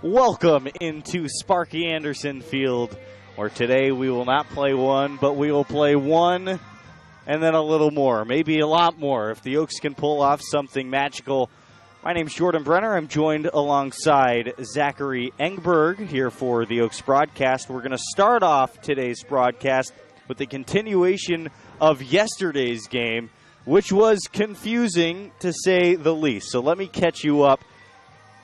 Welcome into Sparky Anderson Field, where today we will not play one, but we will play one and then a little more, maybe a lot more, if the Oaks can pull off something magical. My name's Jordan Brenner. I'm joined alongside Zachary Engberg here for the Oaks broadcast. We're going to start off today's broadcast with the continuation of yesterday's game, which was confusing to say the least. So let me catch you up.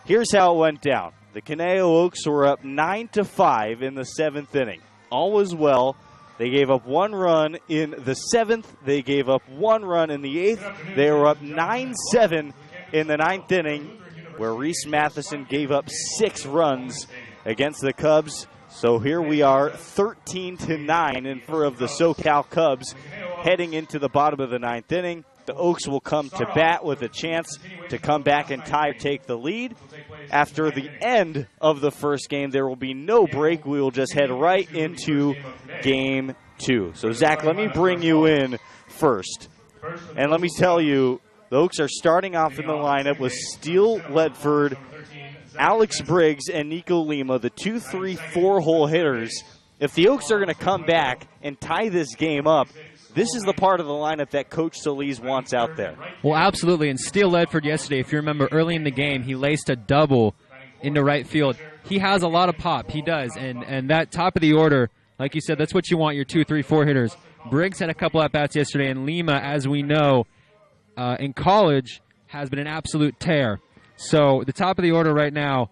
Here's how it went down. The Conejo Oaks were up 9-5 in the seventh inning. All was well. They gave up one run in the seventh. They gave up one run in the eighth. They were up 9-7 in the ninth inning, where Reese Matheson gave up 6 runs against the Cubs. So here we are, 13-9 in favor of the SoCal Cubs, heading into the bottom of the ninth inning. The Oaks will come to bat with a chance to come back and tie or take the lead. After the end of the first game, there will be no break. We will just head right into Game 2. So, Zach, let me bring you in first. And let me tell you, the Oaks are starting off in the lineup with Steele Ledford, Alex Briggs, and Nico Lima, the 2, 3, 4-hole hitters. If the Oaks are going to come back and tie this game up, this is the part of the lineup that Coach Solis wants out there. Well, absolutely. And Steele Ledford yesterday, if you remember early in the game, he laced a double into right field. He has a lot of pop. He does. And that top of the order, like you said, that's what you want, your 2, 3, 4 hitters. Briggs had a couple at-bats yesterday, and Lima, as we know, in college, has been an absolute tear. So the top of the order right now,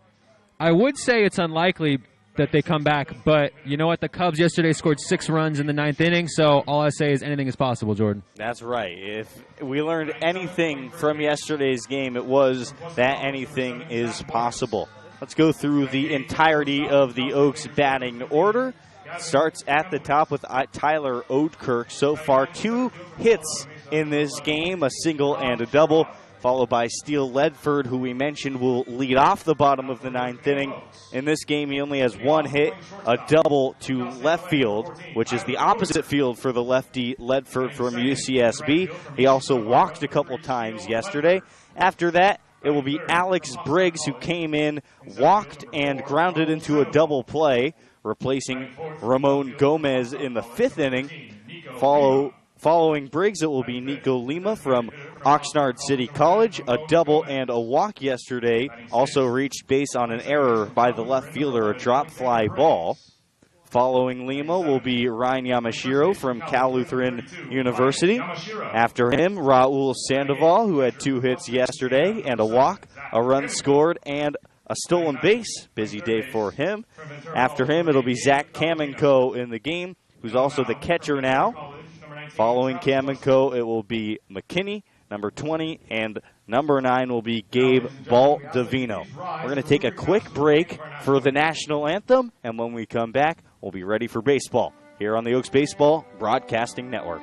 I would say it's unlikely that they come back, but you know what? The Cubs yesterday scored 6 runs in the ninth inning, so all I say is anything is possible, Jordan. That's right. If we learned anything from yesterday's game, it was that anything is possible. Let's go through the entirety of the Oaks batting order. Starts at the top with Tyler Oatkirk. So far, 2 hits in this game, a single and a double, followed by Steele Ledford, who we mentioned will lead off the bottom of the ninth inning. In this game, he only has 1 hit, a double to left field, which is the opposite field for the lefty Ledford from UCSB. He also walked a couple times yesterday. After that, it will be Alex Briggs, who came in, walked, and grounded into a double play, replacing Ramon Gomez in the 5th inning. Following Briggs, it will be Nico Lima from Oxnard City College. A double and a walk yesterday. Also reached base on an error by the left fielder, a drop fly ball. Following Lima will be Ryan Yamashiro from Cal Lutheran University. After him, Raul Sandoval, who had 2 hits yesterday and a walk, a run scored, and a stolen base. Busy day for him. After him, it'll be Zach Kamenko in the game, who's also the catcher now. Following Kamenko, it will be McKinney, number 20, and number 9 will be Gabe Baldovino. We're going to take a quick break for the national anthem, and when we come back, we'll be ready for baseball here on the Oaks Baseball Broadcasting Network.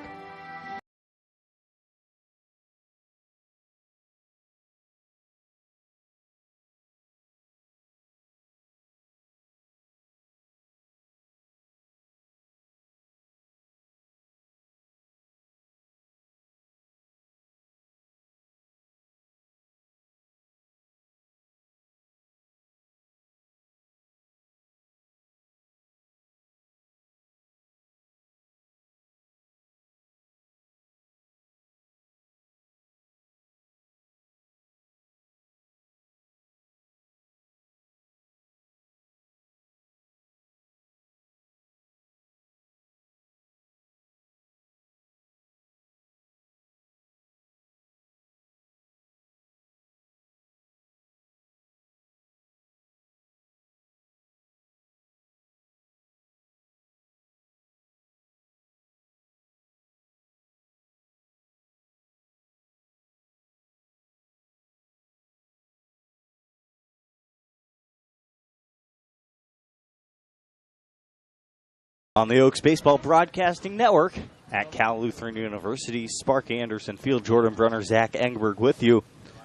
On the Oaks Baseball Broadcasting Network at Cal Lutheran University, Sparky Anderson Field, Jordan Brunner, Zach Engberg with you.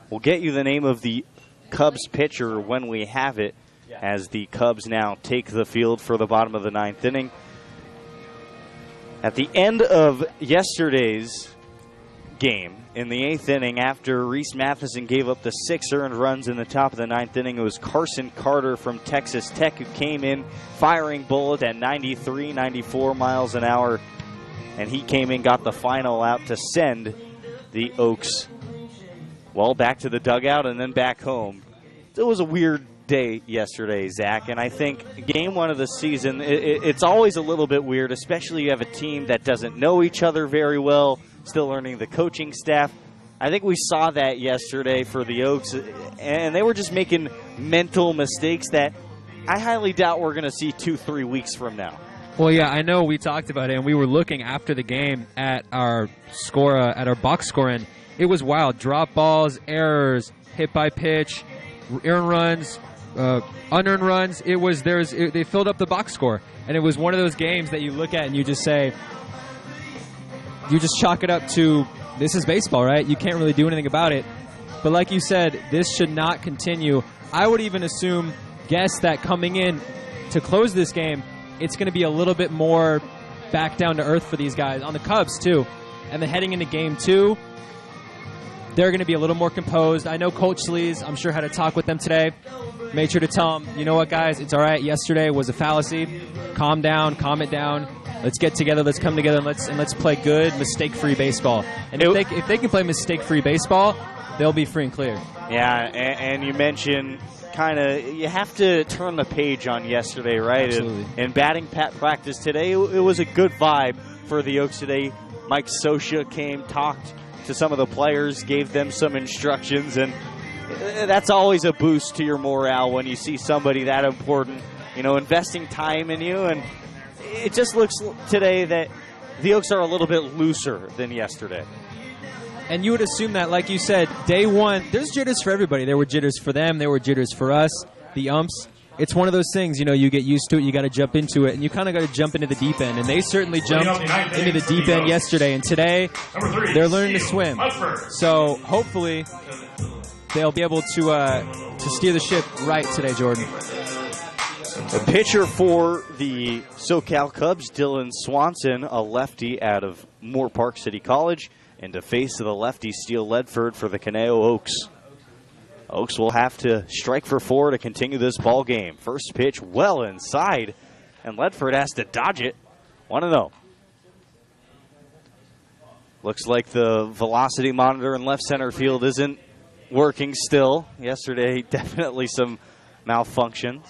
We'll get you the name of the Cubs pitcher when we have it, as the Cubs now take the field for the bottom of the ninth inning. At the end of yesterday's game in the 8th inning after Reese Matheson gave up the 6 earned runs in the top of the 9th inning. It was Carson Carter from Texas Tech who came in firing bullet at 93, 94 miles an hour. And he came in, got the final out to send the Oaks, well, back to the dugout and then back home. It was a weird day yesterday, Zach, and I think game 1 of the season, it's always a little bit weird, especially you have a team that doesn't know each other very well, still learning the coaching staff. I think we saw that yesterday for the Oaks, and they were just making mental mistakes that I highly doubt we're going to see 2-3 weeks from now. Well, yeah, I know we talked about it, and we were looking after the game at our score, at our box score, and it was wild. Drop balls, errors, hit by pitch, earned runs, unearned runs. They filled up the box score, and it was one of those games that you look at and you just say, you just chalk it up to, this is baseball, right? You can't really do anything about it. But like you said, this should not continue. I would even guess that coming in to close this game, it's going to be a little bit more back down to earth for these guys, on the Cubs too. And then heading into game 2, they're going to be a little more composed. I know Coach Sleaze, I'm sure, had a talk with them today. Made sure to tell them, you know what, guys, it's all right. Yesterday was a fallacy. Calm down, calm it down. Let's get together. Let's come together and let's play good, mistake-free baseball. And if they can play mistake-free baseball, they'll be free and clear. Yeah, and you mentioned you have to turn the page on yesterday, right? Absolutely. And batting practice today, it was a good vibe for the Oaks today. Mike Sosha came, talked to some of the players, gave them some instructions, and that's always a boost to your morale when you see somebody that important, investing time in you. And it just looks today that the Oaks are a little bit looser than yesterday. And you would assume that, like you said, day 1, there's jitters for everybody. There were jitters for them. There were jitters for us, the umps. It's one of those things, you get used to it. You got to jump into it, and you kind of got to jump into the deep end. And they certainly jumped into the deep end yesterday. And today, they're learning to swim. So hopefully, they'll be able to steer the ship right today, Jordan. The pitcher for the SoCal Cubs, Dylan Swanson, a lefty out of Moore Park City College, and to face the lefty Steele Ledford for the Caneo Oaks. Oaks will have to strike for 4 to continue this ball game. First pitch well inside, and Ledford has to dodge it. 1-0. Looks like the velocity monitor in left center field isn't working still. Yesterday, definitely some malfunctions.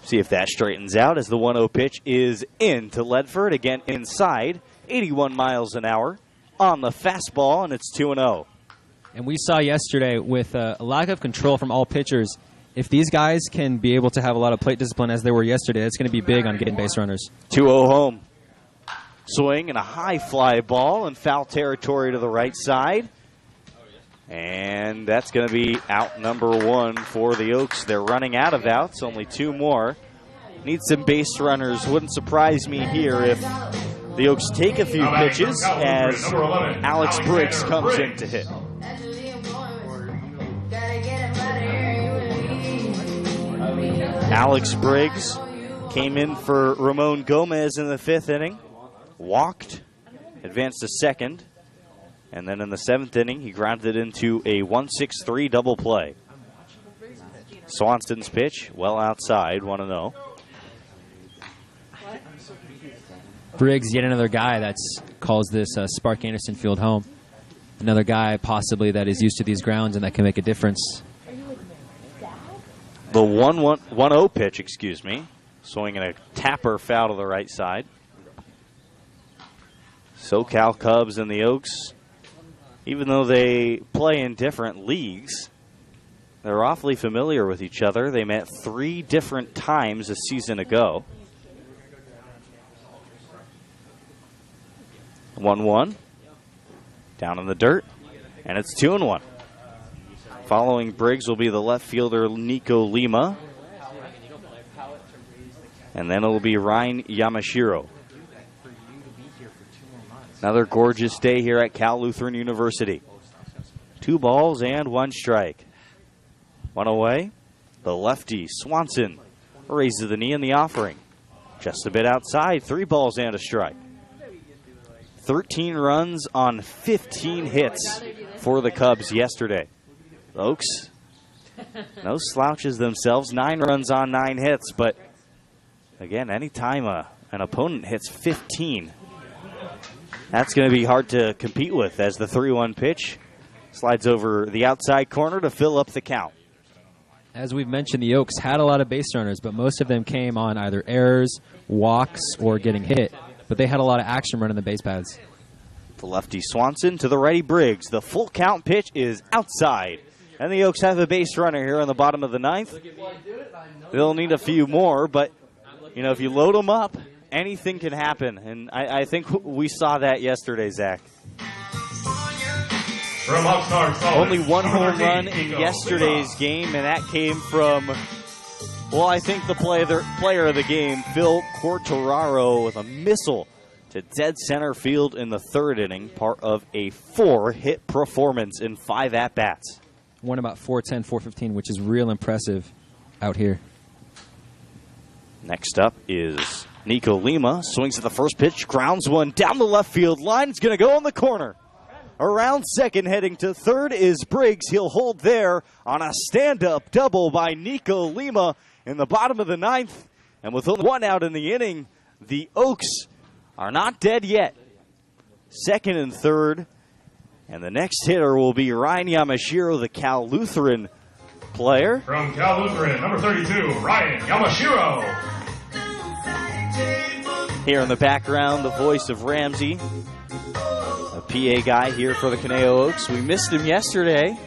See if that straightens out as the 1-0 pitch is in to Ledford. Again, inside, 81 miles an hour on the fastball, and it's 2-0. And we saw yesterday with a lack of control from all pitchers, if these guys can be able to have a lot of plate discipline as they were yesterday, it's going to be big on getting base runners. 2-0 home. Swing and a high fly ball in foul territory to the right side. And that's going to be out number 1 for the Oaks. They're running out of outs, only 2 more. Need some base runners. Wouldn't surprise me here if the Oaks take a few pitches as Alex Briggs comes in to hit. Alex Briggs came in for Ramon Gomez in the 5th inning, walked, advanced to second, and then in the 7th inning, he grounded into a 1-6-3 double play. Swanson's pitch, well outside, 1-0. Briggs, yet another guy that calls this Spark Anderson Field home. Another guy possibly that is used to these grounds and that can make a difference. The 1-0 pitch, swinging a tapper foul to the right side. SoCal Cubs and the Oaks, even though they play in different leagues, they're awfully familiar with each other. They met 3 different times a season ago. 1-1, down in the dirt, and it's 2-1. Following Briggs will be the left fielder Nico Lima, and then it'll be Ryan Yamashiro. Another gorgeous day here at Cal Lutheran University. 2 balls and 1 strike. 1 away. The lefty, Swanson, raises the knee in the offering. Just a bit outside. 3 balls and a strike. 13 runs on 15 hits for the Cubs yesterday. The Oaks, no slouches themselves, 9 runs on 9 hits, but again, anytime an opponent hits 15, that's going to be hard to compete with as the 3-1 pitch slides over the outside corner to fill up the count. As we've mentioned, the Oaks had a lot of base runners, but most of them came on either errors, walks, or getting hit. But they had a lot of action running the base paths. The lefty Swanson to the righty Briggs. The full count pitch is outside. And the Oaks have a base runner here in the bottom of the 9th. They'll need a few more, but you know, if you load them up, anything can happen. And I think we saw that yesterday, Zach. Only one home run in yesterday's game, and that came from, well, I think the player of the game, Phil Quartararo, with a missile to dead center field in the 3rd inning, part of a 4-hit performance in 5 at-bats. Won about 410, 415, which is real impressive out here. Next up is Nico Lima. Swings at the first pitch, grounds one down the left field line. It's going to go in the corner. Around second, heading to third is Briggs. He'll hold there on a stand-up double by Nico Lima in the bottom of the 9th. And with only 1 out in the inning, the Oaks are not dead yet. Second and third. And the next hitter will be Ryan Yamashiro, the Cal Lutheran player. From Cal Lutheran, number 32, Ryan Yamashiro. Here in the background, the voice of Ramsey, a PA guy here for the Conejo Oaks. We missed him yesterday.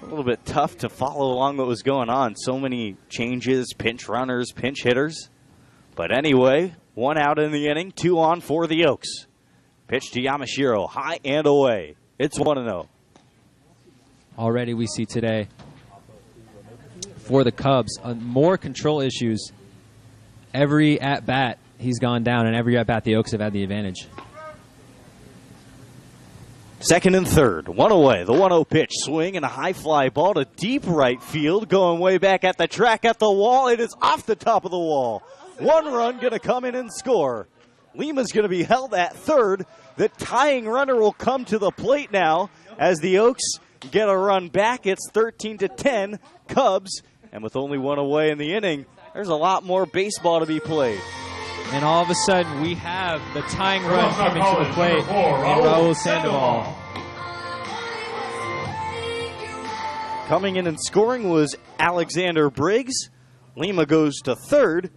A little bit tough to follow along what was going on. So many changes, pinch runners, pinch hitters. But anyway, 1 out in the inning, 2 on for the Oaks. Pitch to Yamashiro, high and away. It's 1-0. Already we see today for the Cubs more control issues. Every at-bat he's gone down, and every at-bat the Oaks have had the advantage. Second and third, 1 away. The 1-0 pitch, swing and a high fly ball to deep right field, going way back at the track at the wall. It is off the top of the wall. 1 run going to come in and score. Lima's going to be held at third. The tying runner will come to the plate now as the Oaks get a run back. It's 13-10 Cubs, and with only 1 away in the inning, there's a lot more baseball to be played. And all of a sudden, we have the tying run coming to the plate in Raul Sandoval. Coming in and scoring was Alexander Briggs. Lima goes to third.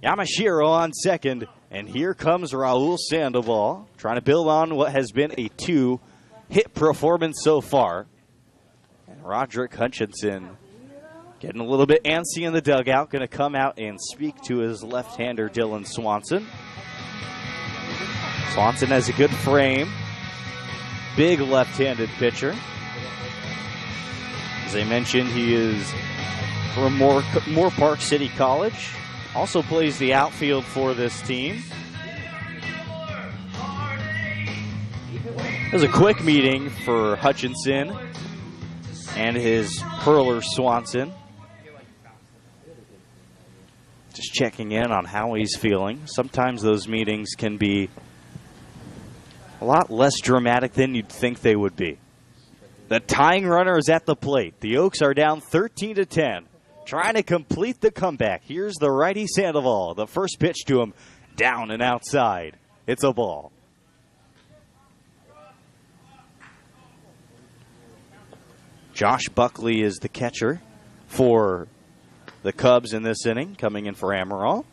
Yamashiro on second. And here comes Raul Sandoval, trying to build on what has been a 2-hit performance so far. And Roderick Hutchinson getting a little bit antsy in the dugout, going to come out and speak to his left-hander, Dylan Swanson. Swanson has a good frame. Big left-handed pitcher. As I mentioned, he is from Moore Park City College. Also plays the outfield for this team. It was a quick meeting for Hutchinson and his hurler Swanson. Just checking in on how he's feeling. Sometimes those meetings can be a lot less dramatic than you'd think they would be. The tying runner is at the plate. The Oaks are down 13-10. Trying to complete the comeback. Here's the righty Sandoval. The first pitch to him, down and outside. It's a ball. Josh Buckley is the catcher for the Cubs in this inning, coming in for Amaral.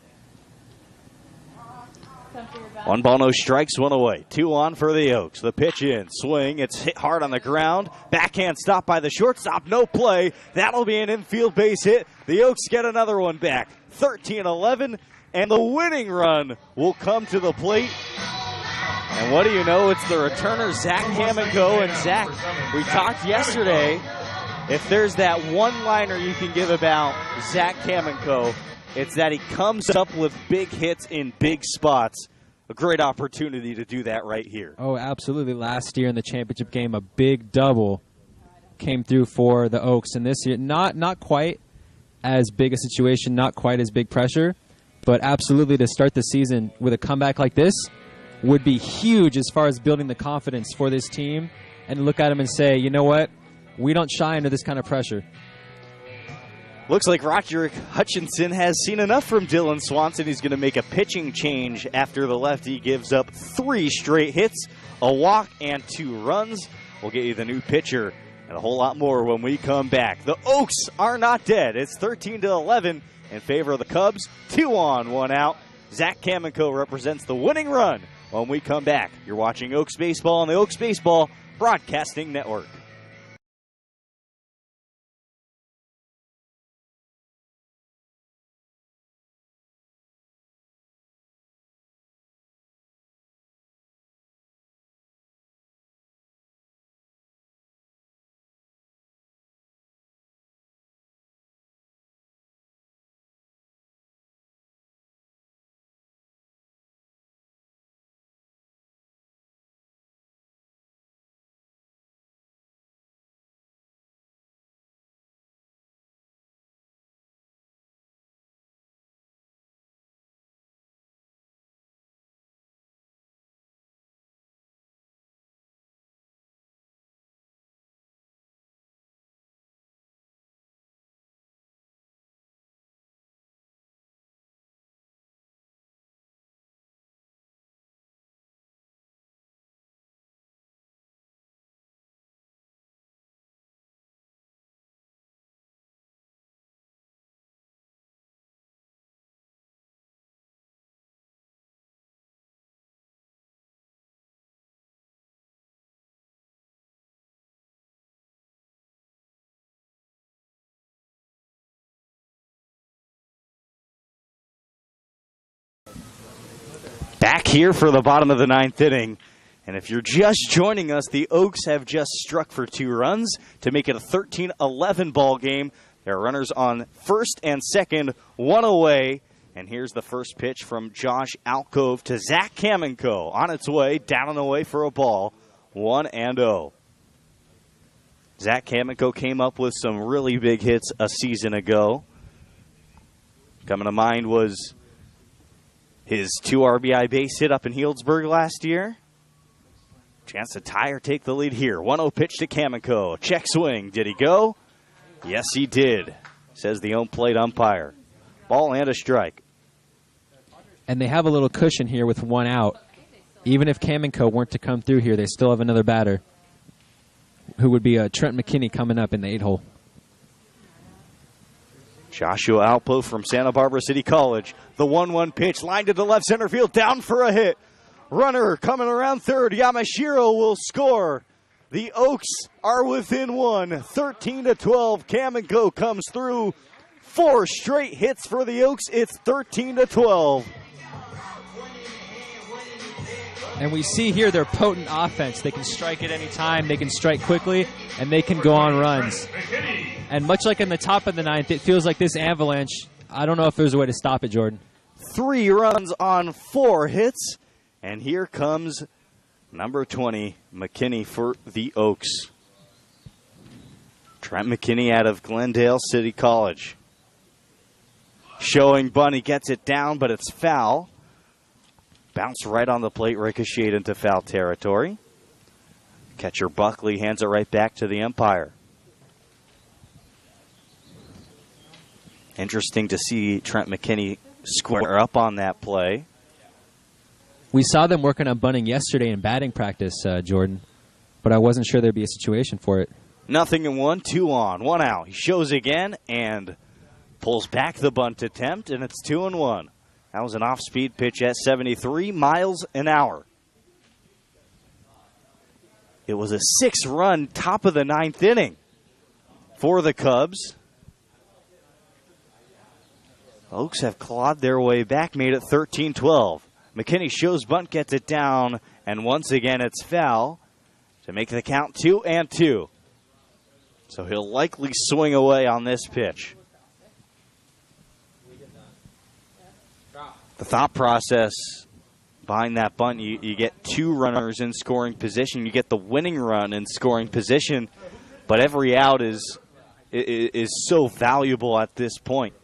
1 ball, no strikes, 1 away. 2 on for the Oaks. The pitch in, swing, it's hit hard on the ground. Backhand stop by the shortstop, no play. That'll be an infield base hit. The Oaks get another one back. 13-11, and the winning run will come to the plate. And what do you know? It's the returner, Zach Kamenko. And Zach, we talked yesterday, if there's that one-liner you can give about Zach Kamenko, it's that he comes up with big hits in big spots. A great opportunity to do that right here. Oh, absolutely. Last year in the championship game, a big double came through for the Oaks. And this year, not quite as big a situation, not quite as big pressure, but absolutely to start the season with a comeback like this, would be huge as far as building the confidence for this team, and look at them and say, you know what, we don't shy under this kind of pressure. Looks like Roderick Hutchinson has seen enough from Dylan Swanson. He's going to make a pitching change after the lefty gives up 3 straight hits, a walk, and 2 runs. We'll get you the new pitcher and a whole lot more when we come back. The Oaks are not dead. It's 13-11 in favor of the Cubs. 2 on, 1 out. Zach Kamenko represents the winning run. When we come back, you're watching Oaks Baseball on the Oaks Baseball Broadcasting Network. Back here for the bottom of the 9th inning. And if you're just joining us, the Oaks have just struck for 2 runs to make it a 13-11 ball game. There are runners on first and second, 1 away. And here's the first pitch from Josh Alcove to Zach Kamenko. On its way, down and away for a ball, 1-0. Zach Kamenko came up with some really big hits a season ago. Coming to mind was his 2 RBI base hit up in Healdsburg last year. Chance to tie or take the lead here. 1-0 pitch to Kamenko. Check swing. Did he go? Yes, he did, says the home plate umpire. Ball and a strike. And they have a little cushion here with 1 out. Even if Kamenko weren't to come through here, they still have another batter, who would be Trent McKinney coming up in the 8-hole. Joshua Alpo from Santa Barbara City College. The 1-1 pitch, lined to the left center field, down for a hit. Runner coming around third. Yamashiro will score. The Oaks are within 1. 13-12. Kamenko comes through. 4 straight hits for the Oaks. It's 13-12. And we see here their potent offense. They can strike at any time, they can strike quickly, and they can go on runs. And much like in the top of the 9th, it feels like this avalanche, I don't know if there's a way to stop it, Jordan. 3 runs on 4 hits. And here comes number 20, McKinney for the Oaks. Trent McKinney out of Glendale City College. Showing bunt, he gets it down, but it's foul. Bounce right on the plate, ricocheted into foul territory. Catcher Buckley hands it right back to the umpire. Interesting to see Trent McKinney square up on that play. We saw them working on bunting yesterday in batting practice, Jordan, but I wasn't sure there'd be a situation for it. 0-1, 2 on, 1 out. He shows again and pulls back the bunt attempt, and it's 2-1. That was an off-speed pitch at 73 miles an hour. It was a 6-run top of the 9th inning for the Cubs. Oaks have clawed their way back, made it 13-12. McKinney shows bunt, gets it down, and once again it's foul to make the count 2-2. So he'll likely swing away on this pitch. The thought process behind that bunt, you get 2 runners in scoring position. You get the winning run in scoring position, but every out is so valuable at this point.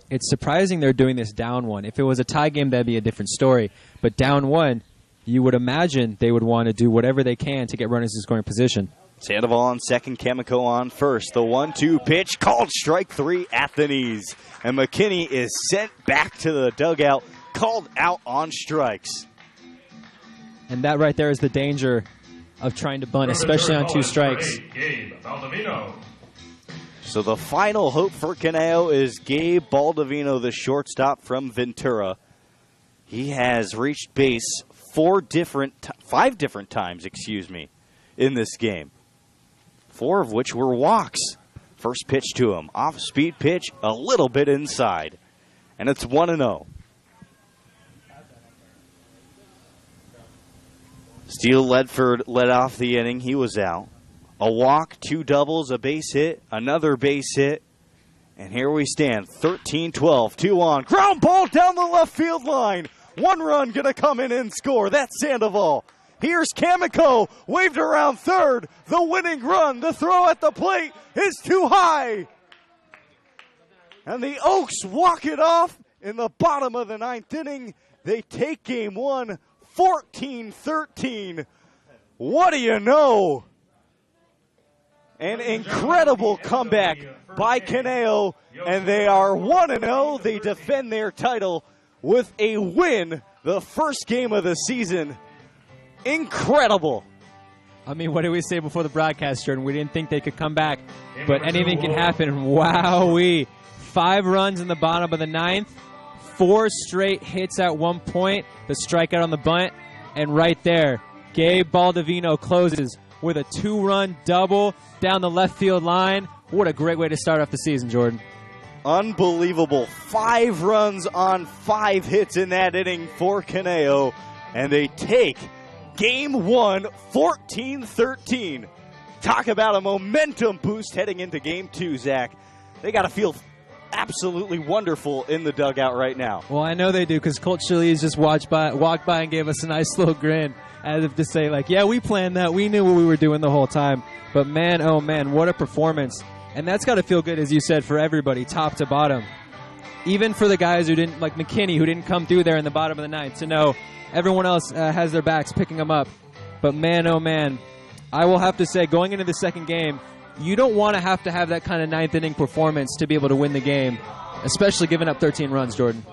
It's surprising they're doing this down 1. If it was a tie game, that'd be a different story. But down 1, you would imagine they would want to do whatever they can to get runners in scoring position. Sandoval on second, Chemico on first. The 1-2 pitch called strike 3 at the knees. And McKinney is sent back to the dugout, called out on strikes. And that right there is the danger of trying to bunt, especially on 2 strikes. So the final hope for Caneo is Gabe Baldovino, the shortstop from Ventura. He has reached base 5 different times, in this game. 4 of which were walks. First pitch to him, off-speed pitch, a little bit inside. And it's 1-0. Steele Ledford led off the inning. He was out. A walk, 2 doubles, a base hit, another base hit. And here we stand, 13-12, 2 on. Ground ball down the left field line. 1 run going to come in and score. That's Sandoval. Here's Chemico, waved around third. The winning run, the throw at the plate is too high. And the Oaks walk it off in the bottom of the 9th inning. They take game 1, 14-13. What do you know? An incredible comeback by Caneo, and they are 1-0. They defend their title with a win, the first game of the season. Incredible. I mean, what did we say before the broadcast, Jordan? We didn't think they could come back, but anything can happen. Wowee. 5 runs in the bottom of the 9th, 4 straight hits at one point, the strikeout on the bunt, and right there, Gabe Baldovino closes with a 2-run double down the left field line. What a great way to start off the season, Jordan. Unbelievable. 5 runs on 5 hits in that inning for Caneo, and they take game 1, 14-13. Talk about a momentum boost heading into game 2, Zach. They got to feel absolutely wonderful in the dugout right now. Well, I know they do, because Colt Chili's just walked by and gave us a nice little grin, as if to say, like, yeah, we planned that. We knew what we were doing the whole time. But man, oh man, what a performance. And that's got to feel good, as you said, for everybody, top to bottom. Even for the guys who didn't, like McKinney, who didn't come through there in the bottom of the 9th, to know everyone else has their backs picking them up. But man, oh man, I will have to say, going into the second game, you don't want to have that kind of 9th inning performance to be able to win the game, especially giving up 13 runs, Jordan.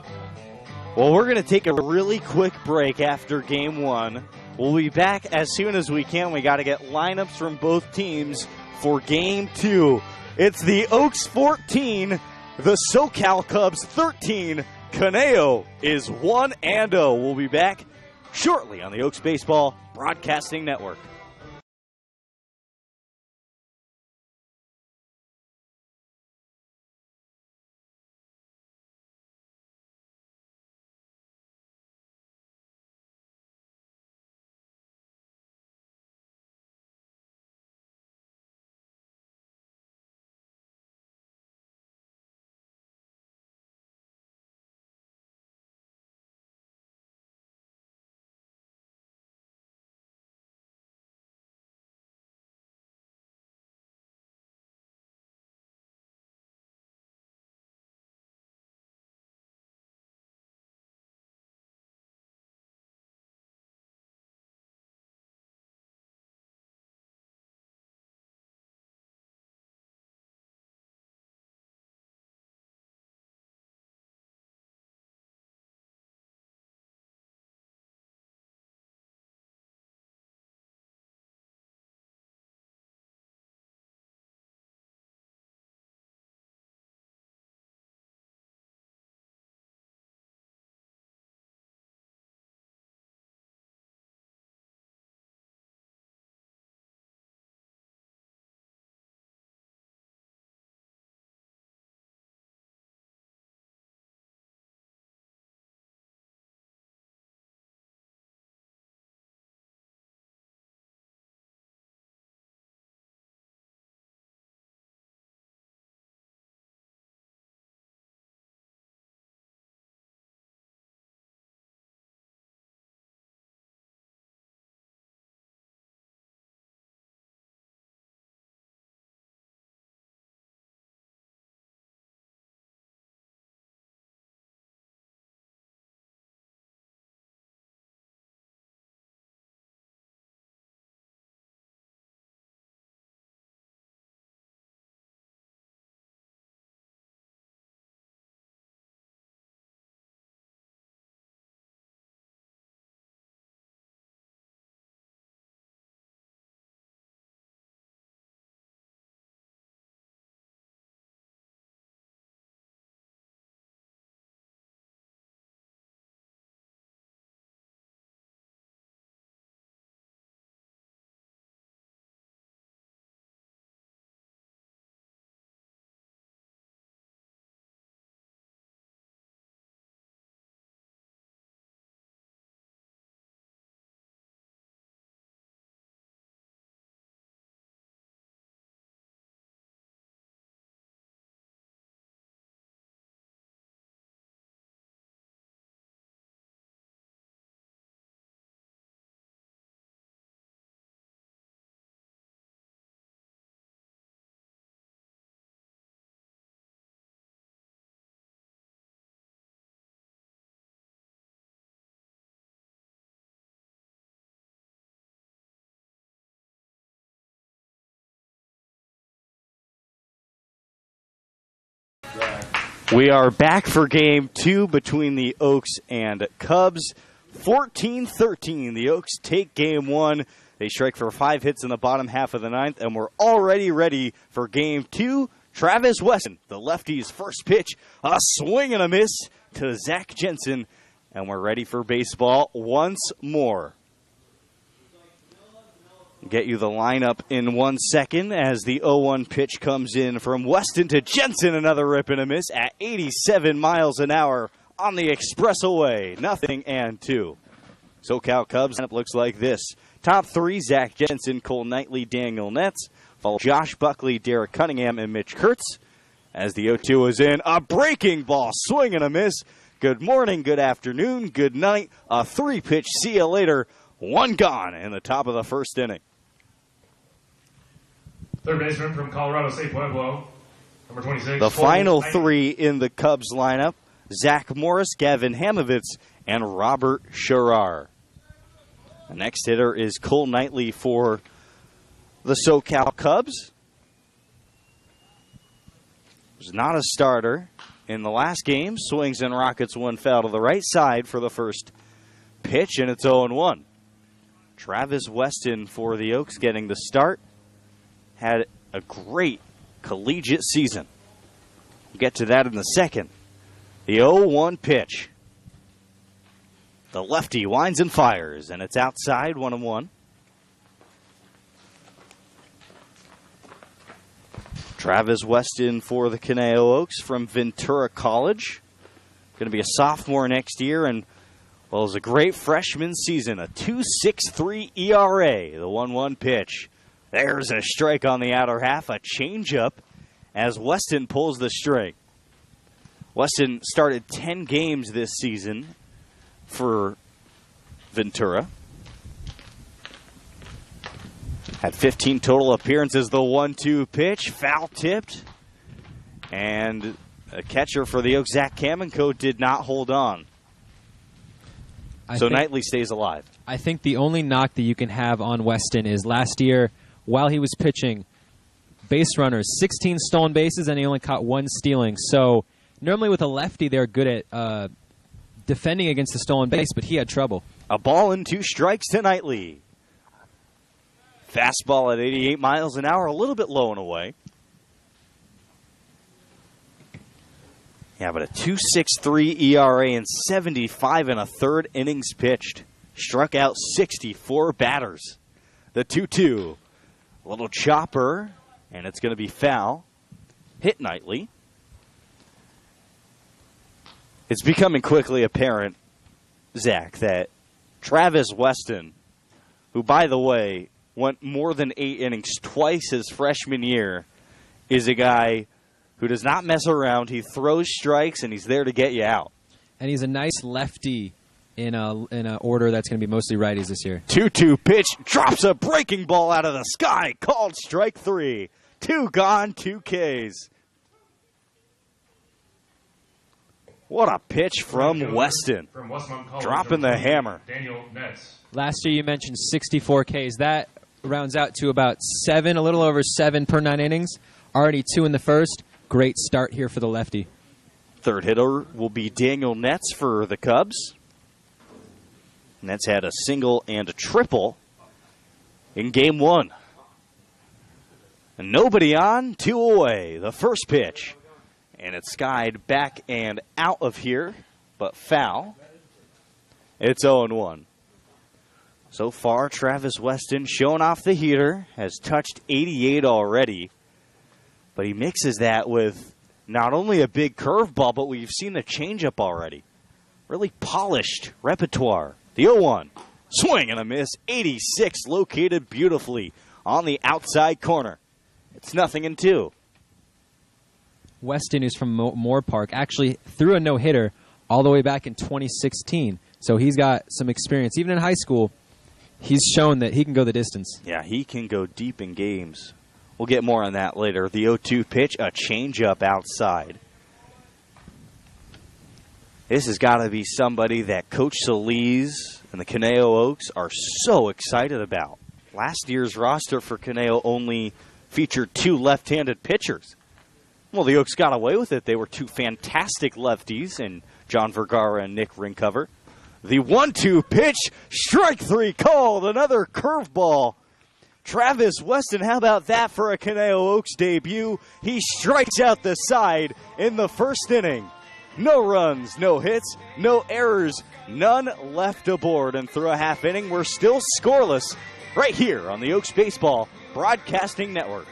Well, we're going to take a really quick break after game 1. We'll be back as soon as we can. We got to get lineups from both teams for game 2. It's the Oaks 14, the SoCal Cubs 13. Caneo is 1-0. We'll be back shortly on the Oaks Baseball Broadcasting Network. We are back for game 2 between the Oaks and Cubs. 14-13. The Oaks take game 1. They strike for 5 hits in the bottom half of the 9th, and we're already ready for game 2. Travis Weston, the lefty's first pitch, a swing and a miss to Zach Jensen, and we're ready for baseball once more. Get you the lineup in 1 second as the 0-1 pitch comes in from Weston to Jensen. Another rip and a miss at 87 miles an hour on the expressway. 0-2. SoCal Cubs lineup looks like this. Top 3, Zach Jensen, Cole Knightley, Daniel Netz. Follow Josh Buckley, Derek Cunningham, and Mitch Kurtz. As the 0-2 is in, a breaking ball, swing and a miss. Good morning, good afternoon, good night. A 3-pitch, see you later. 1 gone in the top of the first inning. Third baseman from Colorado State Pueblo, number 26. The final 3 in the Cubs lineup, Zach Morris, Gavin Hamovitz, and Robert Sherrar. The next hitter is Cole Knightley for the SoCal Cubs. Was not a starter in the last game. Swings and rockets 1 foul to the right side for the first pitch, and it's 0-1. Travis Weston for the Oaks getting the start. Had a great collegiate season. We'll get to that in the second. The 0-1 pitch. The lefty winds and fires, and it's outside, 1-1. Travis Weston for the Conejo Oaks from Ventura College. Going to be a sophomore next year, and, well, it was a great freshman season. A 2.63 ERA, the 1-1 pitch. There's a strike on the outer half, a changeup as Weston pulls the string. Weston started 10 games this season for Ventura. Had 15 total appearances. The 1-2 pitch, foul tipped. And a catcher for the Oaks, Zach Kamenko, did not hold on. So Knightley stays alive. I think the only knock that you can have on Weston is last year, while he was pitching, base runners, 16 stolen bases, and he only caught 1 stealing. So normally with a lefty, they're good at defending against the stolen base, but he had trouble. A ball and 2 strikes to Knightley. Fastball at 88 miles an hour, a little bit low and away. Yeah, but a 2.63 ERA and 75 1/3 innings pitched. Struck out 64 batters. The 2-2. A little chopper, and it's going to be foul. Hit Knightley. It's becoming quickly apparent, Zach, that Travis Weston, who, by the way, went more than 8 innings twice his freshman year, is a guy who does not mess around. He throws strikes, and he's there to get you out. And he's a nice lefty in a order that's going to be mostly righties this year. 2-2 pitch, drops a breaking ball out of the sky, called strike 3. 2 gone, 2 Ks. What a pitch from Weston. Dropping the hammer. Daniel Netz. Last year you mentioned 64 Ks. That rounds out to about 7, a little over 7 per 9 innings. Already 2 in the first. Great start here for the lefty. Third hitter will be Daniel Netz for the Cubs. Netz had a single and a triple in game 1. And nobody on, 2 away. The first pitch. And it's skied back and out of here, but foul. It's 0-1. So far, Travis Weston showing off the heater, has touched 88 already. But he mixes that with not only a big curveball, but we've seen the changeup already. Really polished repertoire. The 0-1. Swing and a miss. 86 located beautifully on the outside corner. It's 0-2. Weston, who's from Moore Park, actually threw a no-hitter all the way back in 2016. So he's got some experience. Even in high school, he's shown that he can go the distance. Yeah, he can go deep in games. We'll get more on that later. The 0-2 pitch, a changeup outside. This has got to be somebody that Coach Solis and the Conejo Oaks are so excited about. Last year's roster for Conejo only featured 2 left-handed pitchers. Well, the Oaks got away with it. They were two fantastic lefties in John Vergara and Nick Ringcover. The 1-2 pitch, strike three called, another curveball. Travis Weston, how about that for a Conejo Oaks debut? He strikes out the side in the first inning. No runs, no hits, no errors, none left aboard. And through a half inning, we're still scoreless right here on the Oaks Baseball Broadcasting Network.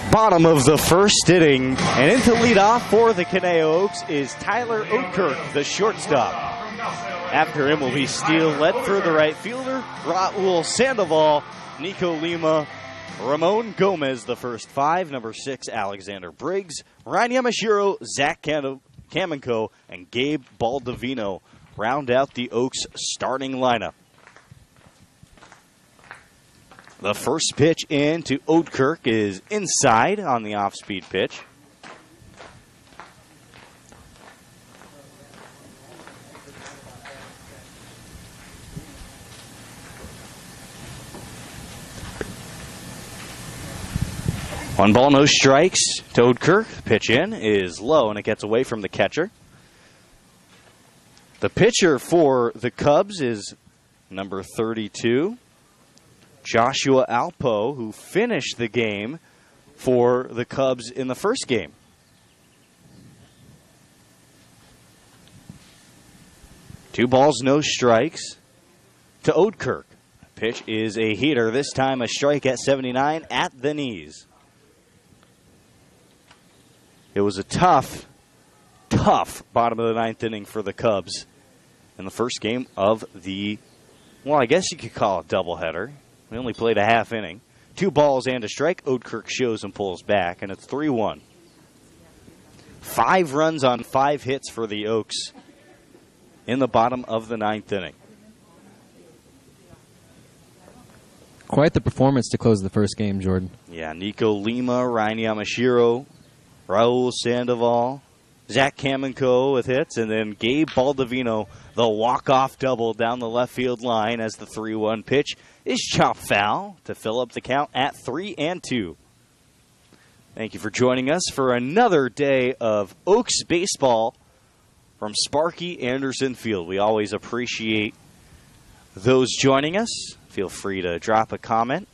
Bottom of the first inning, and into leadoff for the Conejo Oaks is Tyler Oatkirk, the shortstop. After him will be Steele Ledford, the right fielder, Raul Sandoval, Nico Lima, Ramon Gomez, the first five, number 6, Alexander Briggs, Ryan Yamashiro, Zach Kamenko, and Gabe Baldovino round out the Oaks starting lineup. The first pitch in to Oatkirk is inside on the off-speed pitch. One ball, no strikes to Oatkirk. Pitch in is low, and it gets away from the catcher. The pitcher for the Cubs is number 32. Joshua Alpo, who finished the game for the Cubs in the first game. Two balls, no strikes to Oatkirk. Pitch is a heater, this time a strike at 79 at the knees. It was a tough bottom of the ninth inning for the Cubs in the first game of the, well, I guess you could call it doubleheader. We only played a half inning. 2 balls and a strike. Oatkirk shows and pulls back, and it's 3-1. 5 runs on 5 hits for the Oaks in the bottom of the ninth inning. Quite the performance to close the first game, Jordan. Yeah, Nico Lima, Ryan Yamashiro, Raul Sandoval, Zach Kamenko with hits, and then Gabe Baldovino, the walk-off double down the left field line as the 3-1 pitch is chopped foul to fill up the count at 3-2. Thank you for joining us for another day of Oaks baseball from Sparky Anderson Field. We always appreciate those joining us. Feel free to drop a comment.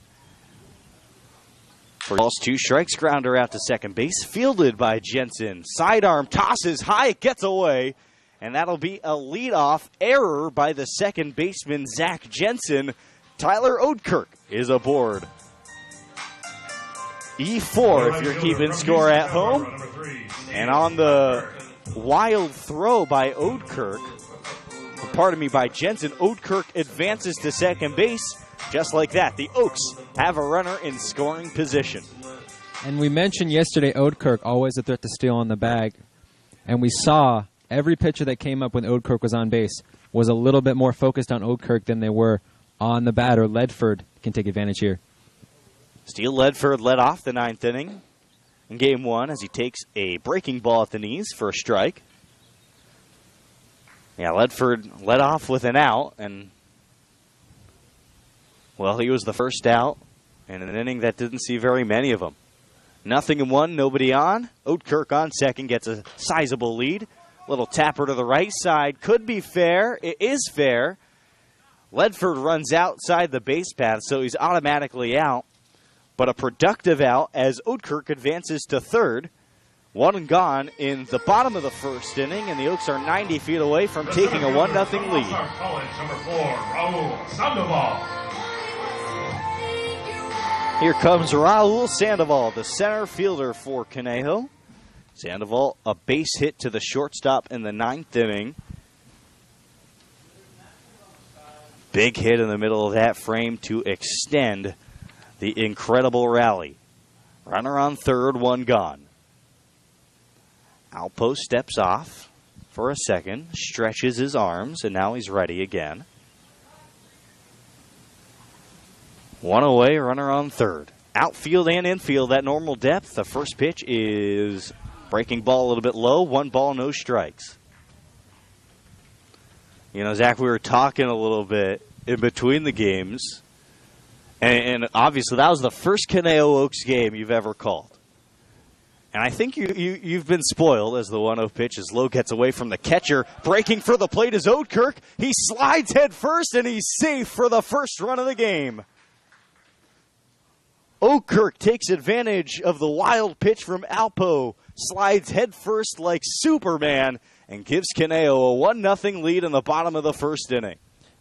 For balls, 2 strikes, grounder out to second base, fielded by Jensen. Sidearm tosses high, it gets away, and that'll be a leadoff error by the second baseman, Zach Jensen. Tyler Oatkirk is aboard. E4 if you're keeping score at home. And on the wild throw by by Jensen, Oatkirk advances to second base. Just like that, the Oaks have a runner in scoring position. And we mentioned yesterday Oatkirk, always a threat to steal on the bag. And we saw every pitcher that came up when Oatkirk was on base was a little bit more focused on Oatkirk than they were on the batter. Ledford can take advantage here. Steele Ledford led off the ninth inning. in game one as he takes a breaking ball at the knees for a strike. Yeah, Ledford led off with an out, and, well, he was the first out in an inning that didn't see very many of them. 0-1, nobody on. Oatkirk on second gets a sizable lead. Little tapper to the right side. Could be fair. It is fair. Ledford runs outside the base path, so he's automatically out. But a productive out as Oatkirk advances to third. 1 gone in the bottom of the first inning, and the Oaks are 90 feet away from taking a 1-0 lead. College, number 4, Raul Sandoval. Here comes Raul Sandoval, the center fielder for Conejo. Sandoval, a base hit to the shortstop in the 9th inning. Big hit in the middle of that frame to extend the incredible rally. Runner on third, 1 gone. Alpo steps off for a second, stretches his arms, and now he's ready again. 1 away, runner on third. Outfield and infield at normal depth. The first pitch is breaking ball a little bit low. 1 ball, no strikes. You know, Zach, we were talking a little bit in between the games, and obviously that was the first Conejo Oaks game you've ever called. And I think you've been spoiled as the 1-0 pitch as low gets away from the catcher. Breaking for the plate is Oatkirk. He slides head first, and he's safe for the first run of the game. Oatkirk takes advantage of the wild pitch from Alpo, slides head first like Superman, and gives Conejo a 1-0 lead in the bottom of the first inning.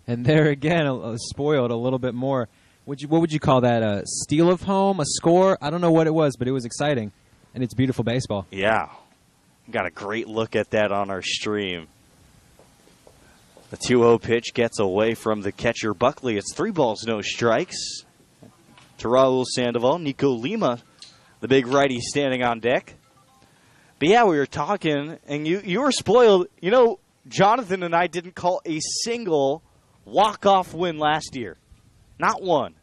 And there again, spoiled a little bit more. What would you call that? A steal of home? A score? I don't know what it was, but it was exciting. And it's beautiful baseball. Yeah. Got a great look at that on our stream. The 2-0 pitch gets away from the catcher Buckley. It's 3 balls, no strikes. To Raul Sandoval. Nico Lima, the big righty, standing on deck. But yeah, we were talking, and you were spoiled. You know, Jonathan and I didn't call a single walk-off win last year. Not one.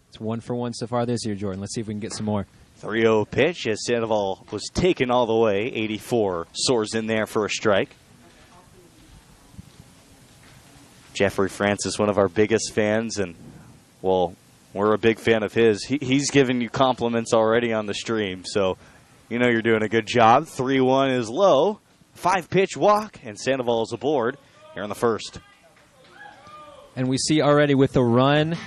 It's 1 for 1 so far this year, Jordan. Let's see if we can get some more. 3-0 pitch as Sandoval was taken all the way. 84 soars in there for a strike. Jeffrey Francis, one of our biggest fans, and, well, we're a big fan of his. He's giving you compliments already on the stream, so you know you're doing a good job. 3-1 is low. 5-pitch walk, and Sandoval is aboard here in the first. And we see already with the run,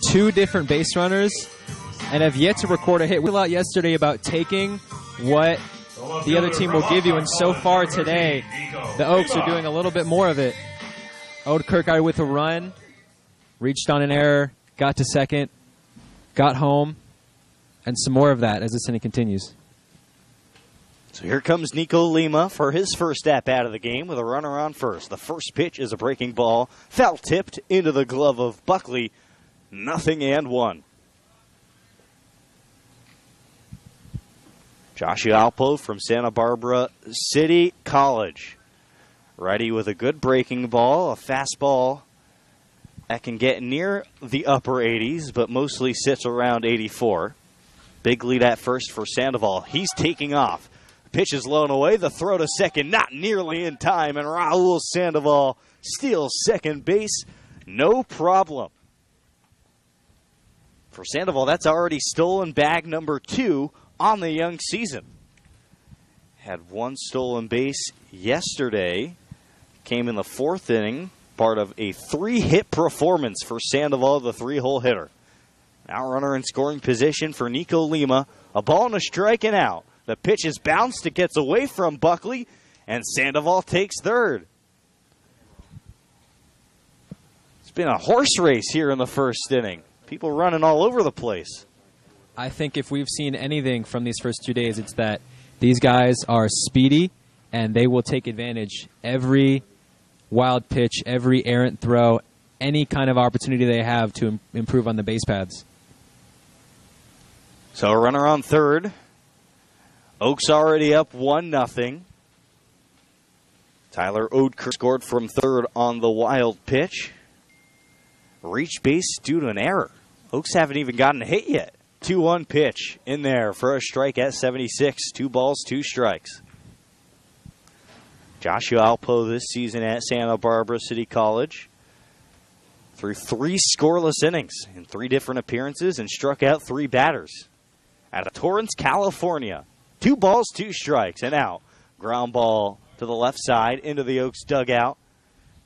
2 different base runners, and have yet to record a hit. We talked yesterday about taking what the other team will give you, and so far today, the Oaks are doing a little bit more of it. Oatkirk with a run, reached on an error, got to second, got home, and some more of that as this inning continues. So here comes Nico Lima for his first at-bat of the game with a runner on first. The first pitch is a breaking ball, foul-tipped into the glove of Buckley. 0-1. Joshua Alpo from Santa Barbara City College. Ready with a good breaking ball, a fastball that can get near the upper 80s, but mostly sits around 84. Big lead at first for Sandoval. He's taking off. Pitch is low and away. The throw to second, not nearly in time, and Raul Sandoval steals second base. No problem. For Sandoval, that's already stolen bag number 2 on the young season. Had 1 stolen base yesterday. Came in the 4th inning. Part of a 3-hit performance for Sandoval, the 3-hole hitter. Now runner in scoring position for Nico Lima. A ball and a strike and out. The pitch is bounced. It gets away from Buckley, and Sandoval takes third. It's been a horse race here in the first inning. People running all over the place. I think if we've seen anything from these first 2 days, it's that these guys are speedy, and they will take advantage every wild pitch, every errant throw, any kind of opportunity they have to improve on the base paths. So a runner on third. Oaks already up 1-0. Tyler Oatkirk scored from third on the wild pitch. Reach base due to an error. Oaks haven't even gotten a hit yet. 2-1 pitch in there for a strike at 76. 2 balls, 2 strikes. Joshua Alpo this season at Santa Barbara City College threw 3 scoreless innings in 3 different appearances and struck out 3 batters. Out of Torrance, California. 2 balls, 2 strikes, and out. Ground ball to the left side into the Oaks dugout.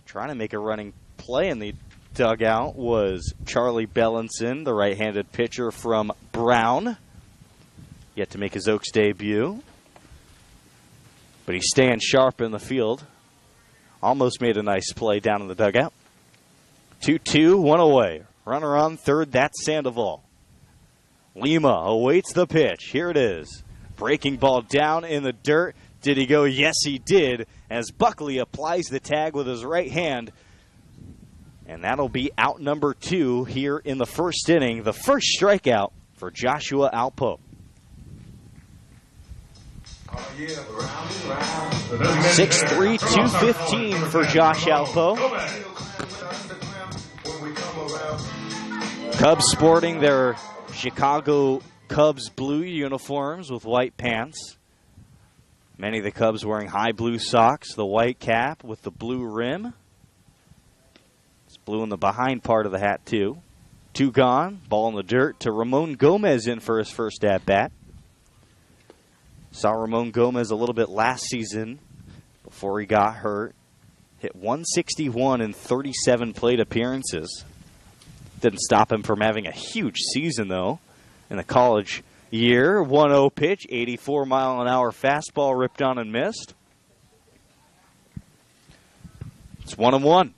Trying to make a running play in the dugout was Charlie Bellinson, the right-handed pitcher from Brown. Yet to make his Oaks debut. But he's staying sharp in the field. Almost made a nice play down in the dugout. 2-2, 1 away. Runner on third, that's Sandoval. Lima awaits the pitch. Here it is. Breaking ball down in the dirt. Did he go? Yes, he did. As Buckley applies the tag with his right hand. And that'll be out number 2 here in the first inning. The first strikeout for Joshua Alpo. 6'3", 215 for Josh Alpo. Cubs sporting their Chicago Cubs blue uniforms with white pants. Many of the Cubs wearing high blue socks, the white cap with the blue rim. It's blue in the behind part of the hat, too. 2 gone, ball in the dirt to Ramon Gomez in for his first at-bat. Saw Ramon Gomez a little bit last season before he got hurt. Hit 161 in 37 plate appearances. Didn't stop him from having a huge season, though, in the college year. 1-0 pitch, 84-mile-an-hour fastball ripped on and missed. It's 1-1.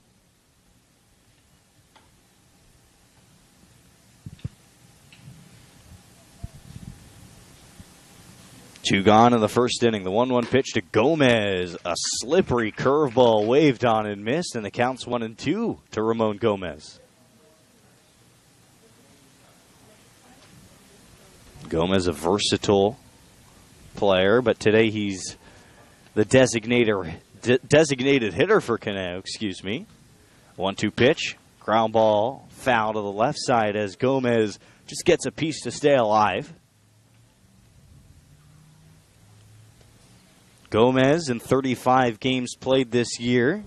Two gone in the first inning. The 1-1 pitch to Gomez. A slippery curveball waved on and missed, and the count's 1-2 to Ramon Gomez. Gomez, a versatile player, but today he's the designated hitter for Caneo, 1-2 pitch. Ground ball foul to the left side as Gomez just gets a piece to stay alive. Gomez, in 35 games played this year,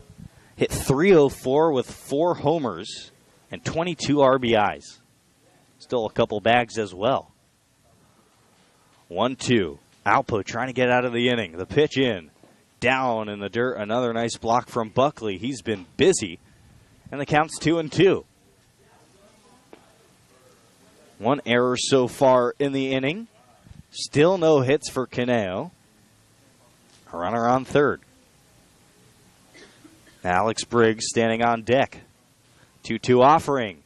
hit .304 with 4 homers and 22 RBIs. Still a couple bags as well. 1-2. Alpo trying to get out of the inning. The pitch in. Down in the dirt. Another nice block from Buckley. He's been busy. And the count's 2-2. 1 error so far in the inning. Still no hits for Caneo. A runner on third. Alex Briggs standing on deck. 2-2 offering.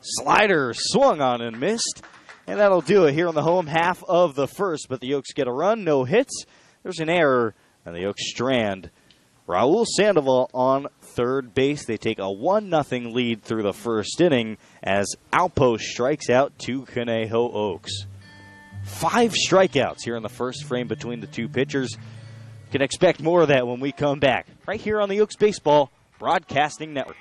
Slider swung on and missed. And that'll do it here on the home half of the first. But the Oaks get a run, no hits. There's an error, and the Oaks strand Raul Sandoval on third base. They take a 1-0 lead through the first inning as Alpo strikes out 2 Conejo Oaks. 5 strikeouts here in the first frame between the 2 pitchers. Can expect more of that when we come back, right here on the Oaks Baseball Broadcasting Network.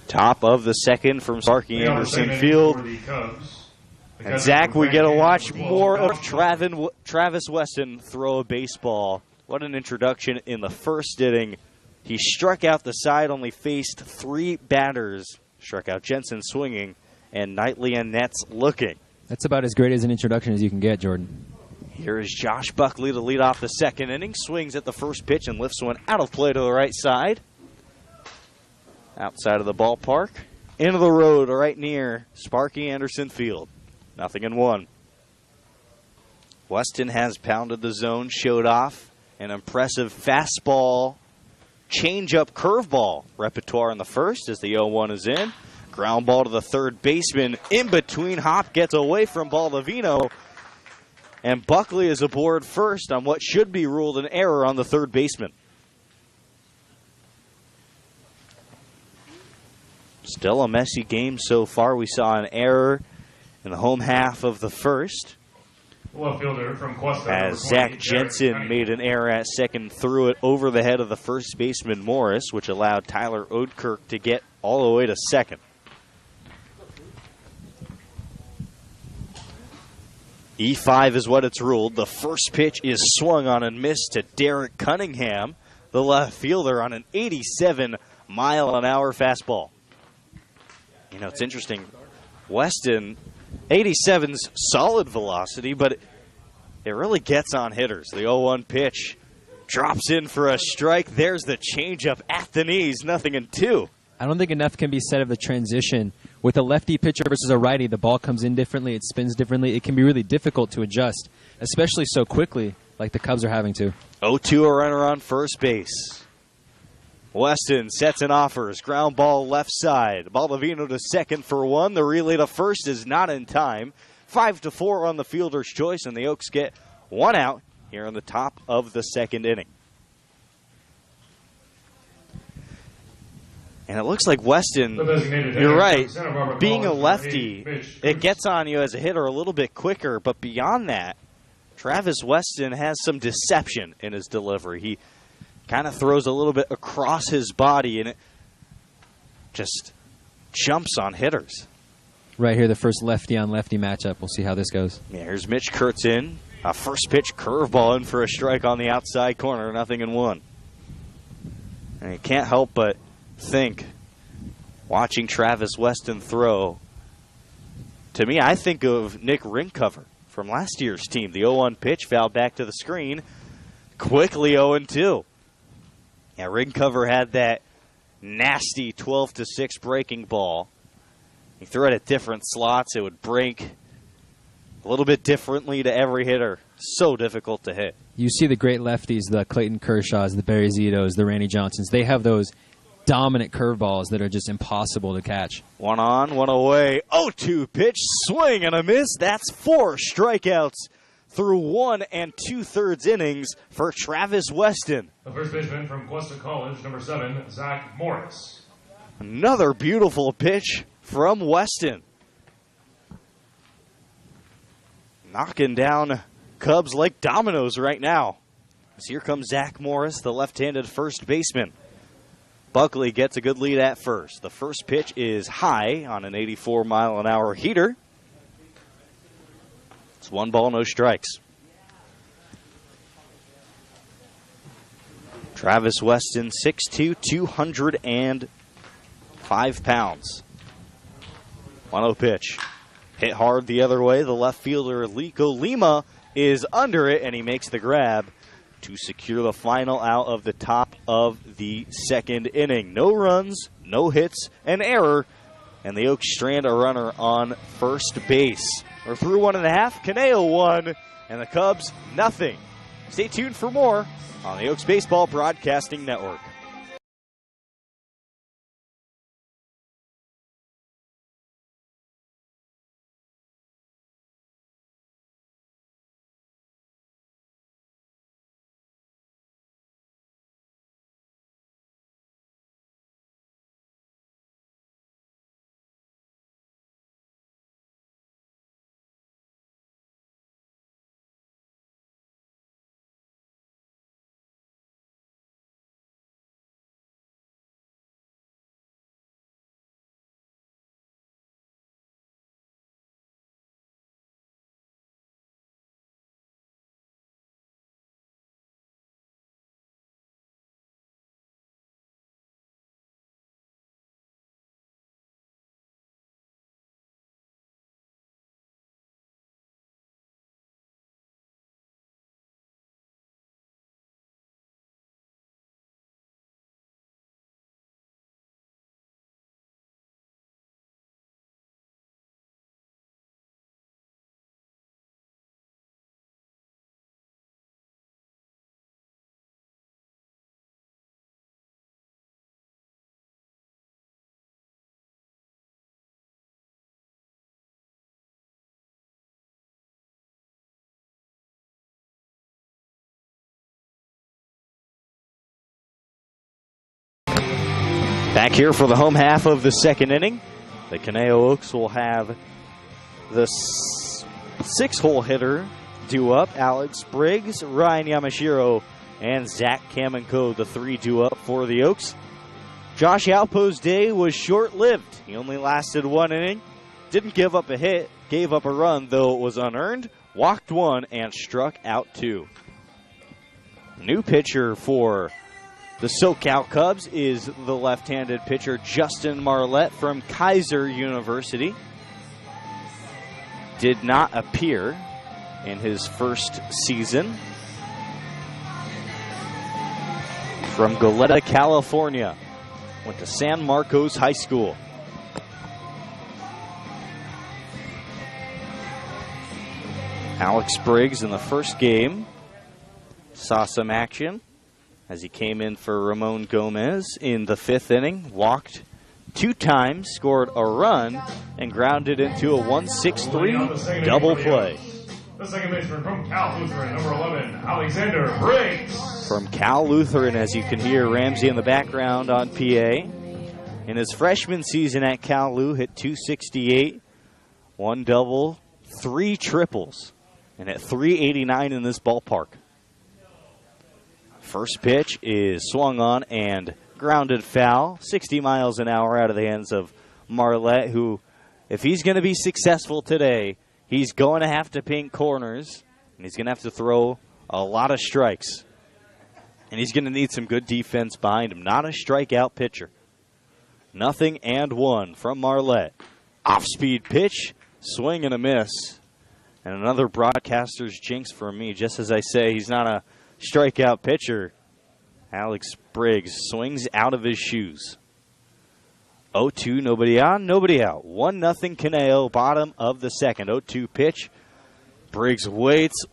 Top of the second from Sparky Anderson Field. And Zach, we get to watch more of Travis Weston throw a baseball. What an introduction in the first inning He struck out the side, only faced 3 batters. Struck out Jensen swinging, and Knightley and Nets looking. That's about as great as an introduction as you can get, Jordan. Here is Josh Buckley to lead off the second inning. Swings at the first pitch and lifts one out of play to the right side. Outside of the ballpark. Into the road right near Sparky Anderson Field. 0-1. Weston has pounded the zone, showed off an impressive fastball, changeup, curveball repertoire in the first as the 0-1 is in. Ground ball to the third baseman. In between, Hop gets away from Baldovino. And Buckley is aboard first on what should be ruled an error on the third baseman. Still a messy game so far. We saw an error in the home half of the first. Left fielder from Cuesta, as Zach Jensen made an error at second, threw it over the head of the first baseman Morris, which allowed Tyler Oudkirk to get all the way to second. E5 is what it's ruled. The first pitch is swung on and missed to Derek Cunningham, the left fielder, on an 87-mile-an-hour fastball. You know, it's interesting. Weston, 87's solid velocity, but it really gets on hitters. The 0-1 pitch drops in for a strike. There's the changeup at the knees, 0-2. I don't think enough can be said of the transition. With a lefty pitcher versus a righty, the ball comes in differently, it spins differently. It can be really difficult to adjust, especially so quickly like the Cubs are having to. 0-2, a runner on first base. Weston sets and offers. Ground ball left side. Baldovino to second for 1. The relay to first is not in time. 5-4 on the fielder's choice, and the Oaks get 1 out here in the top of the second inning. And it looks like Weston, you're right, being a lefty, it gets on you as a hitter a little bit quicker, but beyond that, Travis Weston has some deception in his delivery. He kind of throws a little bit across his body, and it just jumps on hitters. Right here, the first lefty-on-lefty matchup. We'll see how this goes. Yeah, here's Mitch Kurtz in. A first pitch curveball in for a strike on the outside corner, 0-1. And you can't help but think, watching Travis Weston throw, to me, I think of Nick Ringcover from last year's team. The 0-1 pitch fouled back to the screen. Quickly 0-2. Yeah, Ringcover had that nasty 12-6 breaking ball. He threw it at different slots. It would break a little bit differently to every hitter. So difficult to hit. You see the great lefties, the Clayton Kershaws, the Barry Zitos, the Randy Johnsons. They have those dominant curveballs that are just impossible to catch. 1 on, 1 away. 0-2 pitch, swing and a miss. That's 4 strikeouts through 1 2/3 innings for Travis Weston. The first baseman from Cuesta College, number 7, Zach Morris. Another beautiful pitch from Weston. Knocking down Cubs like dominoes right now. So here comes Zach Morris, the left-handed first baseman. Buckley gets a good lead at first. The first pitch is high on an 84-mile-an-hour heater. It's 1 ball, no strikes. Travis Weston, 6'2", 205 pounds. 1-0 pitch. Hit hard the other way. The left fielder, Lico Lima, is under it, and he makes the grab to secure the final out of the top of the second inning. No runs, no hits, an error, and the Oaks strand a runner on first base. We're through 1.5. Caneo 1, and the Cubs nothing. Stay tuned for more on the Oaks Baseball Broadcasting Network. Back here for the home half of the second inning. The Conejo Oaks will have the 6-hole hitter due up. Alex Briggs, Ryan Yamashiro, and Zach Kamenko, the 3 due up for the Oaks. Josh Alpo's day was short-lived. He only lasted 1 inning. Didn't give up a hit, gave up a run, though it was unearned. Walked 1 and struck out 2. New pitcher for the SoCal Cubs is the left-handed pitcher Justin Marlette from Kaiser University. Did not appear in his first season. From Goleta, California. Went to San Marcos High School. Alex Briggs in the first game saw some action as he came in for Ramon Gomez in the 5th inning. Walked 2 times, scored a run, and grounded into a 1-6-3 double play. The second baseman from Cal Lutheran, number 11, Alexander Briggs. From Cal Lutheran, as you can hear Ramsey in the background on PA. In his freshman season at Cal Lu, hit .268, 1 double, 3 triples, and at .389 in this ballpark. First pitch is swung on and grounded foul, 60 miles an hour out of the hands of Marlette, who, if he's going to be successful today, he's going to have to paint corners, and he's going to have to throw a lot of strikes. And he's going to need some good defense behind him. Not a strikeout pitcher. 0-1 from Marlette. Off-speed pitch, swing and a miss. And another broadcaster's jinx for me. Just as I say, he's not a strikeout pitcher. Alex Briggs swings out of his shoes. 0-2, nobody on, nobody out. 1-0 Conejo, bottom of the second. 0-2 pitch. Briggs waits,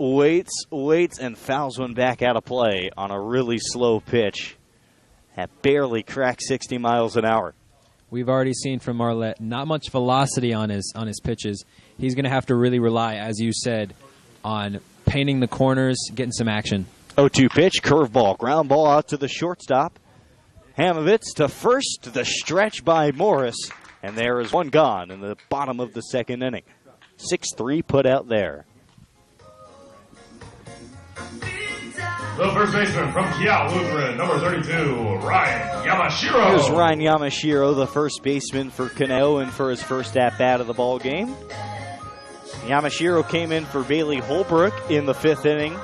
and fouls one back out of play on a really slow pitch. That barely cracked 60 miles an hour. We've already seen from Marlette not much velocity on his pitches. He's going to have to really rely, as you said, on painting the corners, getting some action. 0-2 pitch, curveball, ground ball out to the shortstop. Hamovitz to first, the stretch by Morris, and there is one gone in the bottom of the second inning. 6-3 put out there. The first baseman from Cal Lutheran, number 32, Ryan Yamashiro. Here's Ryan Yamashiro, the first baseman for Conejo, and for his first at-bat of the ball game. Yamashiro came in for Bailey Holbrook in the 5th inning.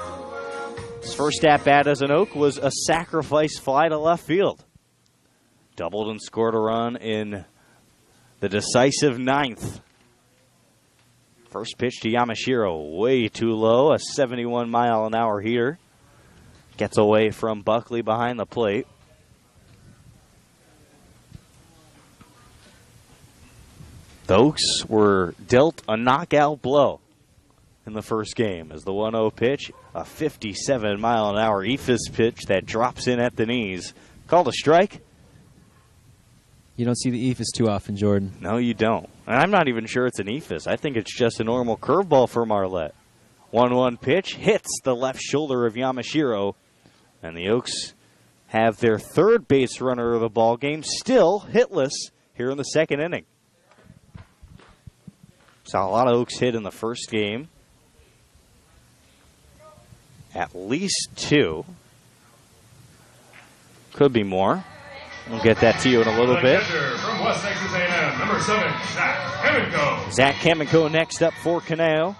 His first at-bat as an Oak was a sacrifice fly to left field. Doubled and scored a run in the decisive 9th. First pitch to Yamashiro, way too low, a 71-mile-an-hour heater. Gets away from Buckley behind the plate. The Oaks were dealt a knockout blow in the first game as the 1-0 pitch, a 57-mile-an-hour ephus pitch that drops in at the knees. Called a strike. You don't see the ephus too often, Jordan. No, you don't. And I'm not even sure it's an ephus. I think it's just a normal curveball for Marlette. 1-1 pitch hits the left shoulder of Yamashiro, and the Oaks have their third base runner of the ball game still hitless here in the second inning. Saw a lot of Oaks hit in the first game. At least 2. Could be more. We'll get that to you in a little bit. From West Texas A&M, number 7, Zach Kamenko. Zach Kamenko next up for Conejo.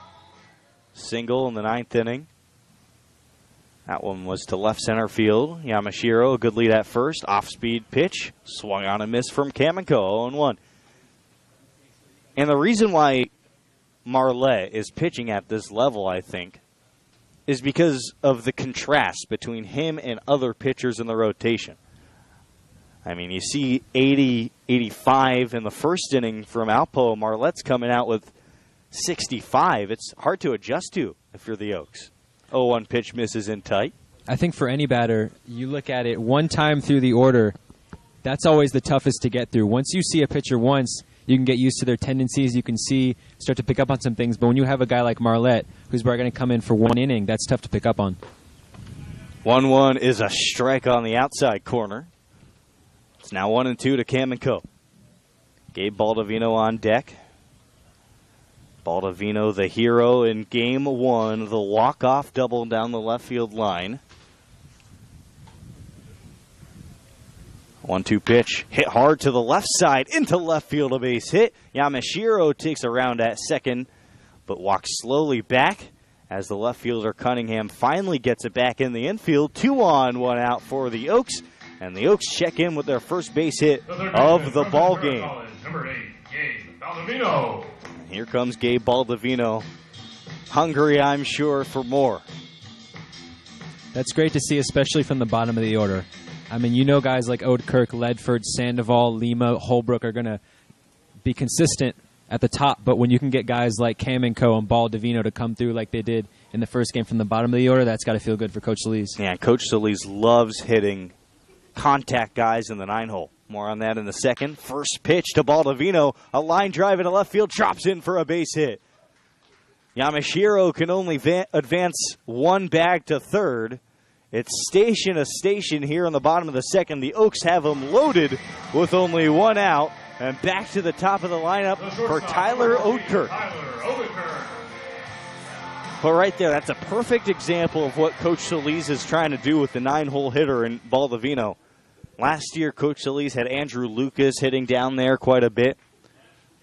Single in the 9th inning. That one was to left center field. Yamashiro, a good lead at first. Off-speed pitch. Swung on and missed from Kamenko, 0-1. And the reason why Marlette is pitching at this level, I think, is because of the contrast between him and other pitchers in the rotation. I mean, you see 80, 85 in the first inning from Alpo. Marlette's coming out with 65. It's hard to adjust to if you're the Oaks. 0-1 pitch misses in tight. I think for any batter, you look at it one time through the order, that's always the toughest to get through. Once you see a pitcher once, you can get used to their tendencies. You can start to pick up on some things. But when you have a guy like Marlette, who's probably going to come in for one inning, that's tough to pick up on. 1-1 is a strike on the outside corner. It's now 1-2 to Kamenko. Gabe Baldovino on deck. Baldovino, the hero in game one, the walk-off double down the left field line. 1-2 pitch, hit hard to the left side, into left field, a base hit. Yamashiro takes a round at second, but walks slowly back as the left fielder Cunningham finally gets it back in the infield. 2 on, 1 out for the Oaks, and the Oaks check in with their first base hit of the ball game. Number 8, Gabe Baldovino. Here comes Gabe Baldovino, hungry, I'm sure, for more. That's great to see, especially from the bottom of the order. I mean, you know, guys like Oudkirk, Ledford, Sandoval, Lima, Holbrook are going to be consistent at the top, but when you can get guys like Kamenko and Baldovino to come through like they did in the first game from the bottom of the order, that's got to feel good for Coach Solis. Yeah, Coach Solis loves hitting contact guys in the 9-hole. More on that in a second. First pitch to Baldovino. A line drive into left field. Drops in for a base hit. Yamashiro can only advance one bag to third. It's station to station here in the bottom of the second. The Oaks have them loaded with only 1 out. And back to the top of the lineup for Tyler Oudkirk. But right there, that's a perfect example of what Coach Solis is trying to do with the 9-hole hitter in Baldovino. Last year, Coach Solis had Andrew Lucas hitting down there quite a bit.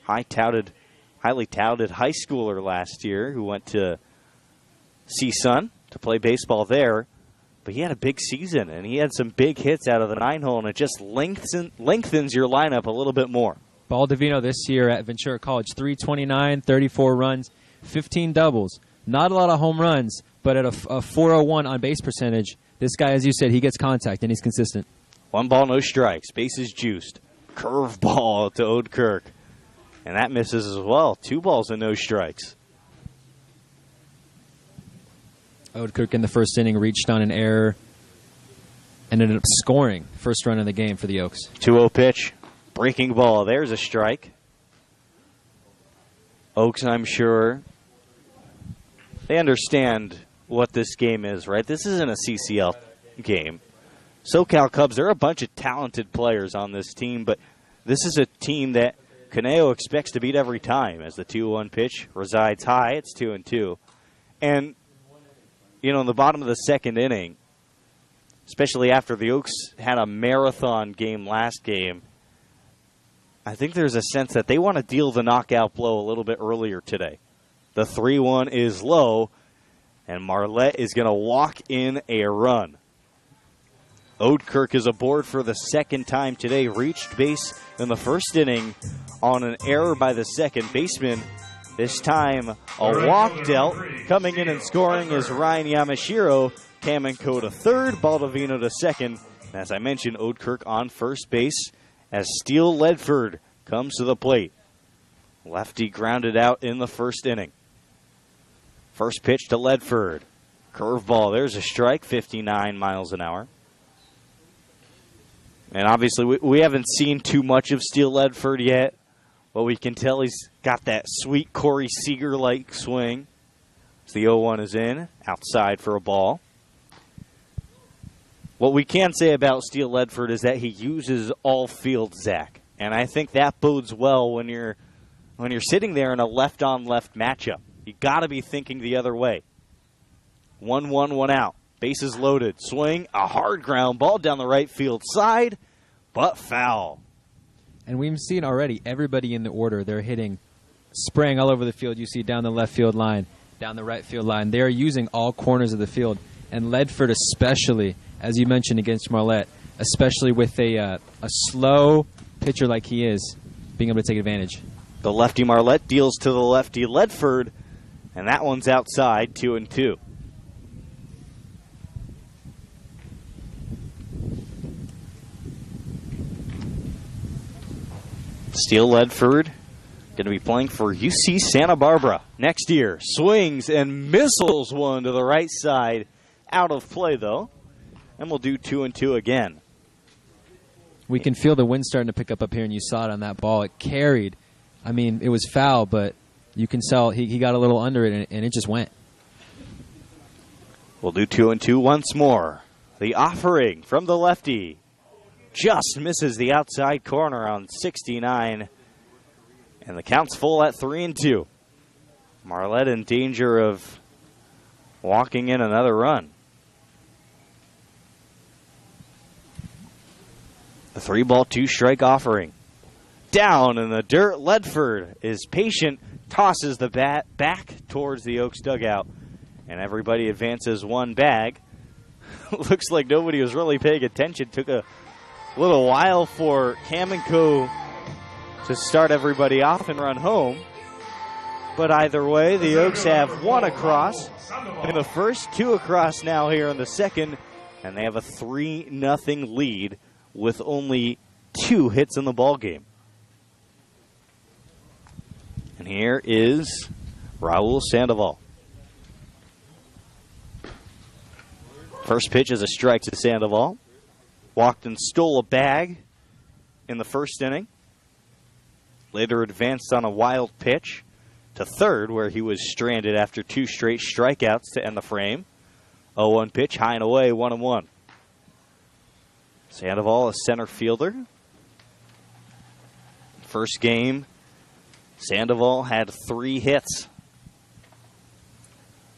Highly touted high schooler last year who went to CSUN to play baseball there. But he had a big season, and he had some big hits out of the 9-hole, and it just lengthens your lineup a little bit more. Baldovino this year at Ventura College, 329, 34 runs, 15 doubles. Not a lot of home runs, but at a 401 on-base percentage, this guy, as you said, he gets contact, and he's consistent. 1 ball, no strikes. Bases juiced. Curve ball to Oudkirk. And that misses as well. 2 balls and no strikes. Oudkirk in the first inning reached on an error and ended up scoring first run of the game for the Oaks. 2-0 pitch. Breaking ball. There's a strike. Oaks, I'm sure, they understand what this game is, right? This isn't a CCL game. SoCal Cubs, there are a bunch of talented players on this team, but this is a team that Caneo expects to beat every time as the 2-1 pitch resides high. It's 2-2. And, you know, in the bottom of the second inning, especially after the Oaks had a marathon game last game, I think there's a sense that they want to deal the knockout blow a little bit earlier today. The 3-1 is low, and Marlette is going to walk in a run. Oudkirk is aboard for the second time today. Reached base in the first inning on an error by the second baseman. This time, a walk dealt. Coming in and scoring is Ryan Yamashiro. Kamenko to third, Baldovino to second. And as I mentioned, Oudkirk on first base as Steele Ledford comes to the plate. Lefty grounded out in the first inning. First pitch to Ledford. Curveball, there's a strike, 59 miles an hour. And obviously, we haven't seen too much of Steele Ledford yet, but we can tell he's got that sweet Corey Seager-like swing. So the 0-1 is in, outside for a ball. What we can say about Steele Ledford is that he uses all fields, Zach. And I think that bodes well when you're sitting there in a left-on-left matchup. You got to be thinking the other way. 1-1, 1 out. Bases loaded. Swing, a hard ground ball down the right field side, but foul. And we've seen already everybody in the order. They're hitting, spraying all over the field. You see down the left field line, down the right field line. They are using all corners of the field. And Ledford especially, as you mentioned against Marlette, especially with a slow pitcher like he is, being able to take advantage. The lefty Marlette deals to the lefty Ledford, and that one's outside, 2-2. Steele Ledford going to be playing for UC Santa Barbara next year. Swings and missiles one to the right side. Out of play, though. And we'll do 2-2 again. We can feel the wind starting to pick up here, and you saw it on that ball. It carried. I mean, it was foul, but you can tell he got a little under it, and it just went. We'll do 2-2 once more. The offering from the lefty. just misses the outside corner on 69. And the count's full at 3-2. Marlette in danger of walking in another run. The 3-ball, 2-strike offering. Down in the dirt, Ledford is patient, tosses the bat back towards the Oaks dugout, and everybody advances one bag. Looks like nobody was really paying attention. Took a little while for Kamenko to start everybody off and run home. But either way, the Oaks have one across in the first, 2 across now here in the second, and they have a 3-0 lead with only 2 hits in the ballgame. And here is Raul Sandoval. First pitch is a strike to Sandoval. Walked and stole a bag in the first inning. Later advanced on a wild pitch to third, where he was stranded after 2 straight strikeouts to end the frame. 0-1 pitch, high and away, 1-1. Sandoval, a center fielder. First game, Sandoval had 3 hits.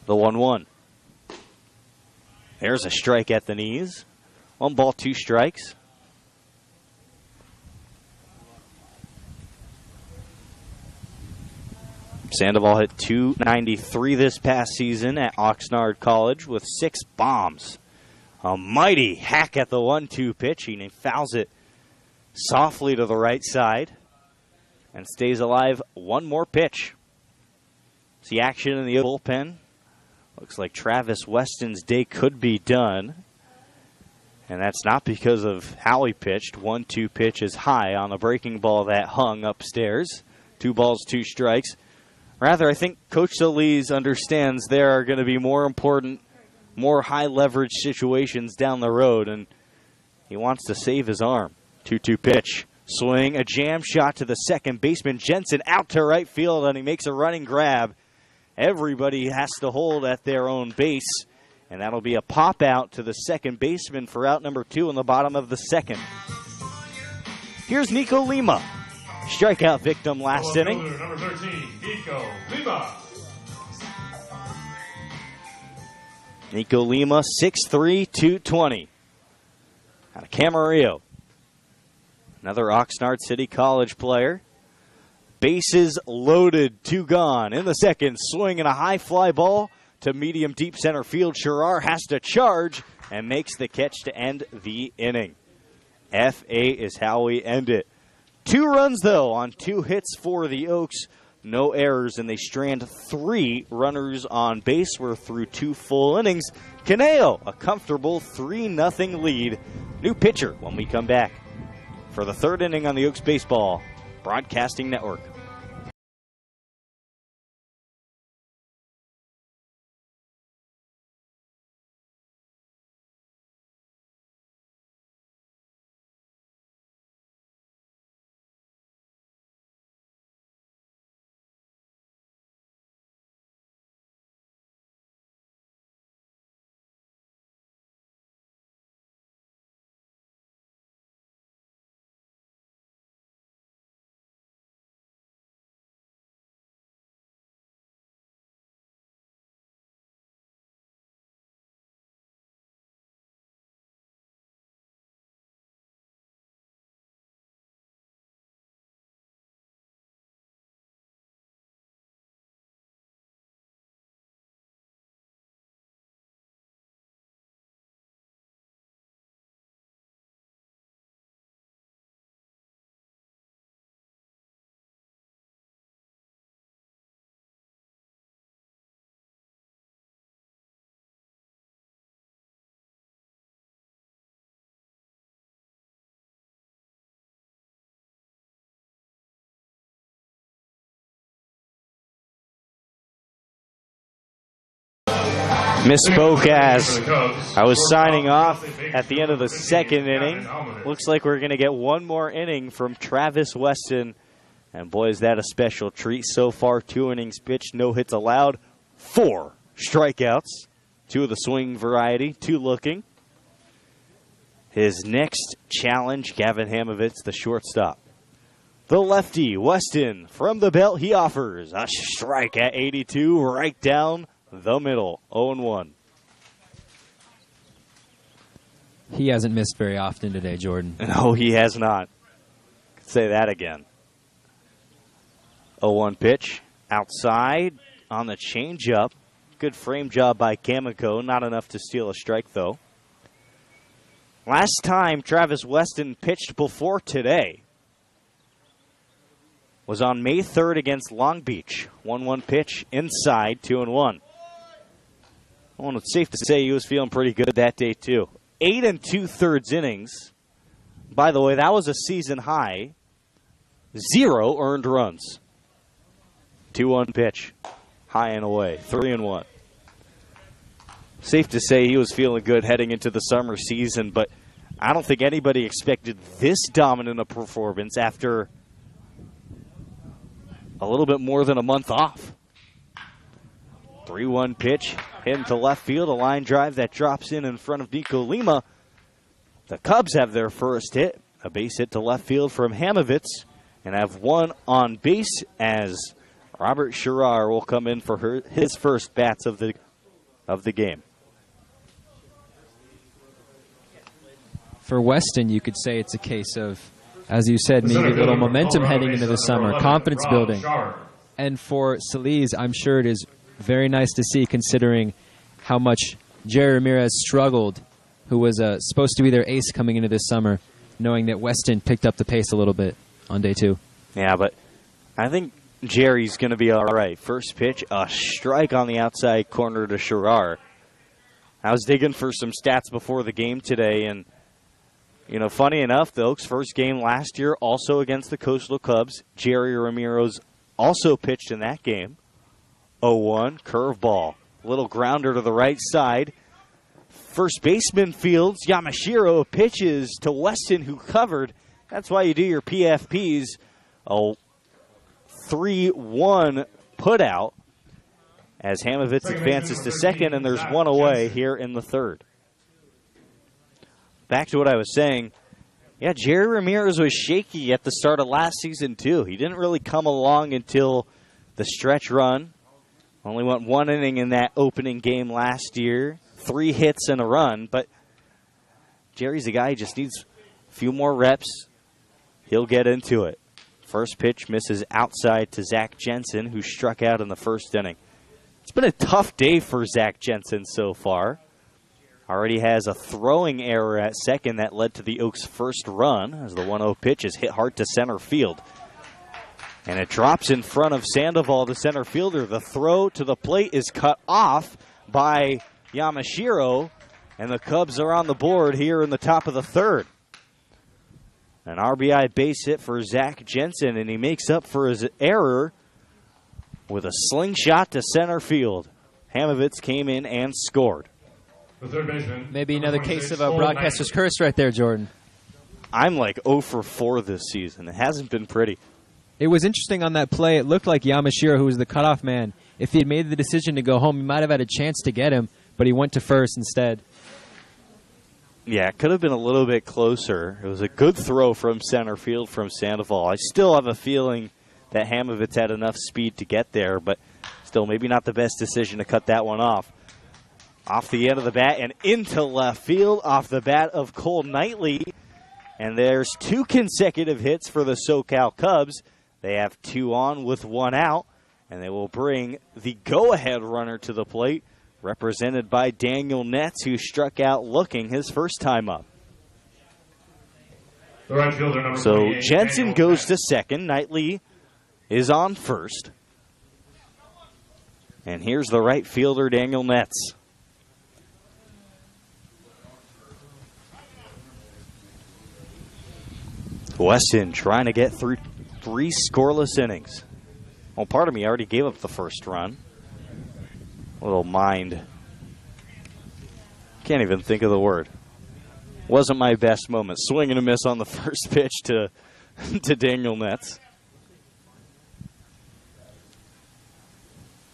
The 1-1. There's a strike at the knees. 1 ball, 2 strikes. Sandoval hit .293 this past season at Oxnard College with 6 bombs. A mighty hack at the 1-2 pitch. He fouls it softly to the right side and stays alive. 1 more pitch. See action in the bullpen. Looks like Travis Weston's day could be done. And that's not because of how he pitched. 1-2 pitch is high on the breaking ball that hung upstairs. 2 balls, 2 strikes. Rather, I think Coach Solis understands there are going to be more important, more high-leverage situations down the road, and he wants to save his arm. 2-2 pitch. Swing, a jam shot to the second baseman. Jensen out to right field, and he makes a running grab. Everybody has to hold at their own base, and that'll be a pop out to the second baseman for out number 2 in the bottom of the second. Here's Nico Lima. Strikeout victim last inning. Number 13, Nico Lima. Nico Lima, 6'3", 220. Out of Camarillo. Another Oxnard City College player. Bases loaded, 2 gone. In the second, swing and a high fly ball to medium deep center field. Sherrar has to charge and makes the catch to end the inning. FA is how we end it. 2 runs, though, on 2 hits for the Oaks. No errors, and they strand 3 runners on base. We're through 2 full innings. Caneo, a comfortable 3-0 lead. New pitcher when we come back for the 3rd inning on the Oaks Baseball Broadcasting Network. Misspoke as I was signing off at the end of the second inning. Looks like we're going to get 1 more inning from Travis Weston. And boy, is that a special treat. So far, 2 innings pitched, no hits allowed, 4 strikeouts. 2 of the swing variety, 2 looking. his next challenge, Gavin Hamovitz, the shortstop. The lefty, Weston, from the belt, he offers a strike at 82 right down the middle, 0-1. He hasn't missed very often today, Jordan. No, he has not. Could say that again. 0-1 pitch, outside on the changeup. Good frame job by Kamiko, not enough to steal a strike, though. Last time Travis Weston pitched before today was on May 3rd against Long Beach. 1-1 pitch, inside, 2-1. Well, it's safe to say he was feeling pretty good that day, too. 8 2/3 innings. By the way, that was a season high. 0 earned runs. 2-1 pitch, high and away, 3-1. Safe to say he was feeling good heading into the summer season, but I don't think anybody expected this dominant a performance after a little bit more than a month off. 3-1 pitch, hit into left field, a line drive that drops in front of Nico Lima. The Cubs have their first hit, a base hit to left field from Hamovitz, and have one on base as Robert Sherrar will come in for his first bats of the game. For Weston, you could say it's a case of, as you said, maybe a little momentum heading into the summer, confidence building. And for Solis, I'm sure it is very nice to see, considering how much Jerry Ramirez struggled, who was supposed to be their ace coming into this summer, knowing that Weston picked up the pace a little bit on day 2. Yeah, but I think Jerry's going to be all right. First pitch, a strike on the outside corner to Sherrar. I was digging for some stats before the game today, and funny enough, the Oaks' first game last year, also against the Coastal Cubs. Jerry Ramirez also pitched in that game. 0-1, curveball. Little grounder to the right side. First baseman fields. Yamashiro pitches to Weston, who covered. That's why you do your PFPs. A 3-1 put out as Hamovitz advances to second, and there's one away here in the third. Back to what I was saying, yeah, Jerry Ramirez was shaky at the start of last season, too. He didn't really come along until the stretch run. Only went 1 inning in that opening game last year. 3 hits and a run, but Jerry's a guy who just needs a few more reps. He'll get into it. First pitch misses outside to Zach Jensen, who struck out in the first inning. It's been a tough day for Zach Jensen so far. Already has a throwing error at second that led to the Oaks' first run as the 1-0 pitch is hit hard to center field. And it drops in front of Sandoval, the center fielder. The throw to the plate is cut off by Yamashiro, and the Cubs are on the board here in the top of the third. An RBI base hit for Zach Jensen, and he makes up for his error with a slingshot to center field. Hamovitz came in and scored. The third baseman. Maybe another case of a broadcaster's curse right there, Jordan. I'm like 0 for 4 this season. It hasn't been pretty. It was interesting on that play. It looked like Yamashiro, who was the cutoff man, if he had made the decision to go home, he might have had a chance to get him, but he went to first instead. Yeah, it could have been a little bit closer. It was a good throw from center field from Sandoval. I still have a feeling that Hamovitz had enough speed to get there, but still maybe not the best decision to cut that one off. Off the end of the bat and into left field, off the bat of Cole Knightley. And there's 2 consecutive hits for the SoCal Cubs. They have 2 on with 1 out, and they will bring the go-ahead runner to the plate, represented by Daniel Netz, who struck out looking his first time up. The right fielder, number So 28, Jensen Daniel goes Netz. to second. Knightley is on first. And here's the right fielder, Daniel Netz. Weston trying to get through 3 scoreless innings. Well, part of me already gave up the first run. A little mind. Can't even think of the word. Wasn't my best moment. Swing and a miss on the first pitch to Daniel Netz.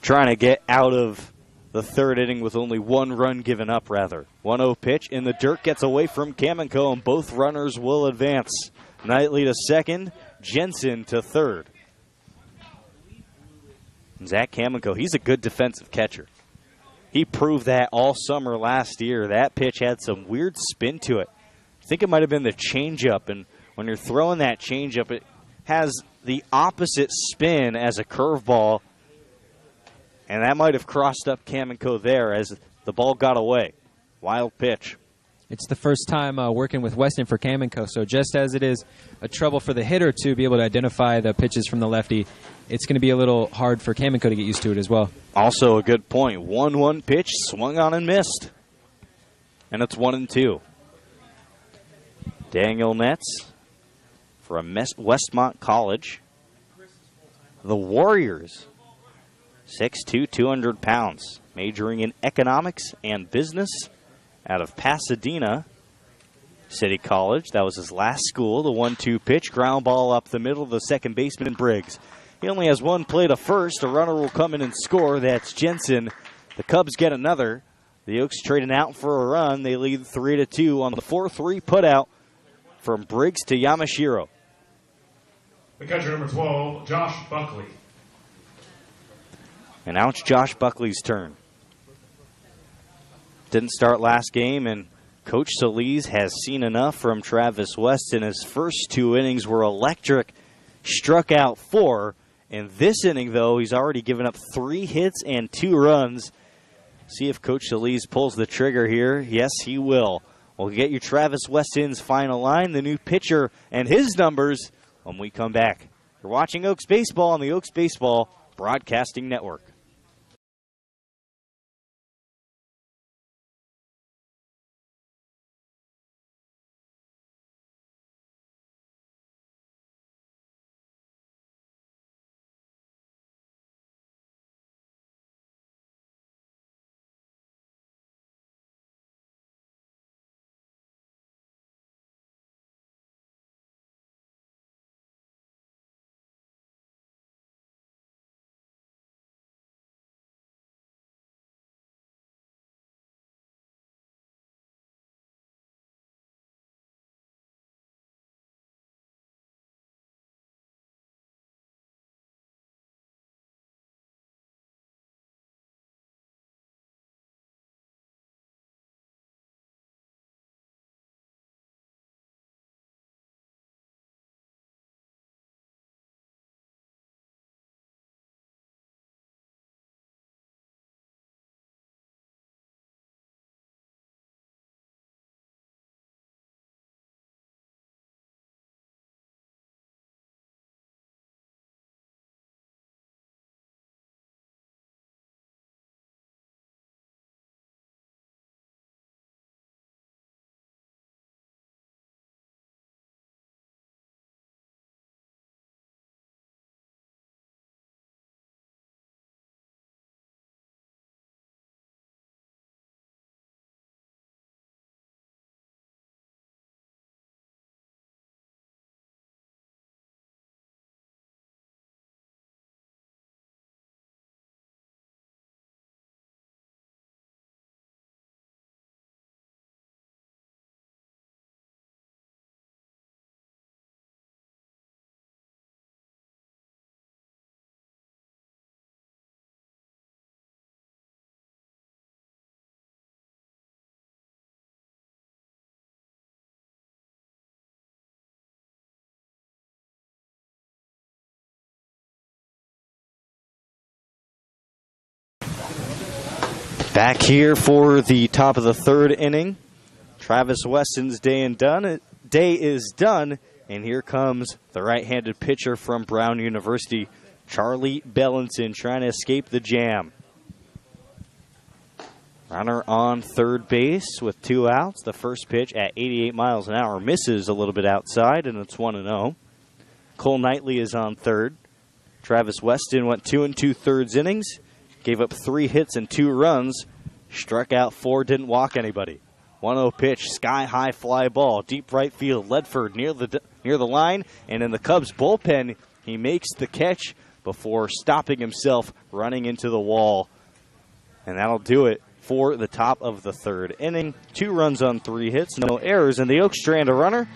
Trying to get out of the third inning with only 1 run given up, rather. 1-0 pitch in the dirt, gets away from Kamenko, and both runners will advance. Knightley to second, Jensen to third. Zach Kamenko, he's a good defensive catcher. He proved that all summer last year. That pitch had some weird spin to it. I think it might have been the changeup, and when you're throwing that changeup, it has the opposite spin as a curveball, and that might have crossed up Kamenko there as the ball got away. Wild pitch. It's the first time working with Weston for Kamenko, so just as it is a trouble for the hitter to be able to identify the pitches from the lefty, it's going to be a little hard for Kamenko to get used to it as well. Also a good point. 1-1 pitch, swung on and missed. And it's 1-2. Daniel Netz from Westmont College. The Warriors, 6'2", 200 pounds, majoring in economics and business out of Pasadena City College. That was his last school. The 1-2 pitch, ground ball up the middle of the second baseman, Briggs. He only has 1 play to first. A runner will come in and score. That's Jensen. The Cubs get another. The Oaks trading out for a run. They lead 3-2 on the 4-3 putout from Briggs to Yamashiro. The catcher, number 12, Josh Buckley. And now it's Josh Buckley's turn. Didn't start last game, and Coach Solis has seen enough from Travis Weston. His first 2 innings were electric. Struck out 4. In this inning, though, he's already given up 3 hits and 2 runs. See if Coach Solis pulls the trigger here. Yes, he will. We'll get you Travis Weston's final line, the new pitcher, and his numbers when we come back. You're watching Oaks Baseball on the Oaks Baseball Broadcasting Network. Back here for the top of the 3rd inning. Travis Weston's day is done, and here comes the right-handed pitcher from Brown University, Charlie Bellinson, trying to escape the jam. Runner on third base with 2 outs. The first pitch at 88 miles an hour misses a little bit outside, and it's 1-0. Cole Knightley is on third. Travis Weston went 2 2/3 innings. Gave up 3 hits and 2 runs. Struck out 4, didn't walk anybody. 1-0 pitch, sky-high fly ball, deep right field. Ledford near the line, and in the Cubs bullpen, he makes the catch before stopping himself, running into the wall. And that'll do it for the top of the third inning. 2 runs on 3 hits, no errors, and the Oaks strand a runner.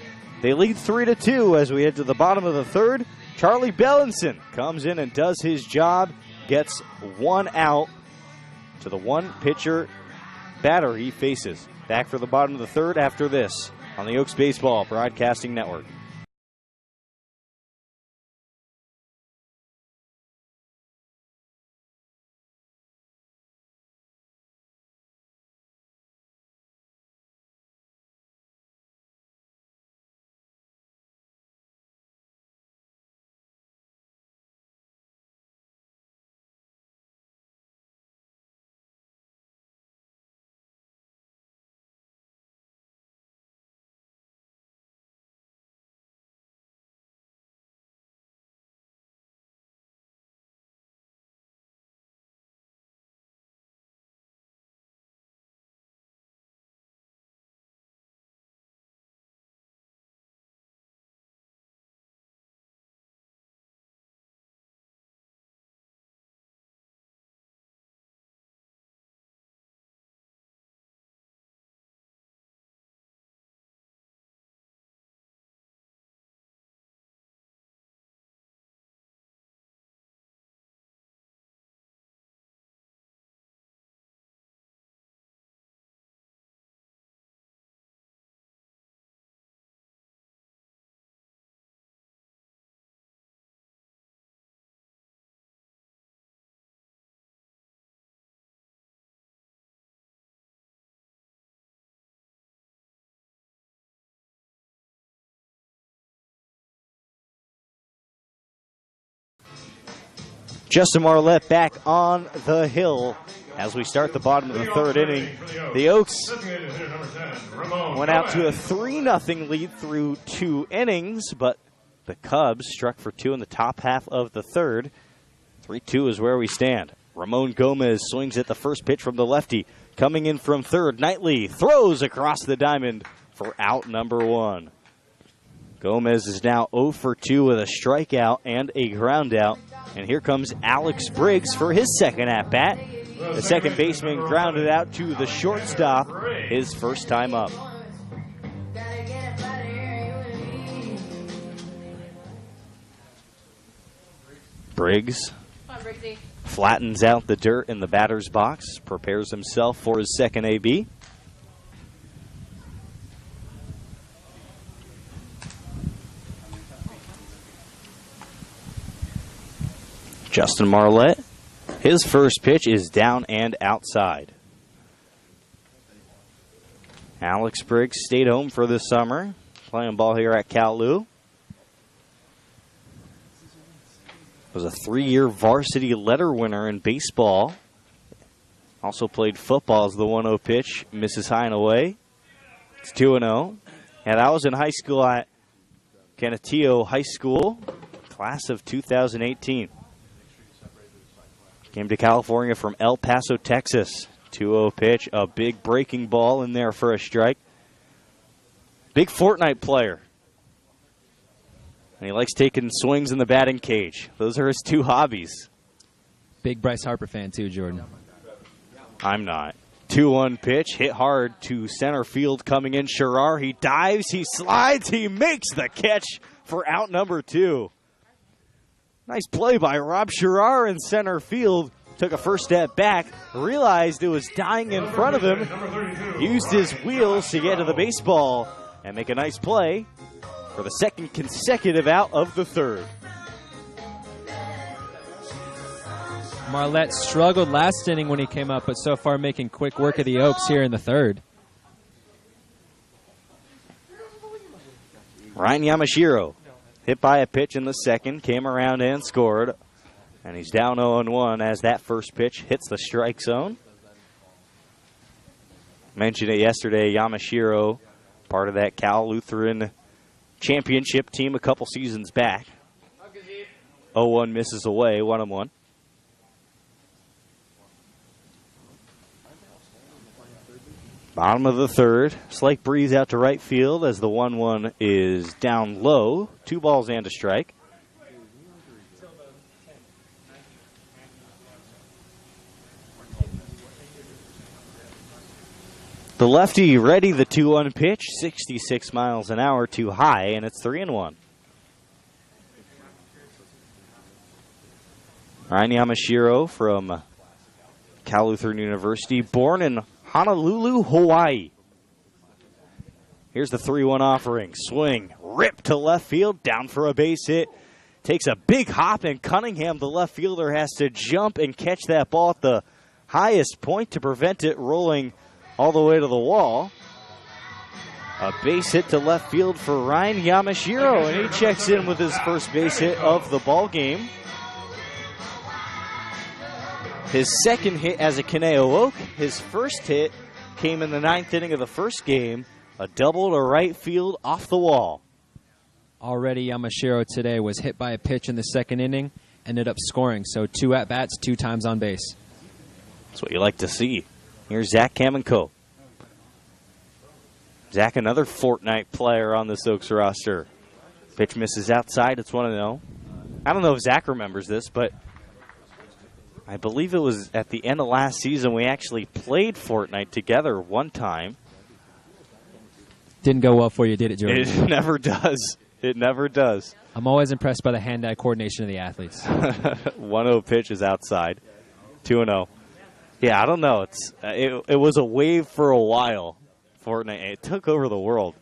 They lead 3-2 as we head to the bottom of the third. Charlie Bellinson comes in and does his job, gets 1 out to the 1-pitcher batter he faces. Back for the bottom of the third after this on the Oaks Baseball Broadcasting Network. Justin Marlette back on the hill as we start the bottom of the third inning. The Oaks went out to a 3-0 lead through 2 innings, but the Cubs struck for 2 in the top half of the third. 3-2 is where we stand. Ramon Gomez swings at the first pitch from the lefty. Coming in from third, Knightley throws across the diamond for out number 1. Gomez is now 0 for 2 with a strikeout and a ground out. And here comes Alex Briggs for his second at-bat. The second baseman grounded out to the shortstop, his first time up. Briggs flattens out the dirt in the batter's box, prepares himself for his second AB. Justin Marlette, his first pitch is down and outside. Alex Briggs stayed home for the summer, playing ball here at Cal-Lu. Was a 3-year varsity letter winner in baseball. Also played football as the 1-0 pitch, misses high and away. It's 2-0. And that was in high school at Canutillo High School, class of 2018. Came to California from El Paso, Texas. 2-0 pitch, a big breaking ball in there for a strike. Big Fortnite player. And he likes taking swings in the batting cage. Those are his 2 hobbies. Big Bryce Harper fan, too, Jordan. I'm not. 2-1 pitch, hit hard to center field coming in. Sherrar, he dives, he slides, he makes the catch for out number 2. Nice play by Rob Sherrar in center field. Took a first step back, realized it was dying in front of him, used his wheels to get to the baseball and make a nice play for the second consecutive out of the third. Marlette struggled last inning when he came up, but so far making quick work of the Oaks here in the third. Ryan Yamashiro hit by a pitch in the second, came around and scored. And he's down 0-1 as that first pitch hits the strike zone. Mentioned it yesterday, Yamashiro, part of that Cal Lutheran championship team a couple seasons back. 0-1 misses away, 1-1. Bottom of the third, slight breeze out to right field as the 1-1 is down low. 2 balls and a strike. The lefty ready, the 2-1 pitch, 66 miles an hour too high, and it's 3-1. Ryan Yamashiro from Cal Lutheran University, born in Honolulu, Hawaii. Here's the 3-1 offering. Swing, rip to left field, down for a base hit. Takes a big hop, and Cunningham, the left fielder, has to jump and catch that ball at the highest point to prevent it rolling all the way to the wall. A base hit to left field for Ryan Yamashiro, and he checks in with his first base hit of the ball game. His second hit as a Kineo Oak. His first hit came in the 9th inning of the first game. A double to right field off the wall. Already Yamashiro today was hit by a pitch in the second inning, ended up scoring. So 2 at-bats, 2 times on base. That's what you like to see. Here's Zach Kamenko. Zach, another Fortnite player on this Oaks roster. Pitch misses outside. It's 1-0. I don't know if Zach remembers this, but I believe it was at the end of last season we actually played Fortnite together one time. Didn't go well for you, did it, Jordan? It never does. It never does. I'm always impressed by the hand-eye coordination of the athletes. 1-0 pitch is outside. 2-0. Yeah, I don't know. It was a wave for a while. Fortnite. It took over the world.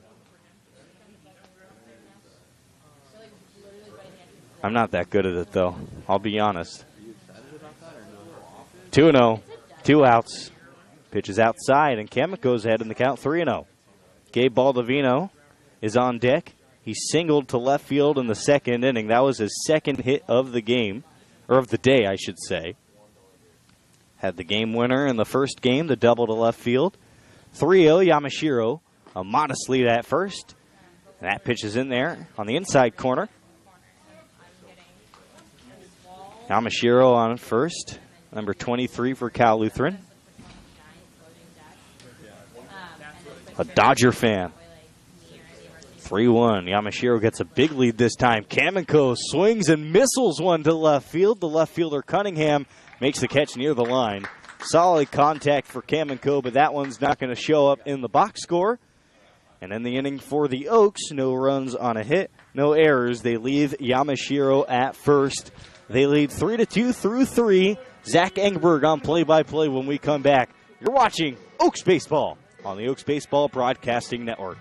I'm not that good at it, though. I'll be honest. 2-0. 2 outs. Pitch is outside, and Kamek goes ahead in the count 3-0. Gabe Baldovino is on deck. He singled to left field in the second inning. That was his second hit of the game, or of the day, I should say. Had the game winner in the first game, the double to left field. 3-0, Yamashiro, a modest lead at first. And that pitch is in there on the inside corner. Yamashiro on first, number 23 for Cal Lutheran. A Dodger fan. 3-1. Yamashiro gets a big lead this time. Kamenko swings and missiles one to left field. The left fielder Cunningham makes the catch near the line. Solid contact for Kamenko, but that one's not going to show up in the box score. And in the inning for the Oaks, no runs on a hit, no errors. They leave Yamashiro at first. They lead 3-2 through 3. Zach Engberg on play-by-play when we come back. You're watching Oaks Baseball on the Oaks Baseball Broadcasting Network.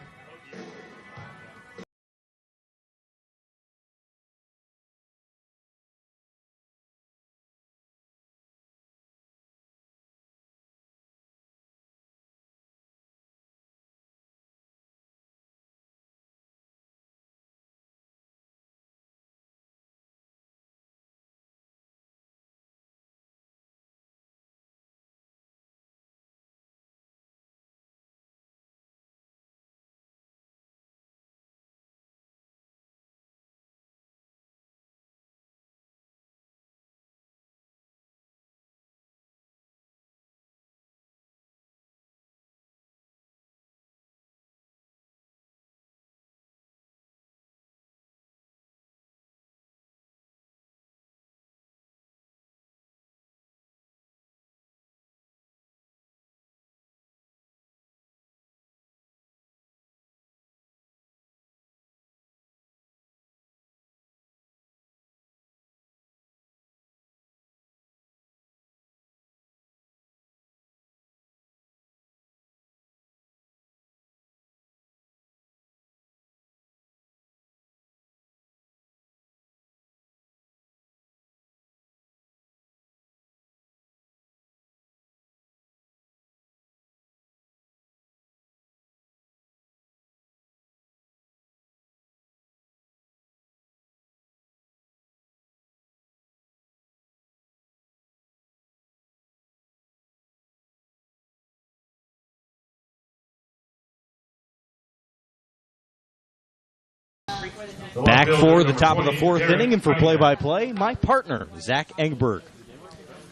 Back for the top of the fourth inning, and for play-by-play, my partner, Zach Engberg.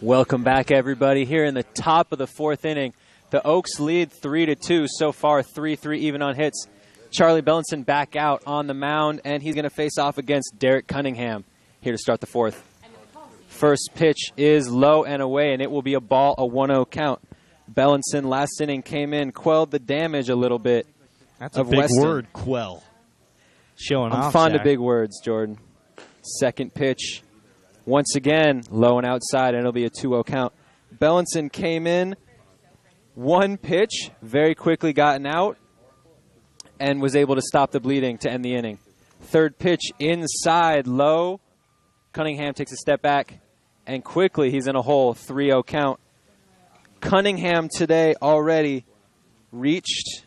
Welcome back, everybody. Here in the top of the fourth inning, the Oaks lead 3-2 so far, 3-3 even on hits. Charlie Bellinson back out on the mound, and he's going to face off against Derek Cunningham here to start the fourth. First pitch is low and away, and it will be a ball, a 1-0 count. Bellinson last inning came in, quelled the damage a little bit. That's a of big Weston. word, quell. Showing off, I'm fond Zach. of big words, Jordan. Second pitch, once again, low and outside, and it'll be a 2-0 count. Bellinson came in, one pitch, very quickly gotten out, and was able to stop the bleeding to end the inning. Third pitch, inside, low. Cunningham takes a step back, and quickly he's in a hole, 3-0 count. Cunningham today already reached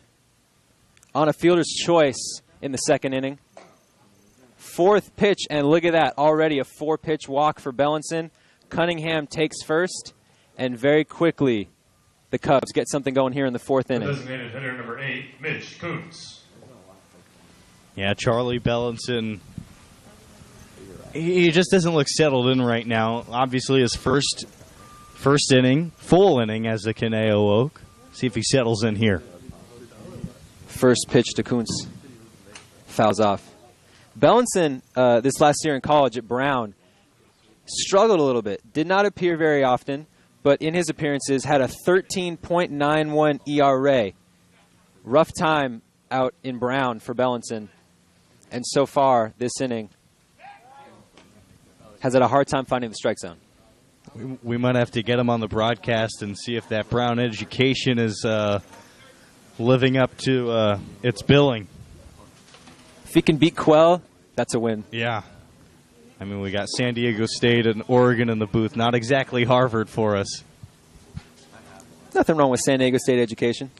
on a fielder's choice in the second inning. Fourth pitch, and look at that, already a 4-pitch walk for Bellinson. Cunningham takes first, and very quickly the Cubs get something going here in the fourth inning. Designated hitter number 8, Mitch Kuntz. Yeah, Charlie Bellinson, he just doesn't look settled in right now. Obviously, his first inning, full inning as the Caneo Oak. See if he settles in here. First pitch to Kuntz. Fouls off. Bellinson, this last year in college at Brown, struggled a little bit. Did not appear very often, but in his appearances had a 13.91 ERA. Rough time out in Brown for Bellinson. And so far, this inning, has had a hard time finding the strike zone. We might have to get him on the broadcast and see if that Brown education is living up to its billing. If he can beat Quell, that's a win. Yeah. I mean, we got San Diego State and Oregon in the booth. Not exactly Harvard for us. Nothing wrong with San Diego State education.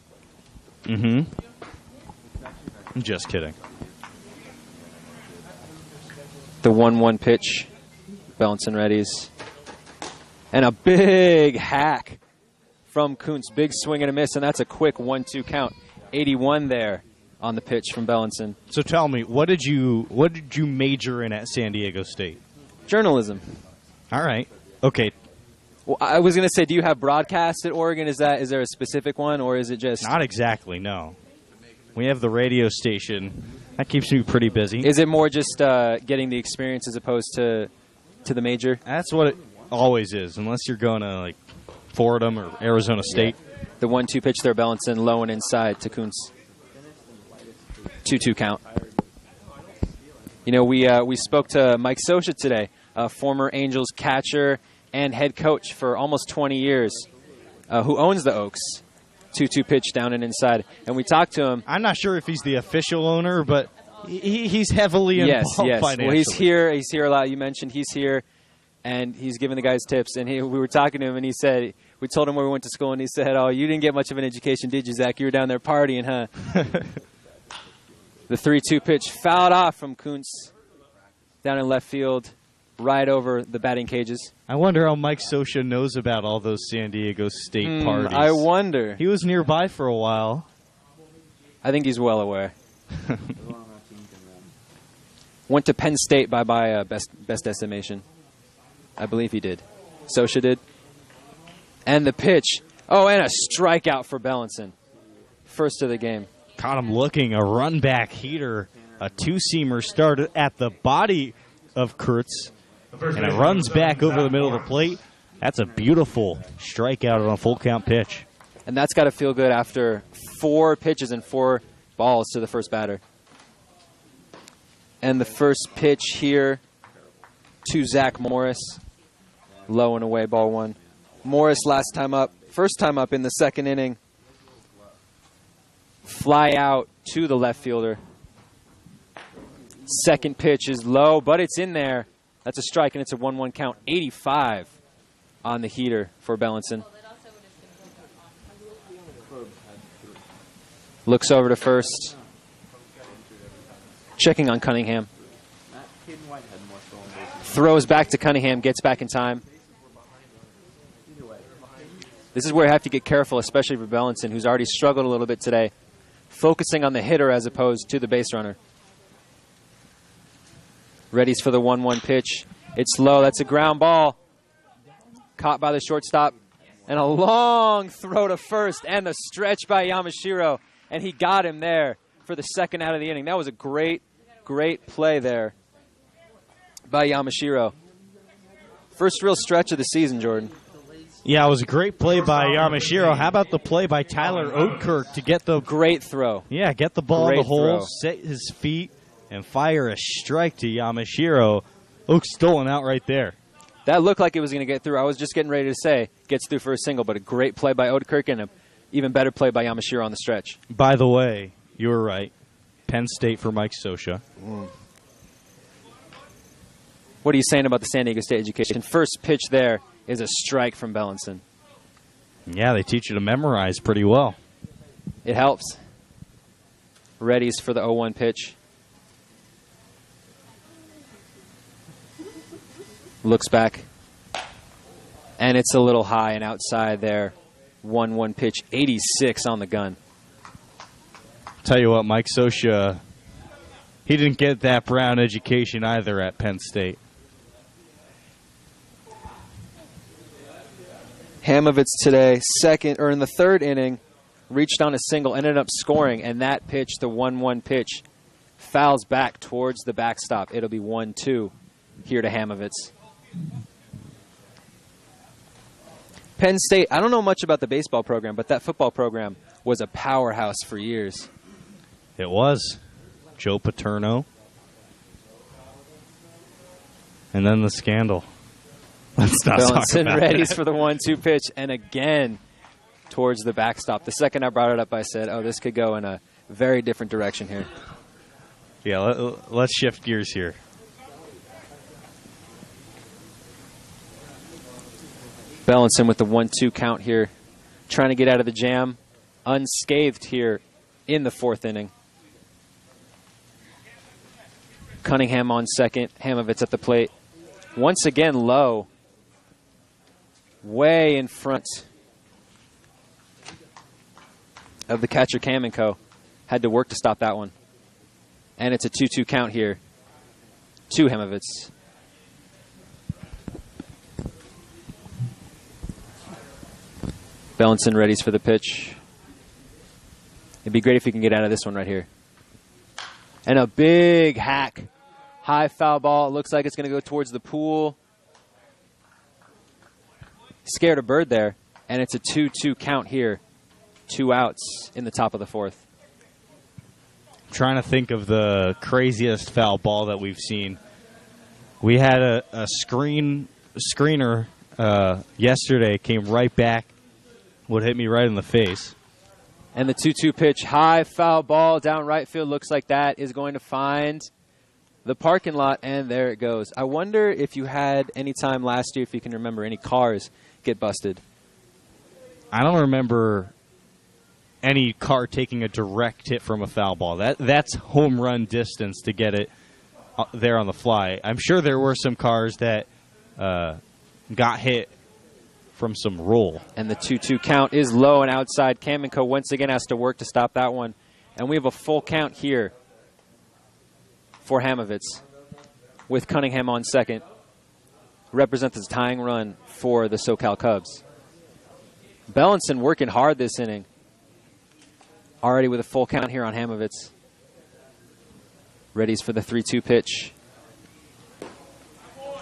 Mm-hmm. I'm just kidding. The 1-1 pitch. Bellinson readies. And a big hack from Kuntz. Big swing and a miss, and that's a quick 1-2 count. 81 there on the pitch from Bellinson. So tell me, what did you major in at San Diego State? Journalism. All right. Okay. Well, I was going to say, do you have broadcast at Oregon? Is there a specific one, or is it just... Not exactly, no. We have the radio station. That keeps me pretty busy. Is it more just getting the experience as opposed to the major? That's what it always is, unless you're going to, like, Fordham or Arizona State. Yeah. The 1-2 pitch there, Bellinson, low and inside to Kuntz. 2-2 count. You know, we spoke to Mike Sosha today, former Angels catcher and head coach for almost 20 years, who owns the Oaks. 2-2 pitch down and inside. And we talked to him. I'm not sure if he's the official owner, but he's heavily involved financially. Well, he's here. He's here a lot. You mentioned he's here, and he's giving the guys tips. And we were talking to him, and he said, we told him where we went to school, and he said, oh, you didn't get much of an education, did you, Zach? You were down there partying, huh? The 3-2 pitch fouled off from Kuntz down in left field, right over the batting cages. I wonder how Mike Sosha knows about all those San Diego State parties. I wonder. He was nearby for a while. I think he's well aware. Went to Penn State by best estimation. I believe he did. Sosha did. And the pitch. Oh, and a strikeout for Bellinson. First of the game. Caught him looking. A run-back heater. A two-seamer started at the body of Kurtz. And it runs back over the middle of the plate. That's a beautiful strikeout on a full-count pitch. And that's got to feel good after 4 pitches and 4 balls to the first batter. And the first pitch here to Zach Morris. Low and away, ball 1. Morris first time up in the second inning. Fly out to the left fielder. Second pitch is low, but it's in there. That's a strike, and it's a 1-1 count. 85 on the heater for Bellinson. Looks over to first. Checking on Cunningham. Throws back to Cunningham, gets back in time. This is where you have to get careful, especially for Bellinson, who's already struggled a little bit today, focusing on the hitter as opposed to the base runner. Readies for the 1-1 pitch. It's low. That's a ground ball. Caught by the shortstop. And a long throw to first and the stretch by Yamashiro. And he got him there for the second out of the inning. That was a great, great play there by Yamashiro. First real stretch of the season, Jordan. Yeah, it was a great play by Yamashiro. How about the play by Tyler Oatkirk to get the Great throw. Yeah, get the ball in the Great hole, throw. set his feet, and fire a strike to Yamashiro. Oaks stolen out right there. That looked like it was going to get through. I was just getting ready to say gets through for a single, but a great play by Oatkirk and an even better play by Yamashiro on the stretch. By the way, you were right. Penn State for Mike Sosha. What are you saying about the San Diego State education? First pitch there is a strike from Bellinson. Yeah, they teach you to memorize pretty well. It helps. Readies for the 0-1 pitch. Looks back. And it's a little high and outside there. 1-1 pitch, 86 on the gun. Tell you what, Mike Sosha, he didn't get that Brown education either at Penn State. Hamovitz today, in the third inning, reached on a single, ended up scoring, and that pitch, the 1-1 pitch, fouls back towards the backstop. It'll be 1-2 here to Hamovitz. Penn State, I don't know much about the baseball program, but that football program was a powerhouse for years. It was. Joe Paterno. And then the scandal. Let's not talk Bellinson about readies that. for the 1-2 pitch, and again towards the backstop. The second I brought it up, I said, oh, this could go in a very different direction here. Yeah, let's shift gears here. Bellinson with the 1-2 count here, trying to get out of the jam, unscathed here in the fourth inning. Cunningham on second, Hamovitz at the plate. Once again low, way in front of the catcher Kamenko. Had to work to stop that one. And it's a 2-2 count here to Hamovitz. Bellinson readies for the pitch. It'd be great if he can get out of this one right here. And a big hack. High foul ball. It looks like it's going to go towards the pool. Scared a bird there. And it's a 2-2 count here. 2 outs in the top of the fourth. I'm trying to think of the craziest foul ball that we've seen. We had a screener yesterday, came right back, would hit me right in the face. And the 2-2 pitch, high foul ball down right field. Looks like that is going to find the parking lot, and there it goes. I wonder if you had any time last year, if you can remember, any cars get busted. I don't remember any car taking a direct hit from a foul ball. That's home run distance to get it there on the fly. I'm sure there were some cars that got hit from some roll. And the 2-2 count is low and outside. Kamenko once again has to work to stop that one. And we have a full count here for Hamovitz with Cunningham on second. Represents his tying run for the SoCal Cubs. Bellinson working hard this inning. Already with a full count here on Hamovitz. Readies for the 3-2 pitch.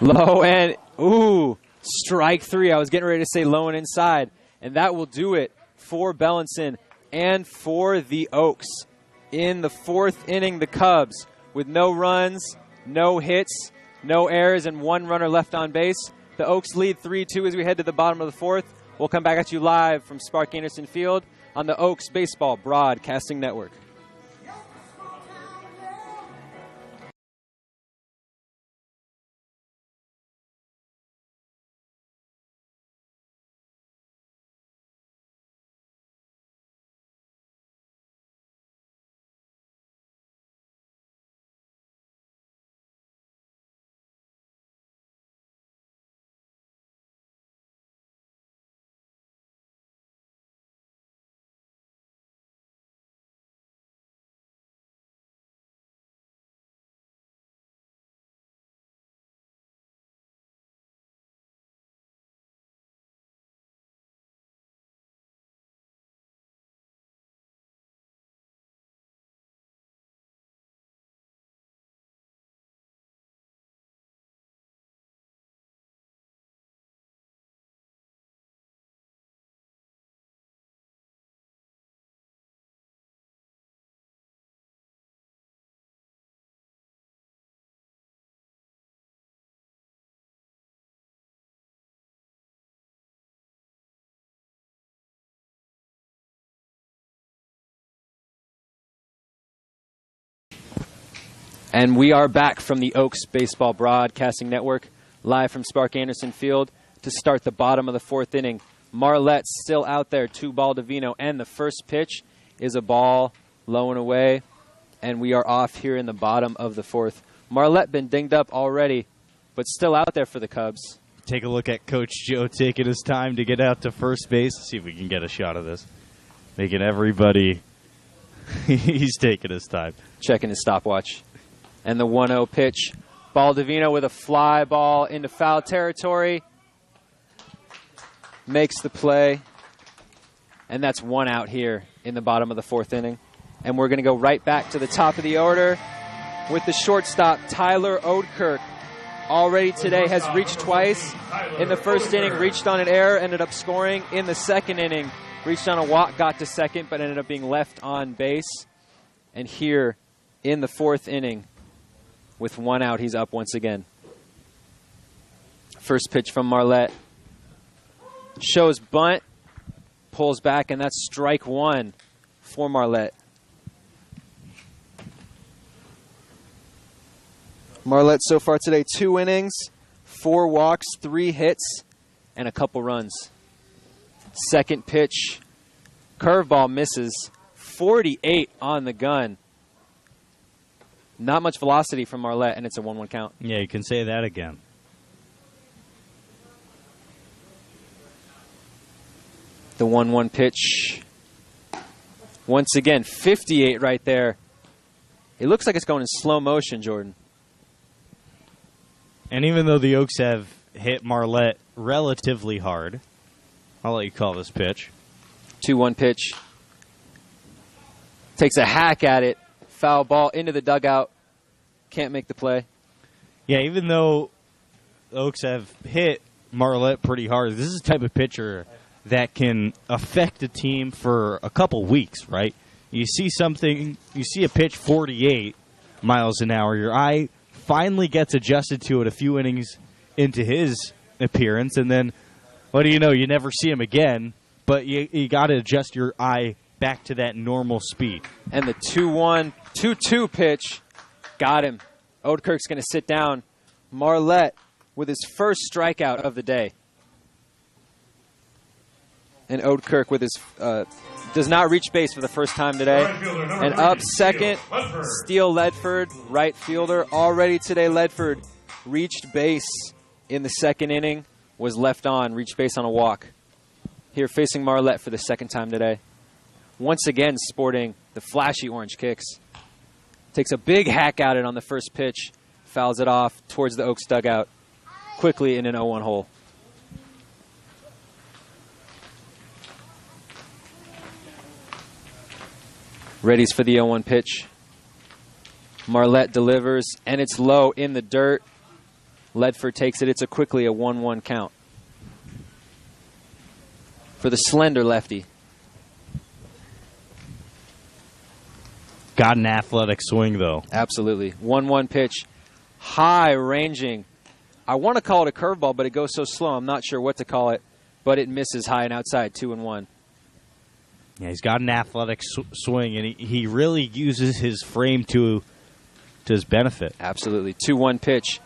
Low and, ooh, strike 3. I was getting ready to say low and inside. And that will do it for Bellinson and for the Oaks. In the fourth inning, the Cubs, with no runs, no hits, no errors, and 1 runner left on base. The Oaks lead 3-2 as we head to the bottom of the fourth. We'll come back at you live from Spark Anderson Field on the Oaks Baseball Broadcasting Network. And we are back from the Oaks Baseball Broadcasting Network, live from Spark Anderson Field to start the bottom of the 4th inning. Marlette's still out there, 2-ball to Vino, and the first pitch is a ball low and away, and we are off here in the bottom of the 4th. Marlette been dinged up already, but still out there for the Cubs. Take a look at Coach Joe taking his time to get out to first base. Let's see if we can get a shot of this. Making everybody, he's taking his time. Checking his stopwatch. And the 1-0 pitch. Baldovino with a fly ball into foul territory. Makes the play. And that's 1 out here in the bottom of the 4th inning. And we're going to go right back to the top of the order with the shortstop, Tyler Oudkirk. Already today has reached twice. In the first inning, reached on an error, ended up scoring. In the second inning, reached on a walk, got to second, but ended up being left on base. And here in the 4th inning, with 1 out, he's up once again. First pitch from Marlette. Shows bunt, pulls back, and that's strike 1 for Marlette. Marlette so far today, 2 innings, 4 walks, 3 hits, and a couple runs. Second pitch, curveball misses, 48 on the gun. Not much velocity from Marlette, and it's a 1-1 count. Yeah, you can say that again. The 1-1 pitch. Once again, 58 right there. It looks like it's going in slow motion, Jordan. And even though the Oaks have hit Marlette relatively hard, I'll let you call this pitch. 2-1 pitch. Takes a hack at it. Foul ball into the dugout. Can't make the play. Yeah, even though the Oaks have hit Marlette pretty hard, this is the type of pitcher that can affect a team for a couple weeks, right? You see something, you see a pitch 48 miles an hour, your eye finally gets adjusted to it a few innings into his appearance, and then, what do you know, you never see him again, but you got to adjust your eye back to that normal speed. And the 2-1, 2-2 pitch got him. Oudkirk's going to sit down. Marlette with his first strikeout of the day. And Oudkirk with his does not reach base for the first time today. And up second, Steele Ledford, right fielder. Already today, Ledford reached base in the second inning, was left on, reached base on a walk. Here facing Marlette for the second time today. Once again sporting the flashy orange kicks. Takes a big hack at it on the first pitch. Fouls it off towards the Oaks dugout. Quickly in an 0-1 hole. Readies for the 0-1 pitch. Marlette delivers, and it's low in the dirt. Ledford takes it. It's quickly a 1-1 count for the slender lefty. Got an athletic swing, though. Absolutely. 1-1 pitch. High ranging. I want to call it a curveball, but it goes so slow, I'm not sure what to call it. But it misses high and outside, 2-1. Yeah, he's got an athletic swing, and he really uses his frame to his benefit. Absolutely. 2-1 pitch.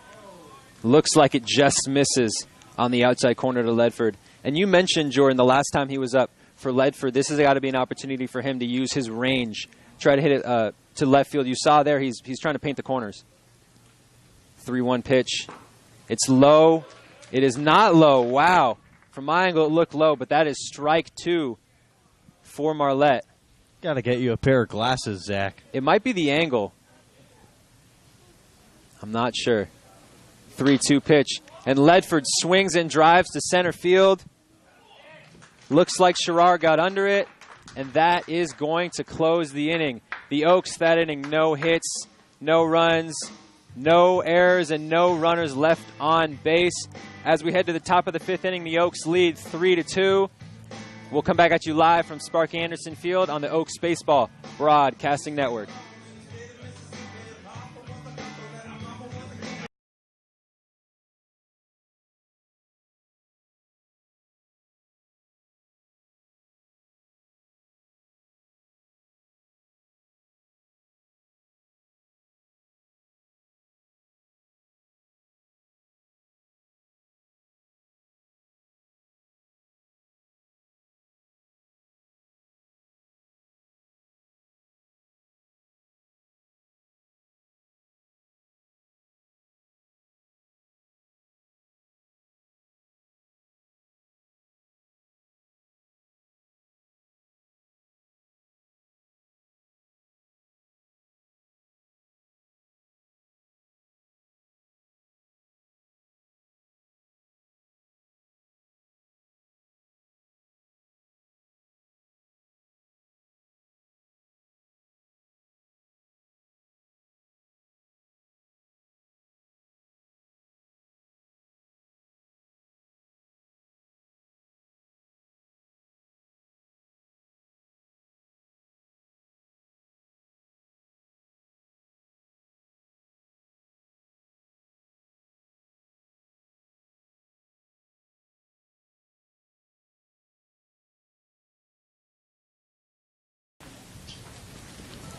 Looks like it just misses on the outside corner to Ledford. And you mentioned, Jordan, the last time he was up for Ledford, this has got to be an opportunity for him to use his range. Try to hit it to left field. You saw there he's trying to paint the corners. 3-1 pitch. It's low. It is not low. Wow. From my angle, it looked low, but that is strike 2 for Marlette. Got to get you a pair of glasses, Zach. It might be the angle. I'm not sure. 3-2 pitch. And Ledford swings and drives to center field. Looks like Sherrar got under it. And that is going to close the inning. The Oaks that inning, no hits, no runs, no errors, and no runners left on base. As we head to the top of the 5th inning, the Oaks lead 3-2. We'll come back at you live from Spark Anderson Field on the Oaks Baseball Broadcasting Network.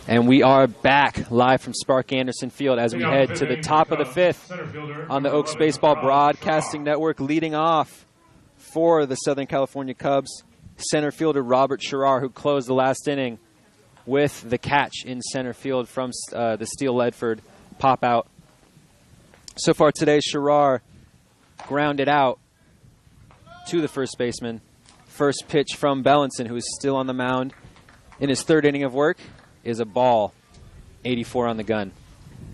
And we are back live from Spark Anderson Field as we head to the top of the fifth on the Oaks Baseball Broadcasting Network. Leading off for the Southern California Cubs, center fielder Robert Sherrar, who closed the last inning with the catch in center field from the Steele Ledford pop out. So far today, Sherrar grounded out to the first baseman. First pitch from Bellinson, who is still on the mound in his third inning of work, is a ball, 84 on the gun.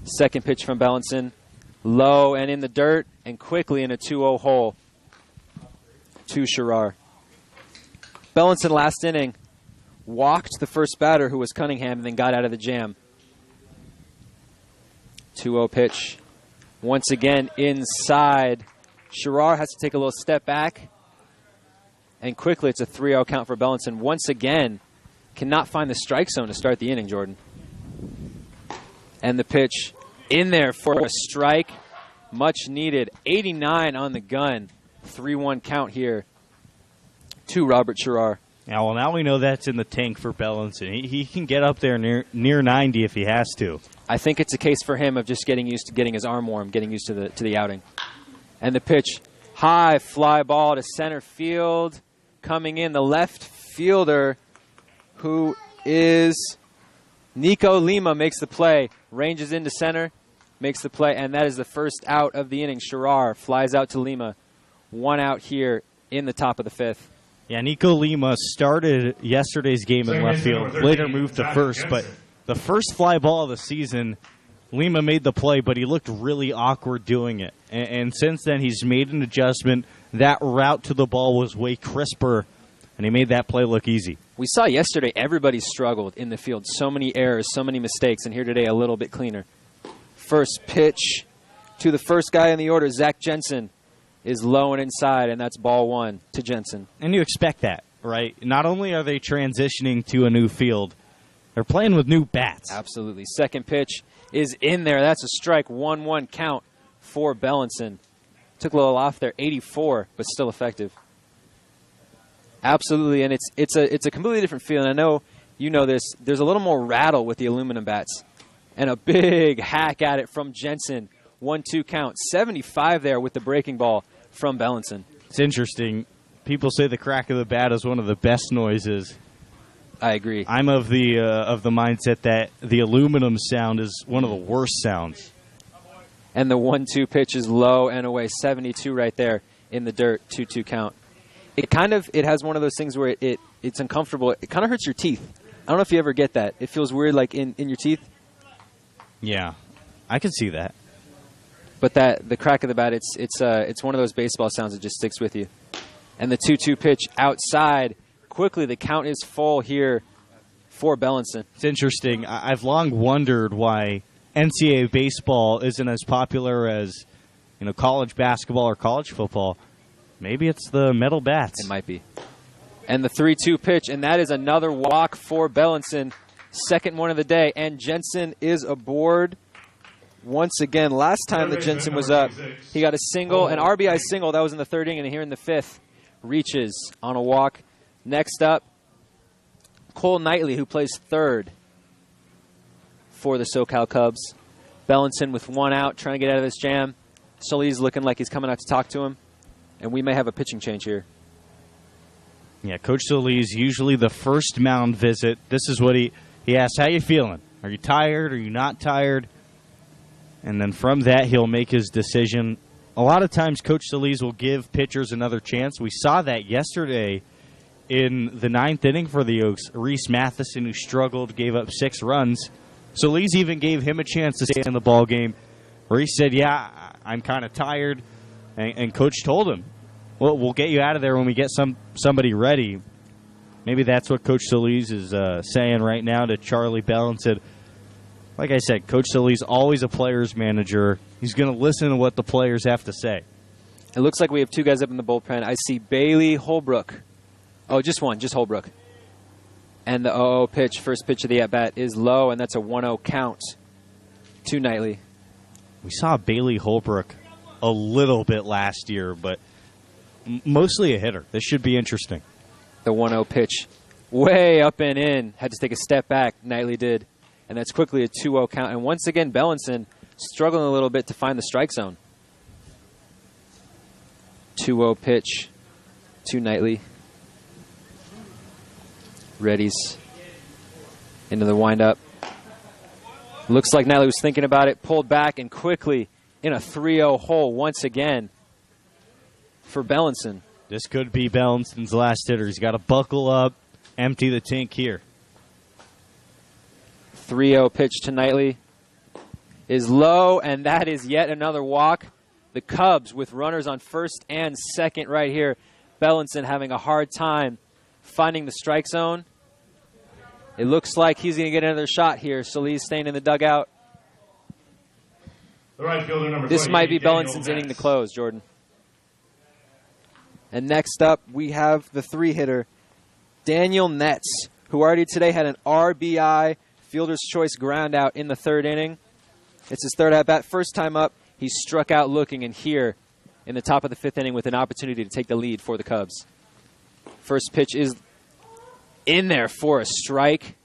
Second pitch from Bellinson, low and in the dirt, and quickly in a 2-0 hole to Sherrar. Bellinson last inning walked the first batter, who was Cunningham, and then got out of the jam. 2-0 pitch. Once again inside. Sherrar has to take a little step back, and quickly it's a 3-0 count for Bellinson. Once again, cannot find the strike zone to start the inning, Jordan. And the pitch in there for a strike. Much needed. 89 on the gun. 3-1 count here to Robert Sherrar. Yeah, well, now we know that's in the tank for Bellinson. He can get up there near 90 if he has to. I think it's a case for him of just getting used to getting his arm warm, getting used to the outing. And the pitch, high fly ball to center field. Coming in, the left fielder, who is Nico Lima, makes the play, ranges into center, makes the play, and that is the first out of the inning. Sherrar flies out to Lima. 1 out here in the top of the fifth. Yeah, Nico Lima started yesterday's game in left field, later moved to first, but the first fly ball of the season, Lima made the play, but he looked really awkward doing it. And since then, he's made an adjustment. That route to the ball was way crisper, and he made that play look easy. We saw yesterday everybody struggled in the field. So many errors, so many mistakes, and here today a little bit cleaner. First pitch to the first guy in the order, Zach Jensen, is low and inside, and that's ball 1 to Jensen. And you expect that, right? Not only are they transitioning to a new field, they're playing with new bats. Absolutely. Second pitch is in there. That's a strike. 1-1 count for Bellinson. Took a little off there, 84, but still effective. Absolutely, and it's a completely different feeling. I know you know this. There's a little more rattle with the aluminum bats. And a big hack at it from Jensen. 1-2 count. 75 there with the breaking ball from Bellinson. It's interesting. People say the crack of the bat is one of the best noises. I agree. I'm of the mindset that the aluminum sound is one of the worst sounds. And the 1-2 pitch is low and away. 72 right there in the dirt. 2-2 count. It has one of those things where it's uncomfortable. It kind of hurts your teeth. I don't know if you ever get that. It feels weird, like in your teeth. Yeah, I can see that. But the crack of the bat, it's one of those baseball sounds that just sticks with you. And the 2-2 pitch outside. Quickly, the count is full here for Bellinson. It's interesting. I've long wondered why NCAA baseball isn't as popular as college basketball or college football. Maybe it's the metal bats. It might be. And the 3-2 pitch, and that is another walk for Bellinson. Second one of the day, and Jensen is aboard once again. Last time that Jensen was up, he got a single, an RBI single. That was in the third inning, and here in the fifth, reaches on a walk. Next up, Cole Knightley, who plays third for the SoCal Cubs. Bellinson with 1 out, trying to get out of this jam. Solis looking like he's coming out to talk to him, and we may have a pitching change here. Yeah, Coach Solis, usually the first mound visit, this is what he asks, how you feeling? Are you tired? Are you not tired? And then from that, he'll make his decision. A lot of times, Coach Solis will give pitchers another chance. We saw that yesterday in the 9th inning for the Oaks. Reese Matheson, who struggled, gave up 6 runs. Solis even gave him a chance to stay in the ball game, where he said, yeah, I'm kind of tired. And Coach told him, well, we'll get you out of there when we get somebody ready. Maybe that's what Coach Solis is saying right now to Charlie Bellinson. Like I said, Coach Solis always a player's manager. He's going to listen to what the players have to say. It looks like we have 2 guys up in the bullpen. I see Bailey Holbrook. Oh, just one, just Holbrook. And the 0-0 pitch, first pitch of the at-bat, is low, and that's a 1-0 count to Knightley. We saw Bailey Holbrook a little bit last year, but mostly a hitter. This should be interesting. The 1-0 pitch way up and in. Had to take a step back. Knightley did. and that's quickly a 2-0 count. And once again, Bellinson struggling a little bit to find the strike zone. 2-0 pitch to Knightley. Readies into the windup. Looks like Knightley was thinking about it, pulled back, and quickly in a 3-0 hole once again for Bellinson. This could be Bellinson's last hitter. He's got to buckle up, empty the tank here. 3-0 pitch to Knightley is low, and that is yet another walk. The Cubs with runners on first and second right here. Bellinson having a hard time finding the strike zone. It looks like he's going to get another shot here. Solis staying in the dugout. The right fielder, number This might be Daniel Bellinson's Metz. inning to close, Jordan. And next up, we have the 3-hitter, Daniel Metz, who already today had an RBI, fielder's choice ground out in the 3rd inning. It's his 3rd at-bat. First time up, he struck out looking, and here in the top of the 5th inning with an opportunity to take the lead for the Cubs. First pitch is in there for a strike.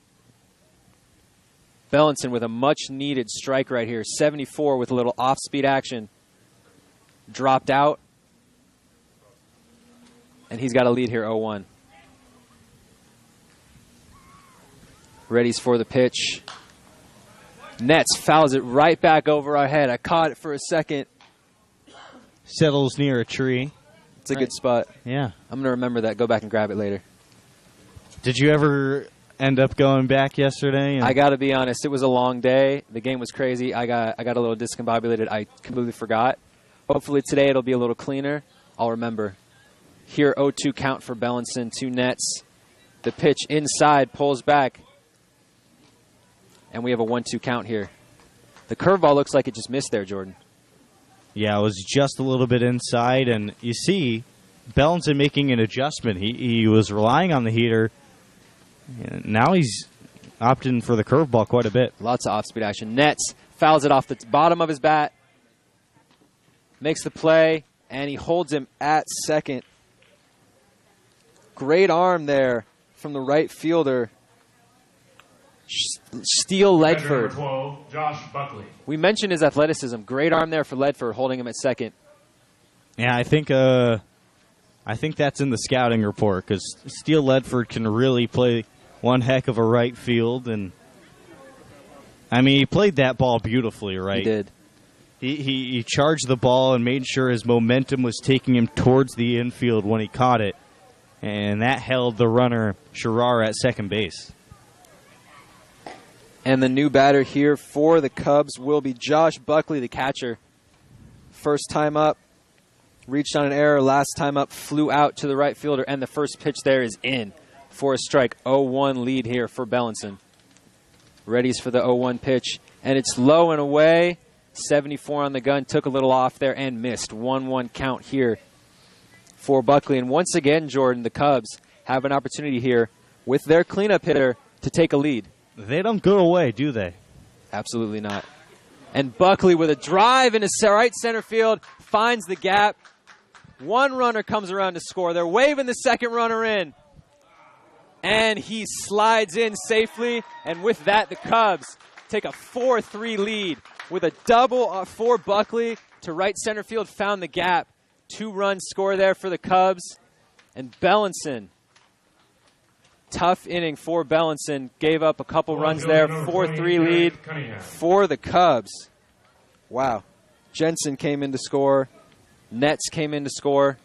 Bellinson with a much-needed strike right here. 74 with a little off-speed action. Dropped out. And he's got a lead here, 0-1. Readies for the pitch. Nets fouls it right back over our head. I caught it for a second. Settles near a tree. It's a good spot. Yeah. I'm going to remember that. Go back and grab it later. Did you ever end up going back yesterday? I got to be honest. It was a long day. The game was crazy. I got a little discombobulated. I completely forgot. Hopefully today it'll be a little cleaner. I'll remember. Here, 0-2 count for Bellinson. 2 Nets. The pitch inside pulls back. And we have a 1-2 count here. The curveball looks like it just missed there, Jordan. Yeah, it was just a little bit inside, and you see Bellinson making an adjustment. He was relying on the heater, and now he's opting for the curveball quite a bit. Lots of off-speed action. Nets fouls it off the bottom of his bat, makes the play, and he holds him at second. Great arm there from the right fielder, Steele Catcher Ledford. number 12, Josh Buckley. We mentioned his athleticism. Great arm there for Ledford, holding him at second. Yeah, I think that's in the scouting report because Steele Ledford can really play one heck of a right field, and I mean he played that ball beautifully, right? He did. He charged the ball and made sure his momentum was taking him towards the infield when he caught it, and that held the runner Sherrar at second base. And the new batter here for the Cubs will be Josh Buckley, the catcher. First time up, reached on an error. Last time up, flew out to the right fielder. And the first pitch there is in for a strike. 0-1 lead here for Bellinson. Readies for the 0-1 pitch. And it's low and away. 74 on the gun. Took a little off there and missed. 1-1 count here for Buckley. And once again, Jordan, the Cubs have an opportunity here with their cleanup hitter to take a lead. They don't go away, do they? Absolutely not. And Buckley with a drive into right center field finds the gap. One runner comes around to score. They're waving the second runner in. And he slides in safely. And with that, the Cubs take a 4-3 lead with a double for Buckley to right center field. Found the gap. 2-run score there for the Cubs. And Bellinson, tough inning for Bellinson. Gave up a couple runs there. 4-3 lead for the Cubs. Wow. Jensen came in to score. Nets came in to score.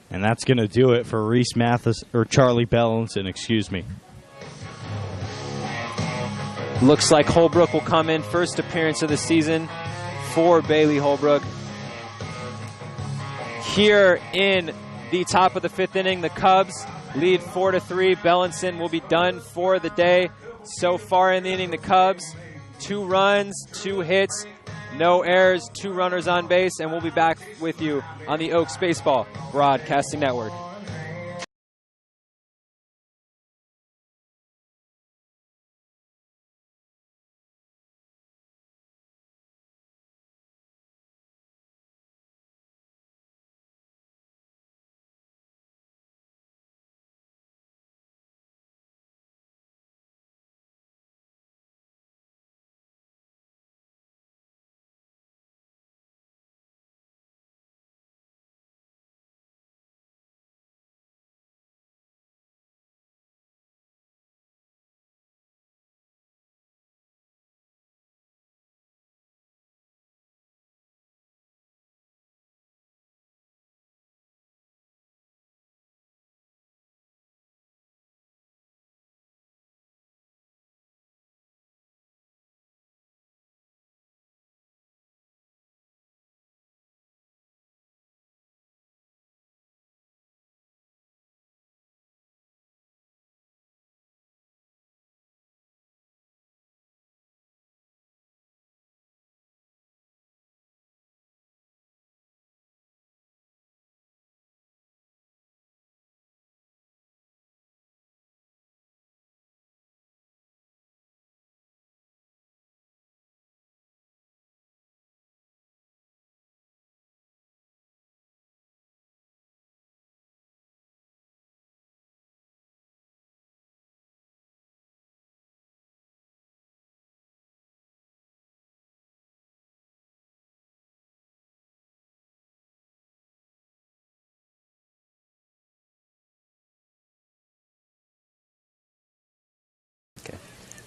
And that's going to do it for Reese Mathis, or Charlie Bellinson, excuse me. Looks like Holbrook will come in. First appearance of the season for Bailey Holbrook. Here in the top of the 5th inning, the Cubs lead 4-3. Bellinson will be done for the day. So far in the inning, the Cubs, 2 runs, 2 hits, no errors, 2 runners on base, and we'll be back with you on the Oaks Baseball Broadcasting Network.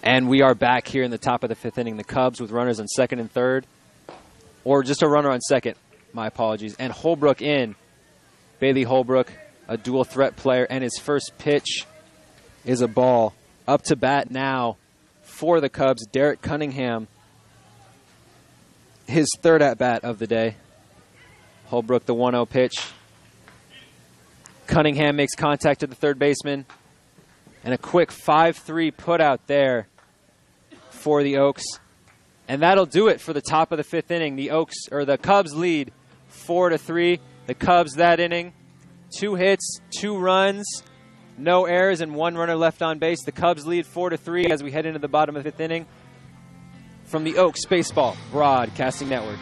And we are back here in the top of the 5th inning. The Cubs with runners on 2nd and 3rd. Or just a runner on 2nd. My apologies. And Holbrook in. Bailey Holbrook, a dual threat player. And his first pitch is a ball. Up to bat now for the Cubs, Derek Cunningham. His 3rd at-bat of the day. Holbrook, the 1-0 pitch. Cunningham makes contact to the 3rd baseman. And a quick 5-3 put out there for the Oaks. And that'll do it for the top of the 5th inning. The Cubs lead 4-3. The Cubs that inning, 2 hits, 2 runs, no errors, and 1 runner left on base. The Cubs lead 4-3 as we head into the bottom of the 5th inning. From the Oaks Baseball Broadcasting Network.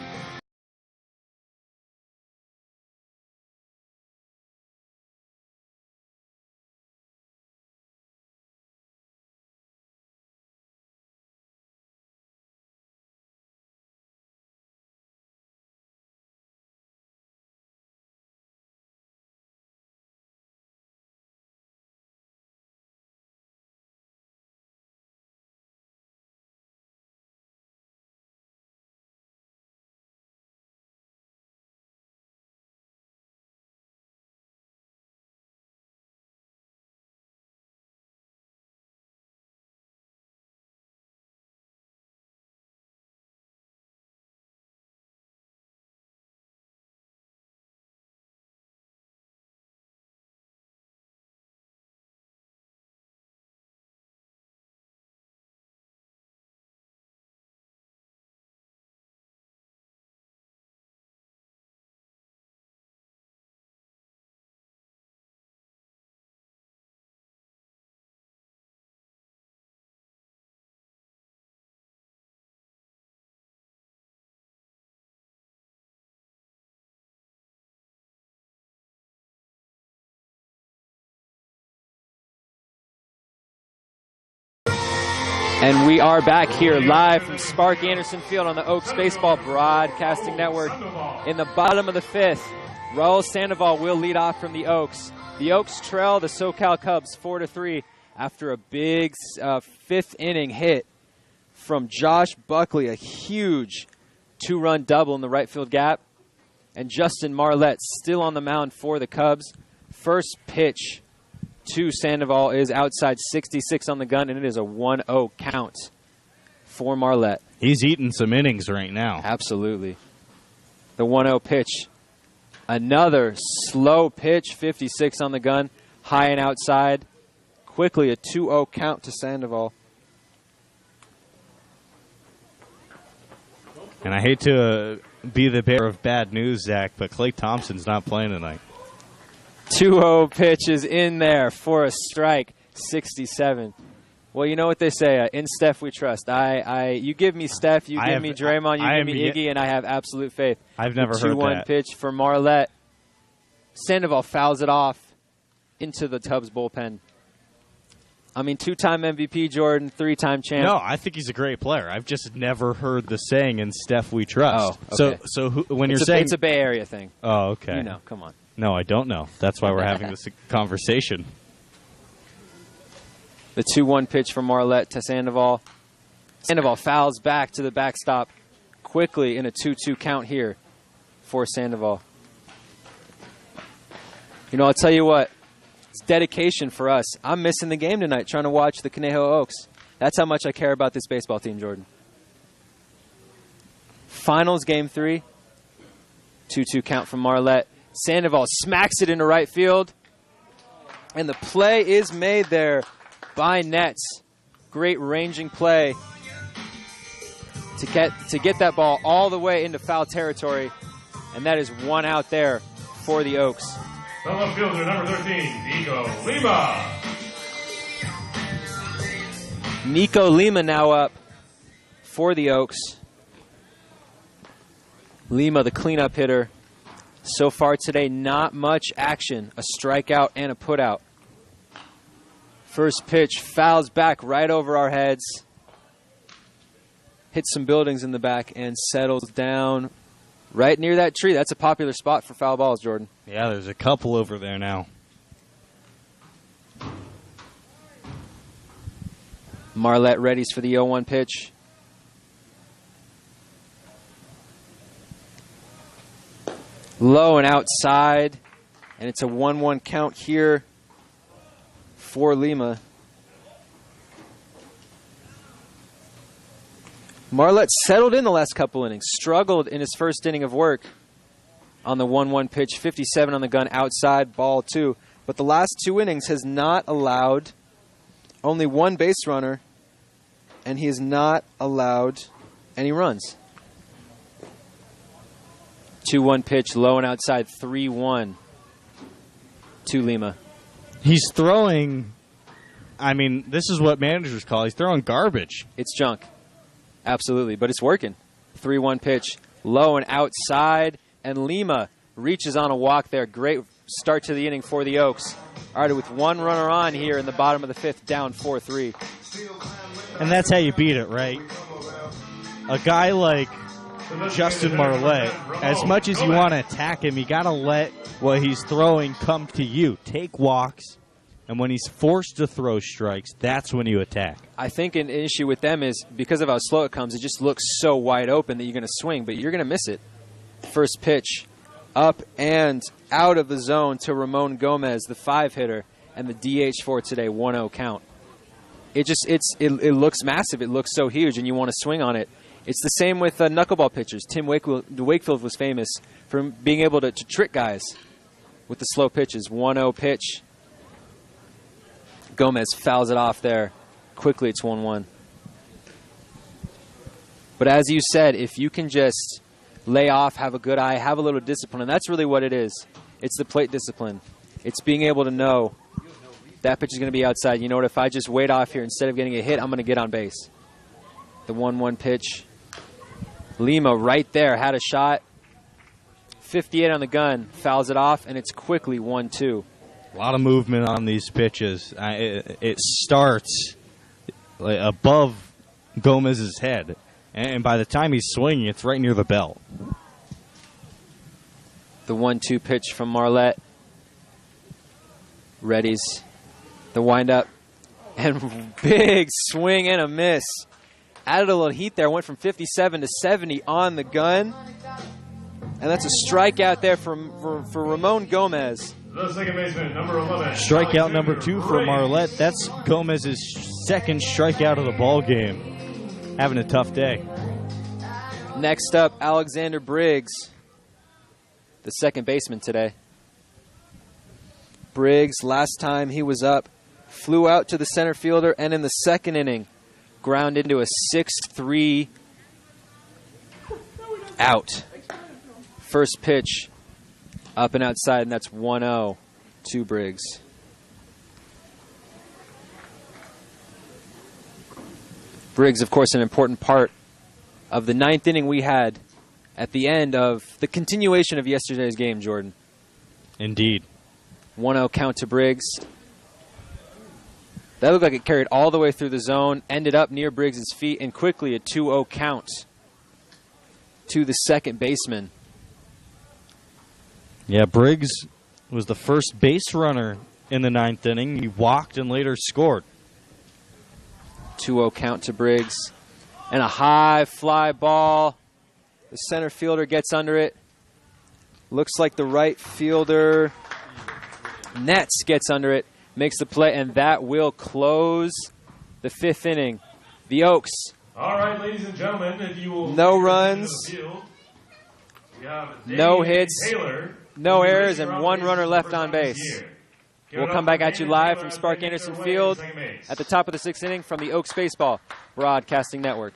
And we are back here live from Spark Anderson Field on the Oaks Baseball Broadcasting Network. In the bottom of the 5th, Raul Sandoval will lead off from the Oaks. The Oaks trail the SoCal Cubs 4-3 after a big 5th inning hit from Josh Buckley, a huge 2-run double in the right field gap. And Justin Marlette still on the mound for the Cubs. First pitch to Sandoval is outside, 66 on the gun, and it is a 1-0 count for Marlette. He's eating some innings right now. Absolutely. The 1-0 pitch. Another slow pitch, 56 on the gun, high and outside. Quickly a 2-0 count to Sandoval. And I hate to be the bearer of bad news, Zach, but Clay Thompson's not playing tonight. 2-0 pitch is in there for a strike, 67. Well, you know what they say, in Steph we trust. You give me Steph, you give me Draymond, you give me Iggy, and I have absolute faith. I've never heard that. 2-1 pitch for Marlette. Sandoval fouls it off into the Cubs bullpen. I mean, 2-time MVP Jordan, 3-time champ. No, I think he's a great player. I've just never heard the saying, in Steph we trust. Oh, okay. So when you're saying... It's a Bay Area thing. Oh, okay. You know, come on. No, I don't know. That's why we're having this conversation. The 2-1 pitch from Marlette to Sandoval. Sandoval fouls back to the backstop quickly in a 2-2 count here for Sandoval. You know, I'll tell you what. It's dedication for us. I'm missing the game tonight trying to watch the Conejo Oaks. That's how much I care about this baseball team, Jordan. Finals game 3. 2-2 count from Marlette. Sandoval smacks it into right field. And the play is made there by Nets. Great ranging play to get that ball all the way into foul territory. And that is 1 out there for the Oaks. The left fielder, number 13, Nico Lima. Nico Lima now up for the Oaks. Lima, the cleanup hitter. So far today, not much action. A strikeout and a putout. First pitch fouls back right over our heads. Hits some buildings in the back and settles down right near that tree. That's a popular spot for foul balls, Jordan. Yeah, there's a couple over there now. Marlette readies for the 0-1 pitch. Low and outside, and it's a 1-1 count here for Lima. Marlette settled in the last couple innings, struggled in his first inning of work on the 1-1 pitch, 57 on the gun, outside, ball 2. But the last 2 innings has not allowed only 1 base runner, and he has not allowed any runs. 2-1 pitch, low and outside, 3-1 to Lima. He's throwing, I mean, this is what managers call, he's throwing garbage. It's junk. Absolutely, but it's working. 3-1 pitch, low and outside, and Lima reaches on a walk there. Great start to the inning for the Oaks. All right, with 1 runner on here in the bottom of the 5th, down 4-3. And that's how you beat it, right? A guy like Justin Marlette, as much as you want to attack him, you got to let what he's throwing come to you. Take walks, and when he's forced to throw strikes, that's when you attack. I think an issue with them is because of how slow it comes, it just looks so wide open that you're going to swing, but you're going to miss it. First pitch, up and out of the zone to Ramon Gomez, the 5-hitter, and the DH for today, 1-0 count. It looks massive. It looks so huge, and you want to swing on it. It's the same with knuckleball pitchers. Tim Wakefield was famous for being able to trick guys with the slow pitches. 1-0 pitch. Gomez fouls it off there. Quickly, it's 1-1. But as you said, if you can just lay off, have a good eye, have a little discipline, and that's really what it is. It's the plate discipline. It's being able to know that pitch is going to be outside. You know what? If I just wait off here, instead of getting a hit, I'm going to get on base. The 1-1 pitch. Lima right there had a shot. 58 on the gun, fouls it off, and it's quickly 1-2. A lot of movement on these pitches. It starts above Gomez's head, and by the time he's swinging, it's right near the belt. The 1-2 pitch from Marlette. Readies. The windup. And big swing and a miss. Added a little heat there. Went from 57 to 70 on the gun. And that's a strikeout there for Ramon Gomez. The second baseman, number 11. Strikeout number 2 for Marlette. That's Gomez's second strikeout of the ball game. Having a tough day. Next up, Alexander Briggs, the second baseman today. Briggs, last time he was up, flew out to the center fielder, and in the second inning, ground into a 6-3 out. First pitch, up and outside, and that's 1-0 to Briggs. Briggs, of course, an important part of the 9th inning we had at the end of the continuation of yesterday's game, Jordan. Indeed. 1-0 count to Briggs. That looked like it carried all the way through the zone, ended up near Briggs' feet, and quickly a 2-0 count to the second baseman. Yeah, Briggs was the first base runner in the 9th inning. He walked and later scored. 2-0 count to Briggs. And a high fly ball. The center fielder gets under it. Looks like the right fielder, Nets, gets under it. Makes the play, and that will close the 5th inning. The Oaks. All right, ladies and gentlemen, if you will. No runs. No hits. Taylor, no errors, and 1 runner left on base. We'll come back at you live from Spark Anderson Field at the top of the 6th inning from the Oaks Baseball Broadcasting Network.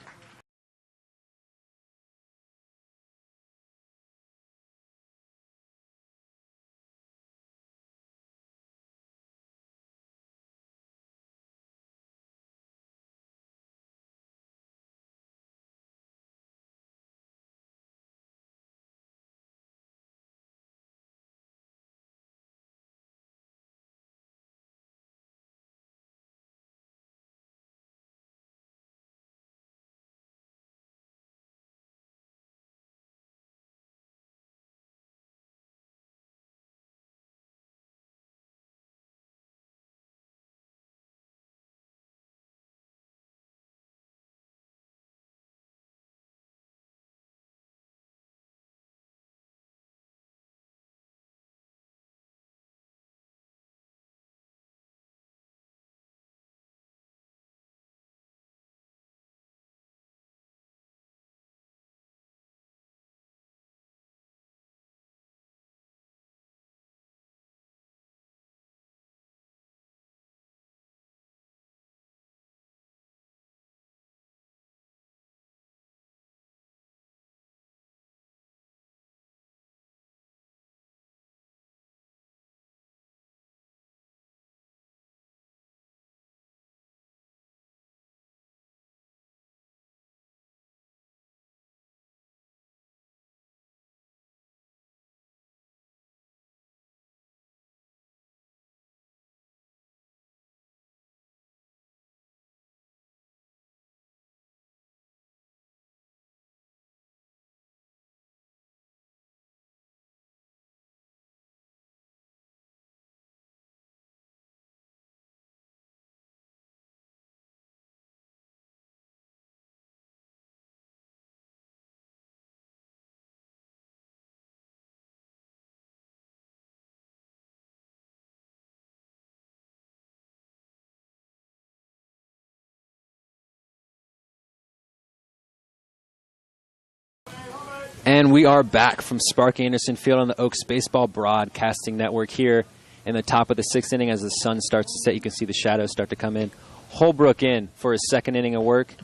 And we are back from Sparky Anderson Field on the Oaks Baseball Broadcasting Network here in the top of the 6th inning. As the sun starts to set, you can see the shadows start to come in. Holbrook in for his 2nd inning of work,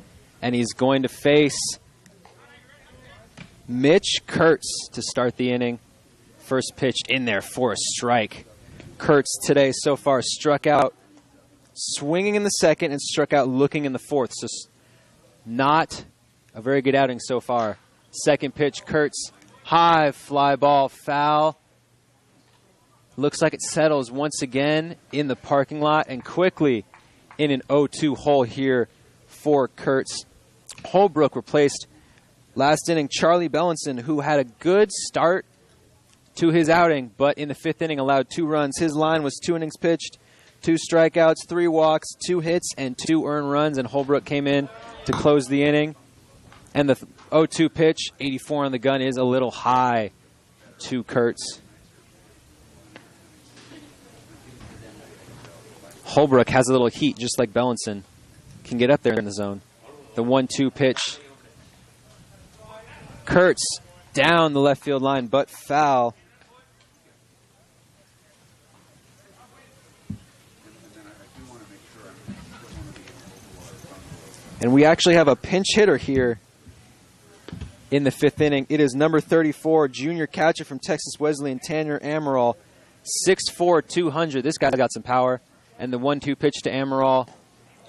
and he's going to face Mitch Kurtz to start the inning. First pitch in there for a strike. Kurtz today so far struck out swinging in the 2nd and struck out looking in the 4th. So not a very good outing so far. 2nd pitch, Kurtz, high fly ball, foul. Looks like it settles once again in the parking lot and quickly in an 0-2 hole here for Kurtz. Holbrook replaced last inning Charlie Bellinson, who had a good start to his outing, but in the 5th inning allowed 2 runs. His line was 2 innings pitched, 2 strikeouts, 3 walks, 2 hits, and 2 earned runs, and Holbrook came in to close the inning. And the 0-2 pitch, 84 on the gun, is a little high to Kurtz. Holbrook has a little heat, just like Bellinson. Can get up there in the zone. The 1-2 pitch. Kurtz down the left field line, but foul. And we actually have a pinch hitter here in the 5th inning. It is number 34, junior catcher from Texas Wesleyan, Tanner Amaral, 6'4", 200. This guy's got some power. And the 1-2 pitch to Amaral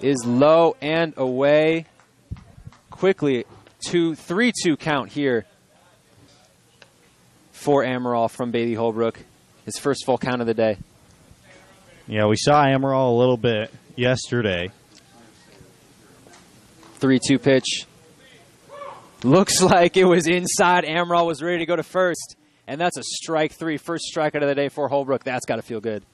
is low and away. Quickly, 3-2 count here for Amaral from Bailey Holbrook. His first full count of the day. Yeah, we saw Amaral a little bit yesterday. 3-2 pitch. Looks like it was inside. Amaral was ready to go to first. And that's a strike 3. First strikeout of the day for Holbrook. That's got to feel good.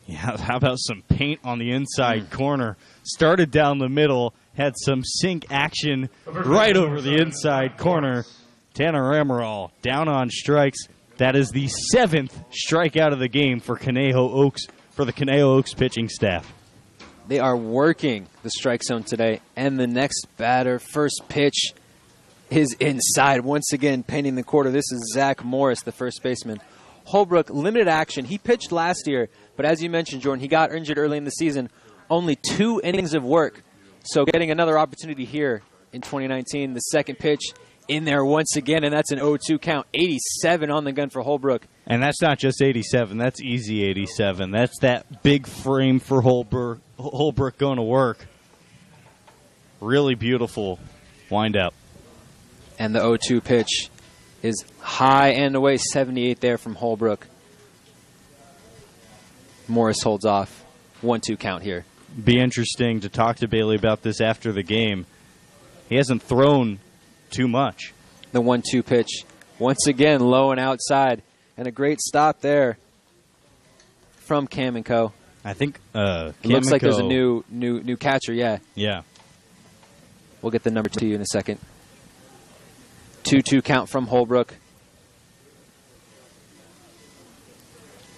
Yeah, how about some paint on the inside corner? Started down the middle, had some sink action right over the inside corner. Tanner Amaral down on strikes. That is the 7th strikeout of the game for Conejo Oaks, for the Conejo Oaks pitching staff. They are working the strike zone today. And the next batter, first pitch, is inside. Once again, painting the quarter. This is Zach Morris, the first baseman. Holbrook, limited action. He pitched last year, but as you mentioned, Jordan, he got injured early in the season. Only 2 innings of work. So getting another opportunity here in 2019. The 2nd pitch in there once again, and that's an 0-2 count. 87 on the gun for Holbrook. And that's not just 87. That's easy 87. That's that big frame for Holbrook going to work. Really beautiful wind-up. And the 0-2 pitch is high and away, 78 there from Holbrook. Morris holds off. 1-2 count here. Be interesting to talk to Bailey about this after the game. He hasn't thrown too much. The 1-2 pitch, once again, low and outside. And a great stop there from Kamenko. I think it looks like there's a new catcher, yeah. Yeah. We'll get the number to you in a second. 2-2 count from Holbrook.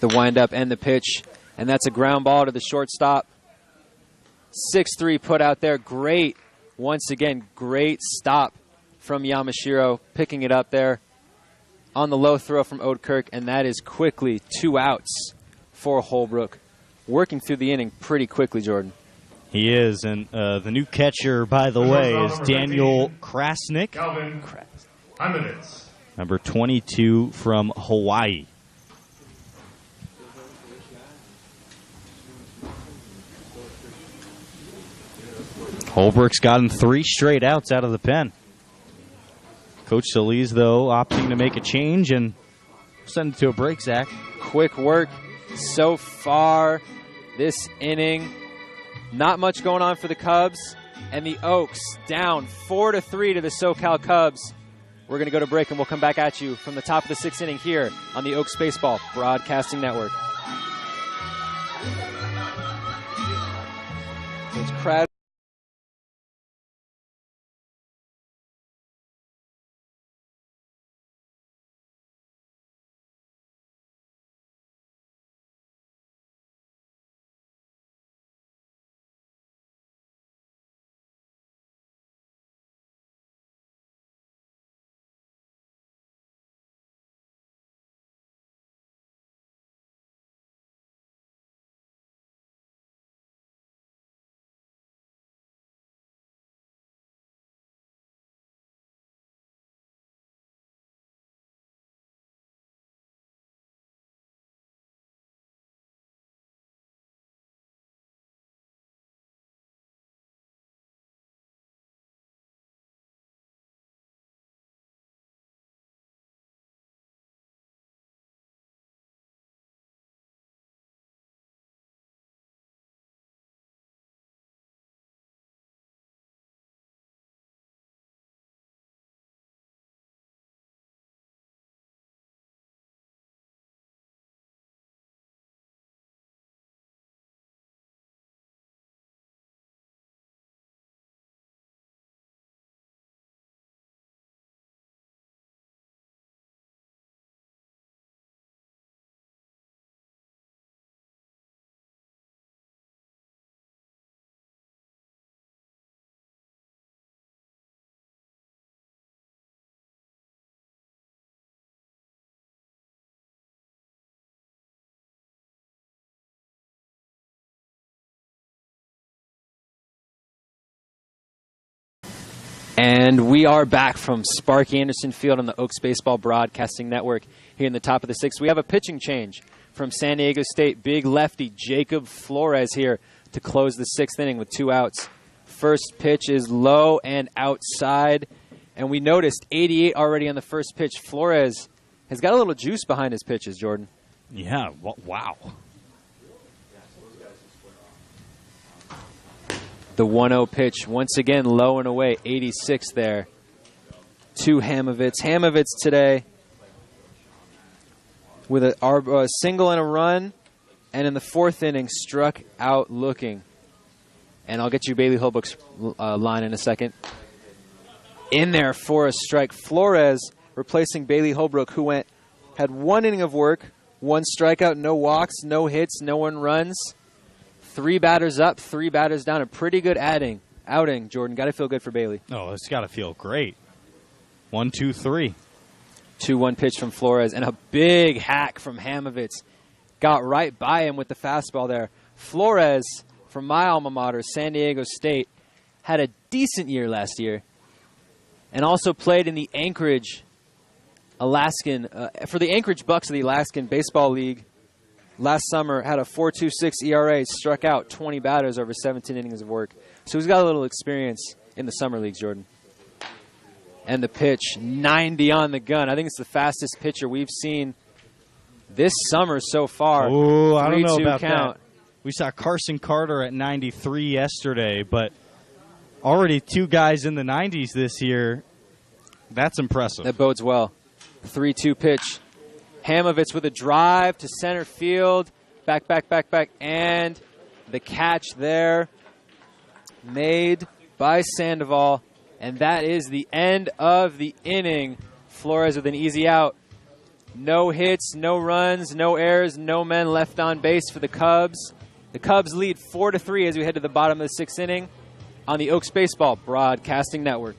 The windup and the pitch, and that's a ground ball to the shortstop. 6-3 put out there. Great, once again, great stop from Yamashiro, picking it up there on the low throw from Oudkirk, and that is quickly 2 outs for Holbrook. Working through the inning pretty quickly, Jordan. He is, and the new catcher, by the way, is Daniel Krasnick. Calvin Hymanitz. Number 22 from Hawaii. Holbrook's gotten 3 straight outs out of the pen. Coach Solis, though, opting to make a change and send it to a break, Zach. Quick work so far this inning. Not much going on for the Cubs. And the Oaks down 4-3 to the SoCal Cubs. We're going to go to break, and we'll come back at you from the top of the 6th inning here on the Oaks Baseball Broadcasting Network. It's crowd. And we are back from Sparky Anderson Field on the Oaks Baseball Broadcasting Network here in the top of the sixth. We have a pitching change from San Diego State. Big lefty Jacob Flores here to close the sixth inning with 2 outs. First pitch is low and outside. And we noticed 88 already on the first pitch. Flores has got a little juice behind his pitches, Jordan. Yeah, wow. The 1-0 pitch, once again, low and away, 86 there. 2 Hamovitz. Hamovitz today with a single and a run, and in the 4th inning, struck out looking. And I'll get you Bailey Holbrook's line in a second. In there for a strike. Flores replacing Bailey Holbrook, who had 1 inning of work, 1 strikeout, no walks, no hits, no 1 runs. 3 batters up, 3 batters down. A pretty good outing, Jordan. Got to feel good for Bailey. Oh, it's got to feel great. 1, 2, 3. 2-1 pitch from Flores, and a big hack from Hamovitz. Got right by him with the fastball there. Flores, from my alma mater, San Diego State, had a decent year last year, and also played in the Anchorage Alaskan, for the Anchorage Bucks of the Alaskan Baseball League. Last summer, had a 4.26 ERA, struck out 20 batters over 17 innings of work. So he's got a little experience in the summer leagues, Jordan. And the pitch, 90 on the gun. I think it's the fastest pitcher we've seen this summer so far. Oh, I don't know about count. that. We saw Carson Carter at 93 yesterday, but already 2 guys in the 90s this year. That's impressive. That bodes well. 3-2 pitch. Hamovitz with a drive to center field. Back, and the catch there made by Sandoval. And that is the end of the inning. Flores with an easy out. No hits, no runs, no errors, no men left on base for the Cubs. The Cubs lead 4-3 as we head to the bottom of the 6th inning on the Oaks Baseball Broadcasting Network.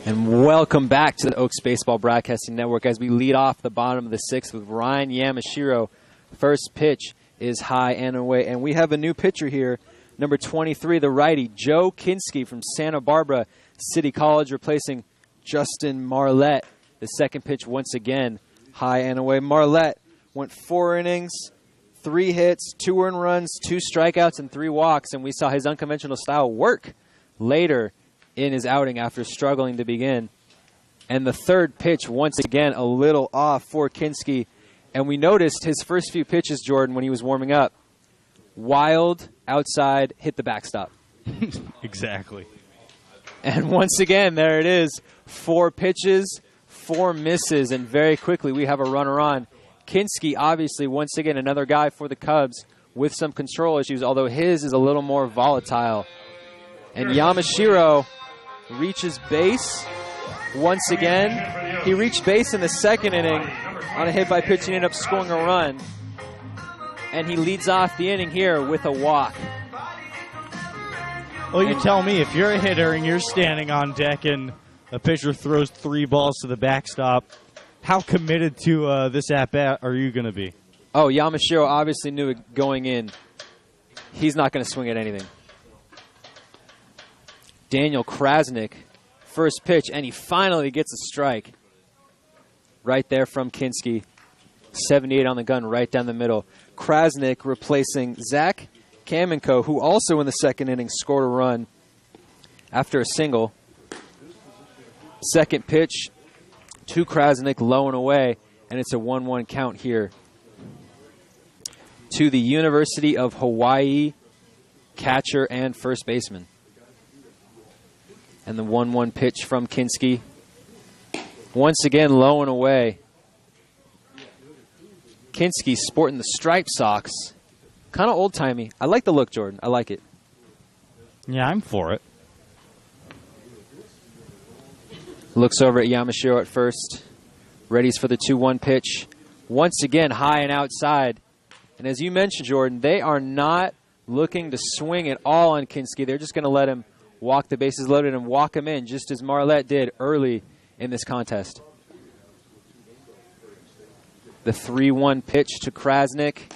And welcome back to the Oaks Baseball Broadcasting Network as we lead off the bottom of the 6th with Ryan Yamashiro. First pitch is high and away. And we have a new pitcher here, number 23, the righty, Joe Kinski from Santa Barbara City College, replacing Justin Marlette. The second pitch once again, high and away. Marlette went 4 innings, 3 hits, 2 earned runs, 2 strikeouts, and 3 walks, and we saw his unconventional style work later in his outing after struggling to begin. And the third pitch, once again, a little off for Kinski. And we noticed his first few pitches, Jordan, when he was warming up, wild, outside, hit the backstop. Exactly. And once again, there it is. 4 pitches, 4 misses, and very quickly we have a runner on. Kinski, obviously, once again, another guy for the Cubs with some control issues, although his is a little more volatile. And Yamashiro reaches base once again. He reached base in the second inning on a hit by pitch and ended up scoring a run. And he leads off the inning here with a walk. Well, you tell me, if you're a hitter and you're standing on deck and a pitcher throws 3 balls to the backstop, how committed to this at-bat are you going to be? Oh, Yamashiro obviously knew it going in. He's not going to swing at anything. Daniel Krasnick, first pitch, and he finally gets a strike. Right there from Kinski. 78 on the gun, right down the middle. Krasnick replacing Zach Kamenko, who also in the second inning scored a run after a single. Second pitch to Krasnick, low and away, and it's a 1-1 count here. To the University of Hawaii catcher and first baseman. And the 1-1 pitch from Kinski. Once again, low and away. Kinski sporting the striped socks. Kind of old-timey. I like the look, Jordan. I like it. Yeah, I'm for it. Looks over at Yamashiro at first. Readies for the 2-1 pitch. Once again, high and outside. And as you mentioned, Jordan, they are not looking to swing at all on Kinski. They're just going to let him walk the bases loaded and walk him in, just as Marlette did early in this contest. The 3-1 pitch to Krasnick.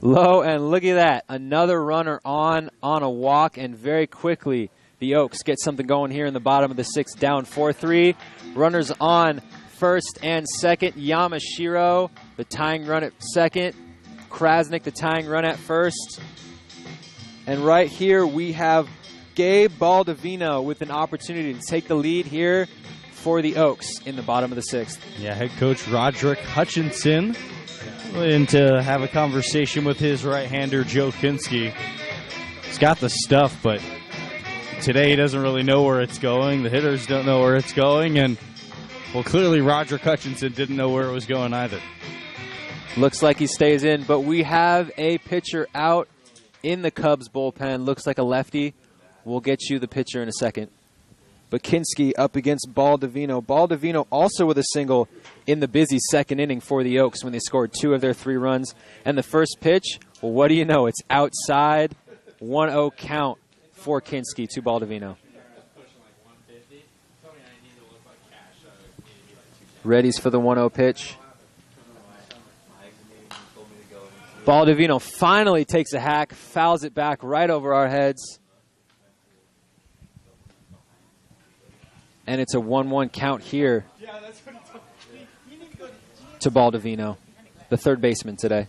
Low, and look at that. Another runner on a walk, and very quickly the Oaks get something going here in the bottom of the 6th, down 4-3. Runners on first and second. Yamashiro, the tying run at second. Krasnick, the tying run at first. And right here we have Gabe Baldovino with an opportunity to take the lead here for the Oaks in the bottom of the 6th. Yeah, head coach Roderick Hutchinson and to have a conversation with his right-hander Joe Kinski. He's got the stuff, but today he doesn't really know where it's going. The hitters don't know where it's going, and well, clearly Roderick Hutchinson didn't know where it was going either. Looks like he stays in, but we have a pitcher out in the Cubs bullpen. Looks like a lefty. We'll get you the pitcher in a second. But Kinski up against Baldovino. Baldovino also with a single in the busy second inning for the Oaks when they scored 2 of their 3 runs. And the first pitch, well, what do you know? It's outside. 1-0 count for Kinski to Baldovino. Readies for the 1-0 pitch. Baldovino finally takes a hack, fouls it back right over our heads. And it's a 1-1 count here to Baldovino, the third baseman today.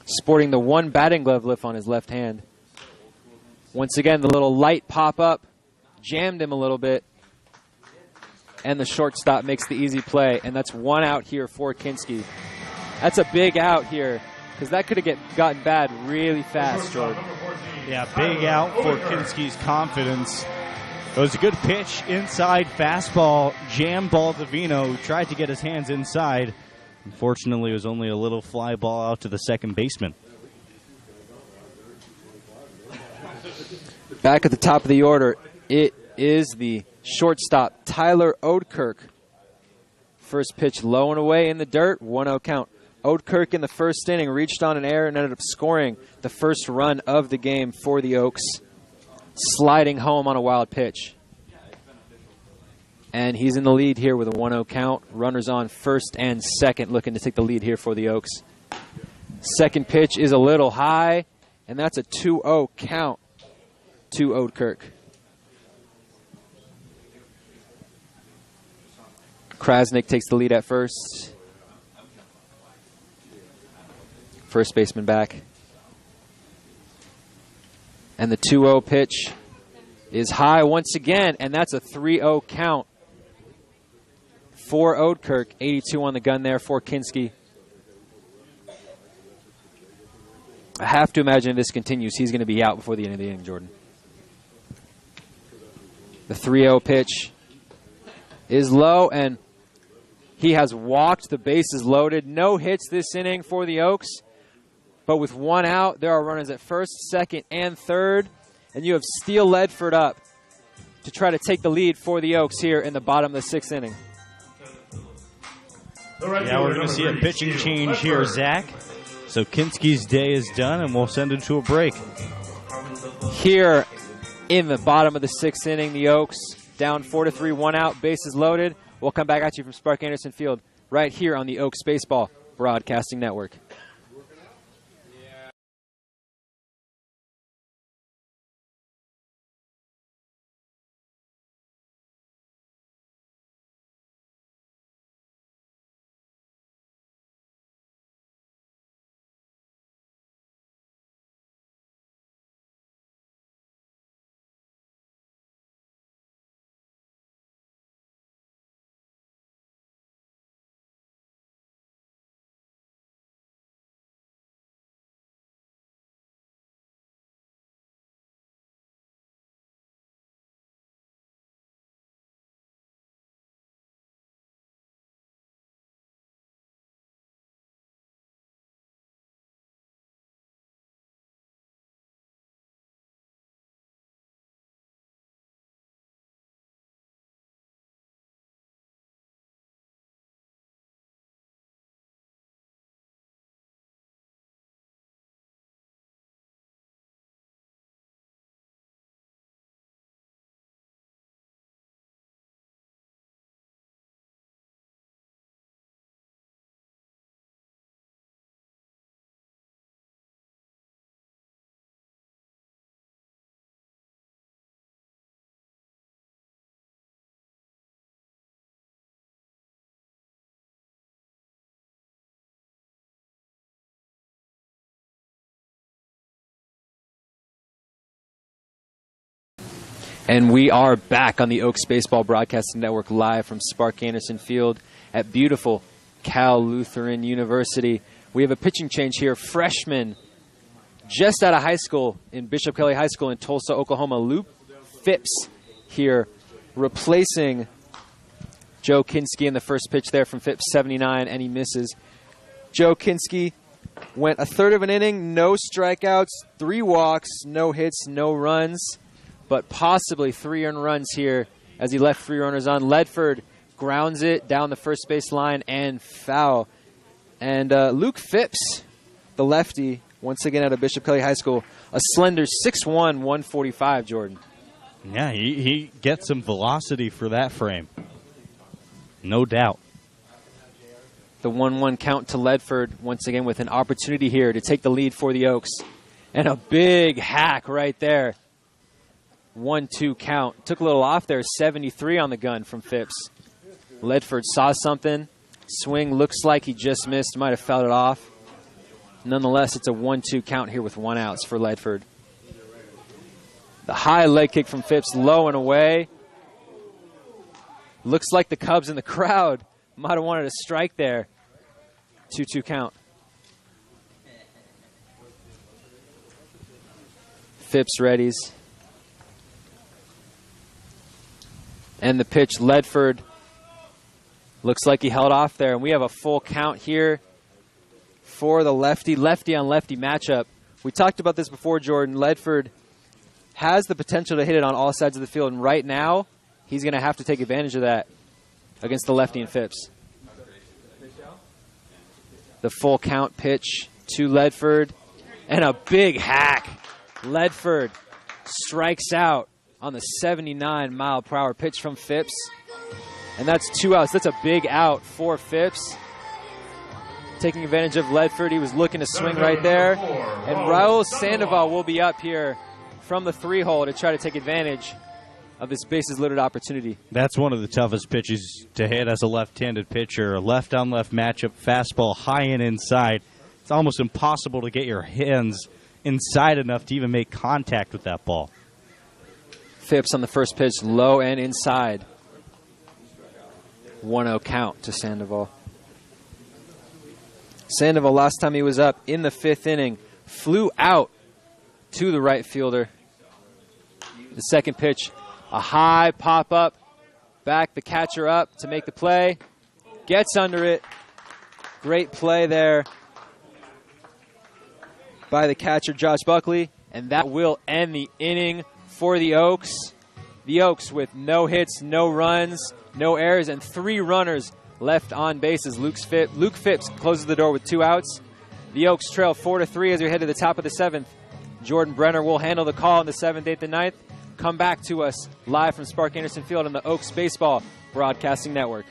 Sporting the 1 batting glove lift on his left hand. Once again, the little light pop up, jammed him a little bit. And the shortstop makes the easy play. And that's 1 out here for Kinski. That's a big out here, because that could have gotten bad really fast, Jordan. Yeah, big out for Kinski's confidence. It was a good pitch, inside fastball, jammed Baldovino, who tried to get his hands inside. Unfortunately, it was only a little fly ball out to the second baseman. Back at the top of the order, it is the shortstop, Tyler Oudkirk. First pitch low and away in the dirt, 1-0 count. Oudkirk in the first inning reached on an error and ended up scoring the first run of the game for the Oaks, sliding home on a wild pitch. And he's in the lead here with a 1-0 count. Runners on first and second, looking to take the lead here for the Oaks. Second pitch is a little high, and that's a 2-0 count to Oudkirk. Krasnick takes the lead at first. First baseman back. And the 2-0 pitch is high once again, and that's a 3-0 count for Oudkirk. 82 on the gun there for Kinski. I have to imagine if this continues, he's going to be out before the end of the inning, Jordan. The 3-0 pitch is low, and he has walked. The bases loaded. No hits this inning for the Oaks. But with one out, there are runners at first, second, and third. And you have Steele Ledford up to try to take the lead for the Oaks here in the bottom of the 6th inning. Yeah, we're going to see a pitching change here, Zach. So Kinski's day is done, and we'll send him to a break. Here in the bottom of the 6th inning, the Oaks down 4-3, one out, bases loaded. We'll come back at you from Spark Anderson Field right here on the Oaks Baseball Broadcasting Network. And we are back on the Oaks Baseball Broadcasting Network live from Spark Anderson Field at beautiful Cal Lutheran University. We have a pitching change here. Freshman just out of high school in Bishop Kelly High School in Tulsa, Oklahoma. Luke Phipps here replacing Joe Kinski in the first pitch there from Phipps, 79, and he misses. Joe Kinski went a third of an inning, no strikeouts, 3 walks, no hits, no runs, but possibly 3 earned runs here as he left 3 runners on. Ledford grounds it down the first base line and foul. And Luke Phipps, the lefty, once again out of Bishop Kelly High School, a slender 6'1", 145, Jordan. Yeah, he gets some velocity for that frame. No doubt. The 1-1 count to Ledford, once again with an opportunity here to take the lead for the Oaks. And a big hack right there. 1-2 count. Took a little off there. 73 on the gun from Phipps. Ledford saw something. Swing looks like he just missed. Might have fouled it off. Nonetheless, it's a 1-2 count here with 1 out for Ledford. The high leg kick from Phipps, low and away. Looks like the Cubs in the crowd might have wanted a strike there. 2-2 count. Phipps readies. And the pitch, Ledford, looks like he held off there. And we have a full count here for the lefty on lefty matchup. We talked about this before, Jordan. Ledford has the potential to hit it on all sides of the field. And right now, he's going to have to take advantage of that against the lefty and Phipps. The full count pitch to Ledford. And a big hack. Ledford strikes out on the 79-mile-per-hour pitch from Phipps. And that's 2 outs. That's a big out for Phipps. Taking advantage of Ledford. He was looking to swing right there. And Raul Sandoval will be up here from the 3-hole to try to take advantage of this bases-loaded opportunity. That's one of the toughest pitches to hit as a left-handed pitcher. A left-on-left matchup, fastball high and inside. it's almost impossible to get your hands inside enough to even make contact with that ball. Phipps on the first pitch, low and inside. 1-0 count to Sandoval. Sandoval, last time he was up in the 5th inning, flew out to the right fielder. The second pitch, a high pop-up, back the catcher up to make the play. Gets under it. Great play there by the catcher, Josh Buckley, and that will end the inning for the Oaks. The Oaks with no hits, no runs, no errors, and 3 runners left on bases. Luke Phipps closes the door with 2 outs. The Oaks trail 4-3 as we head to the top of the 7th. Jordan Brenner will handle the call in the 7th, 8th, and 9th. Come back to us live from Spark Anderson Field on the Oaks Baseball Broadcasting Network.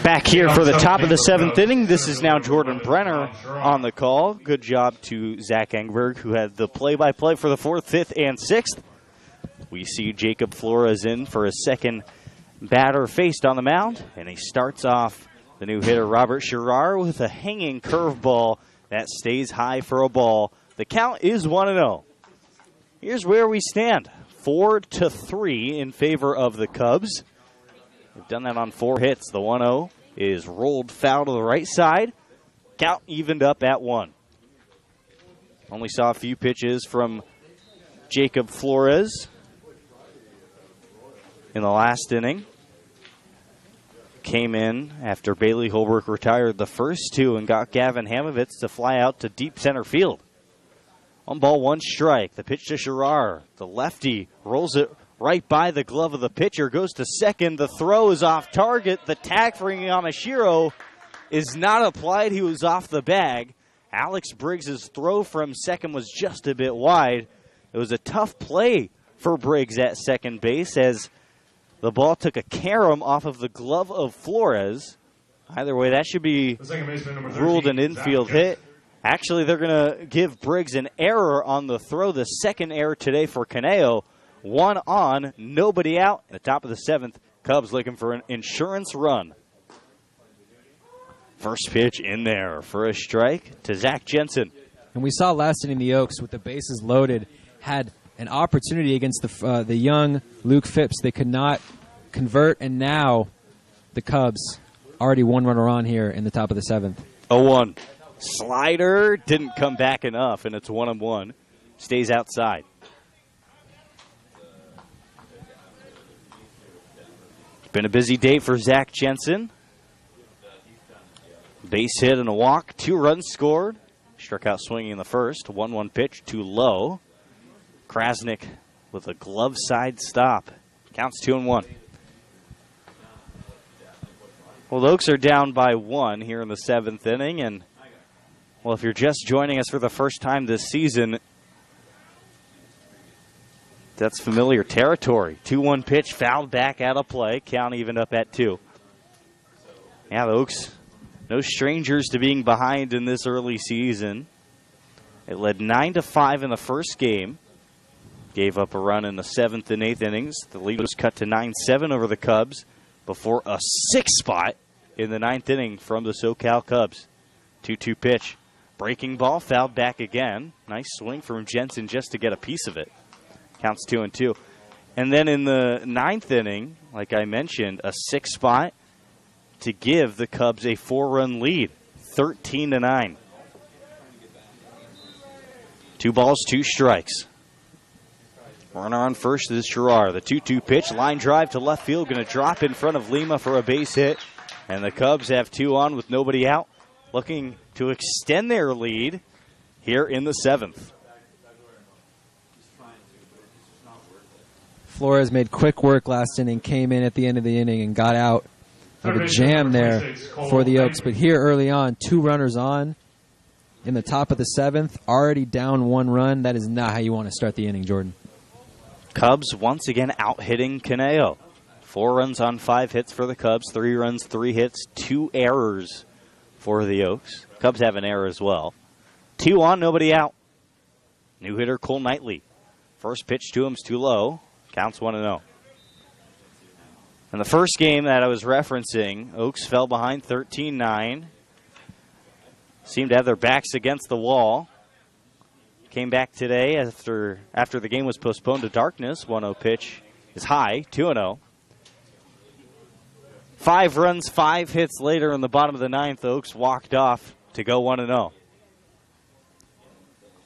Back here for the top of the 7th inning, this is now Jordan Brenner on the call. Good job to Zach Engberg, who had the play-by-play for the 4th, 5th, and 6th. We see Jacob Flores in for his second batter faced on the mound, and he starts off the new hitter Robert Sherrar with a hanging curveball that stays high for a ball. The count is 1-0. Here's where we stand, 4-3 in favor of the Cubs. They've done that on 4 hits. The 1-0 is rolled foul to the right side. Count evened up at 1. Only saw a few pitches from Jacob Flores in the last inning. Came in after Bailey Holbrook retired the first 2 and got Gavin Hamovitz to fly out to deep center field. 1 ball, 1 strike. The pitch to Sherrar. The lefty rolls it right by the glove of the pitcher, goes to second. The throw is off target. The tag for Yamashiro is not applied. He was off the bag. Alex Briggs' throw from second was just a bit wide. It was a tough play for Briggs at second base as the ball took a carom off of the glove of Flores. Either way, that should be ruled an infield hit. Actually, they're going to give Briggs an error on the throw, the second error today for Caneo. 1 on, nobody out. At the top of the 7th, Cubs looking for an insurance run. First pitch in there for a strike to Zach Jensen. And we saw last inning the Oaks, with the bases loaded, had an opportunity against the young Luke Phipps. They could not convert, and now the Cubs already 1 runner on here in the top of the 7th. 0-1. Slider didn't come back enough, and it's 1-1. Stays outside. Been a busy day for Zach Jensen. Base hit and a walk, 2 runs scored. Struck out swinging in the first. 1-1 pitch, too low. Krasnick with a glove side stop. Counts 2-1. Well, the Oaks are down by 1 here in the 7th inning. And, well, if you're just joining us for the first time this season, that's familiar territory. 2-1 pitch, fouled back out of play. Count even up at 2. Yeah, the Oaks no strangers to being behind in this early season. It led 9-5 in the first game. Gave up a run in the 7th and 8th innings. The lead was cut to 9-7 over the Cubs before a 6 spot in the 9th inning from the SoCal Cubs. 2-2 pitch. Breaking ball, fouled back again. Nice swing from Jensen just to get a piece of it. Counts 2-2. And then in the 9th inning, like I mentioned, a 6 spot to give the Cubs a 4-run lead, 13-9. 2 balls, 2 strikes. Runner on first is Sherrar. The 2-2 pitch, line drive to left field, going to drop in front of Lima for a base hit. And the Cubs have 2 on with nobody out, looking to extend their lead here in the 7th. Flores made quick work last inning, came in at the end of the inning and got out of a jam there for the Oaks. But here early on, 2 runners on in the top of the 7th, already down 1 run. That is not how you want to start the inning, Jordan. Cubs once again out-hitting Caneo. 4 runs on 5 hits for the Cubs, 3 runs, 3 hits, 2 errors for the Oaks. Cubs have an error as well. 2 on, nobody out. New hitter Cole Knightley. First pitch to him is too low. Counts 1-0. In the first game that I was referencing, Oaks fell behind 13-9. Seemed to have their backs against the wall. Came back today after the game was postponed to darkness. 1-0 pitch is high, 2-0. 5 runs, 5 hits later in the bottom of the 9th, Oaks walked off to go 1-0.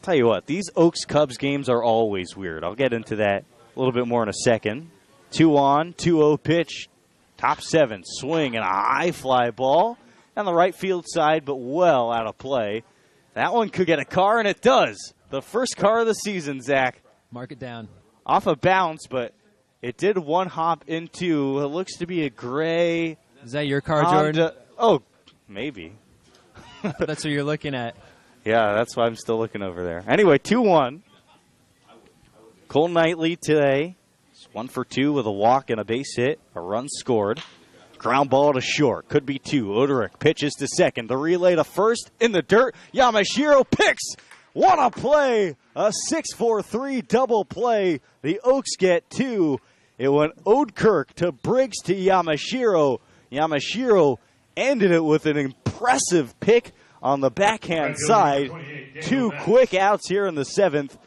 Tell you what, these Oaks-Cubs games are always weird. I'll get into that a little bit more in a second. 2 on, 2-0 pitch, top 7, swing and a high fly ball on the right field side, but well out of play. That one could get a car, and it does. The first car of the season, Zach. Mark it down. Off a bounce, but it did one hop into what looks to be a gray. Is that your car, Jordan? Oh, maybe. That's what you're looking at. Yeah, that's why I'm still looking over there. Anyway, 2-1. Cole Knightley today, 1 for 2 with a walk and a base hit, a run scored. Ground ball to short, could be 2. Oderick pitches to second. The relay to first, in the dirt. Yamashiro picks. What a play! A 6-4-3 double play. The Oaks get 2. It went Odekirk to Briggs to Yamashiro. Yamashiro ended it with an impressive pick on the backhand side. 2 quick outs here in the 7th.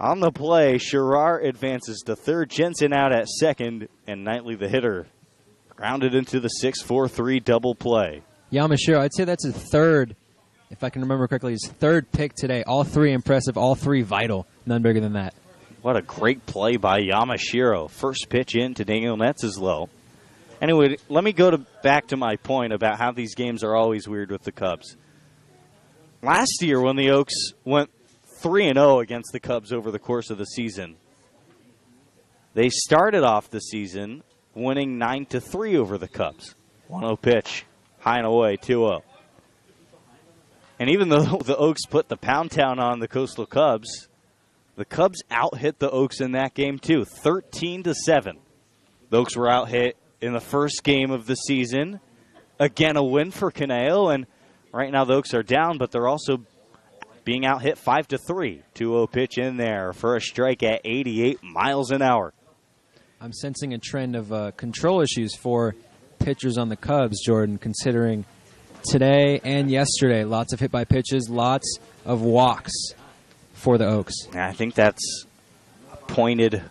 On the play, Sherrar advances to third, Jensen out at second, and Knightley, the hitter, grounded into the 6-4-3 double play. Yamashiro, I'd say that's his third, if I can remember correctly, his third pick today. All 3 impressive, all 3 vital. None bigger than that. What a great play by Yamashiro. First pitch in to Daniel Netz is low. Anyway, let me go back to my point about how these games are always weird with the Cubs. Last year when the Oaks went 3-0 against the Cubs over the course of the season, they started off the season winning 9-3 over the Cubs. 1-0 pitch, high and away, 2-0. And even though the Oaks put the pound town on the Coastal Cubs, the Cubs out-hit the Oaks in that game too, 13-7. The Oaks were out-hit in the first game of the season. Again, a win for Caneo, and right now the Oaks are down, but they're also being out-hit 5-3. 2-0 pitch in there for a strike at 88 miles an hour. I'm sensing a trend of control issues for pitchers on the Cubs, Jordan, considering today and yesterday, lots of hit-by pitches, lots of walks for the Oaks. I think that's a pointed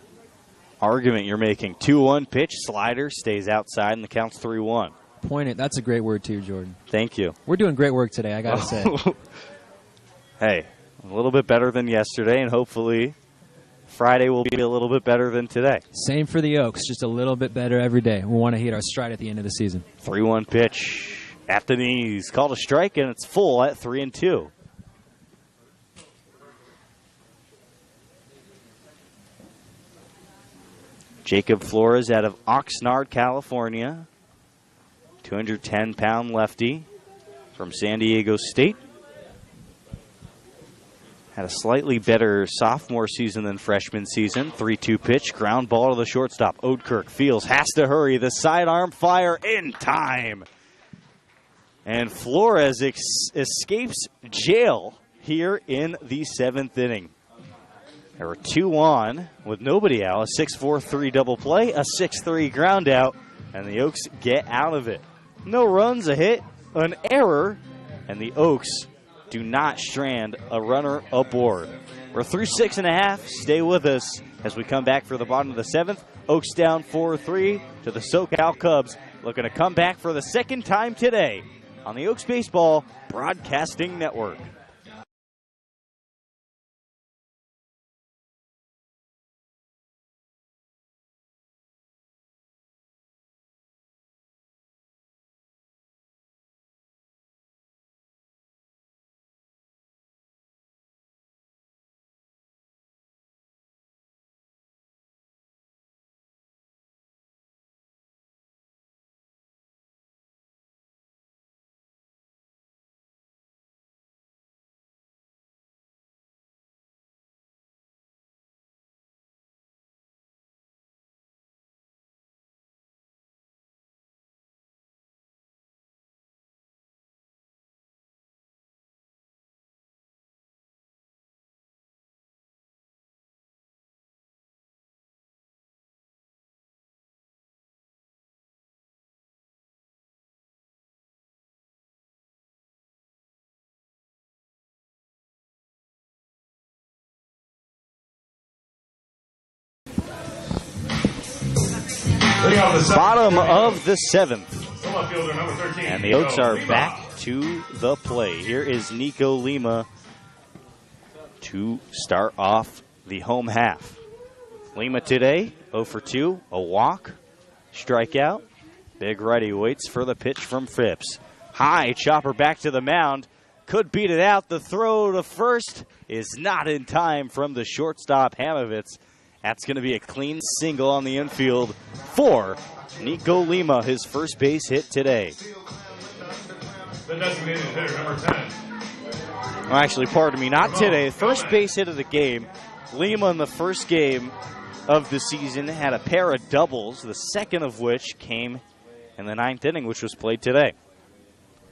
argument you're making. 2-1 pitch, slider, stays outside, and the count's 3-1. Pointed, that's a great word too, Jordan. Thank you. We're doing great work today, I got to say. Hey, a little bit better than yesterday, and hopefully Friday will be a little bit better than today. Same for the Oaks, just a little bit better every day. We want to hit our stride at the end of the season. 3-1 pitch at the knees. Called a strike, and it's full at 3-2. Jacob Flores out of Oxnard, California. 210-pound lefty from San Diego State. Had a slightly better sophomore season than freshman season. 3-2 pitch, ground ball to the shortstop. Odekirk feels, has to hurry. The sidearm fire in time. And Flores escapes jail here in the 7th inning. There were 2 on with nobody out. A 6-4-3 double play, a 6-3 ground out, and the Oaks get out of it. No runs, a hit, an error, and the Oaks do not strand a runner aboard. We're through 6.5. Stay with us as we come back for the bottom of the 7th. Oaks down 4-3 to the SoCal Cubs, looking to come back for the second time today on the Oaks Baseball Broadcasting Network. Bottom of the 7th. And the Oaks are back to the play. Here is Nico Lima to start off the home half. Lima today, 0 for 2, a walk, strikeout. Big righty waits for the pitch from Phipps. High chopper back to the mound. Could beat it out. The throw to first is not in time from the shortstop, Hamovitz. That's going to be a clean single on the infield for Nico Lima, his first base hit today. The designated hitter, number 10. Well, actually, pardon me, not today. First base hit of the game. Lima in the first game of the season had a pair of doubles, the second of which came in the 9th inning, which was played today.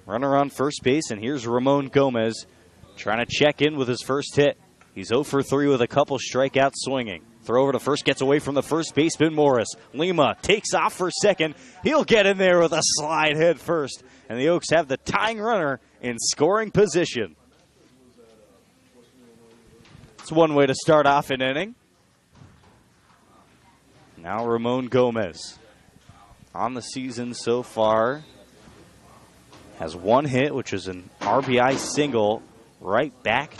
Runner on first base, and here's Ramon Gomez trying to check in with his first hit. He's 0 for 3 with a couple strikeouts swinging. Throw over to first, gets away from the first baseman, Morris. Lima takes off for second. He'll get in there with a slide head first. And the Oaks have the tying runner in scoring position. It's one way to start off an inning. Now Ramon Gomez. On the season so far, has 1 hit, which is an RBI single right back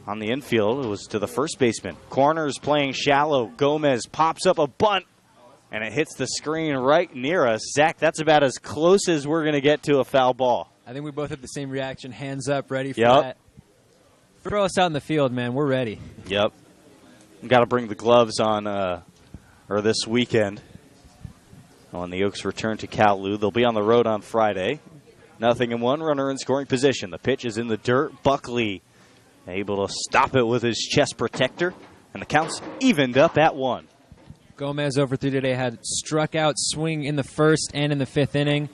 on the infield. It was to the first baseman. Corners playing shallow. Gomez pops up a bunt, and it hits the screen right near us. Zach, that's about as close as we're going to get to a foul ball. I think we both have the same reaction. Hands up, ready for that. Throw us out in the field, man. We're ready. Yep. Got to bring the gloves on or this weekend. When the Oaks return to Kowloon, they'll be on the road on Friday. 0-1, runner in scoring position. The pitch is in the dirt. Buckley able to stop it with his chest protector, and the count's evened up at 1. Gomez over 3 today had struck out swing in the first and in the 5th inning,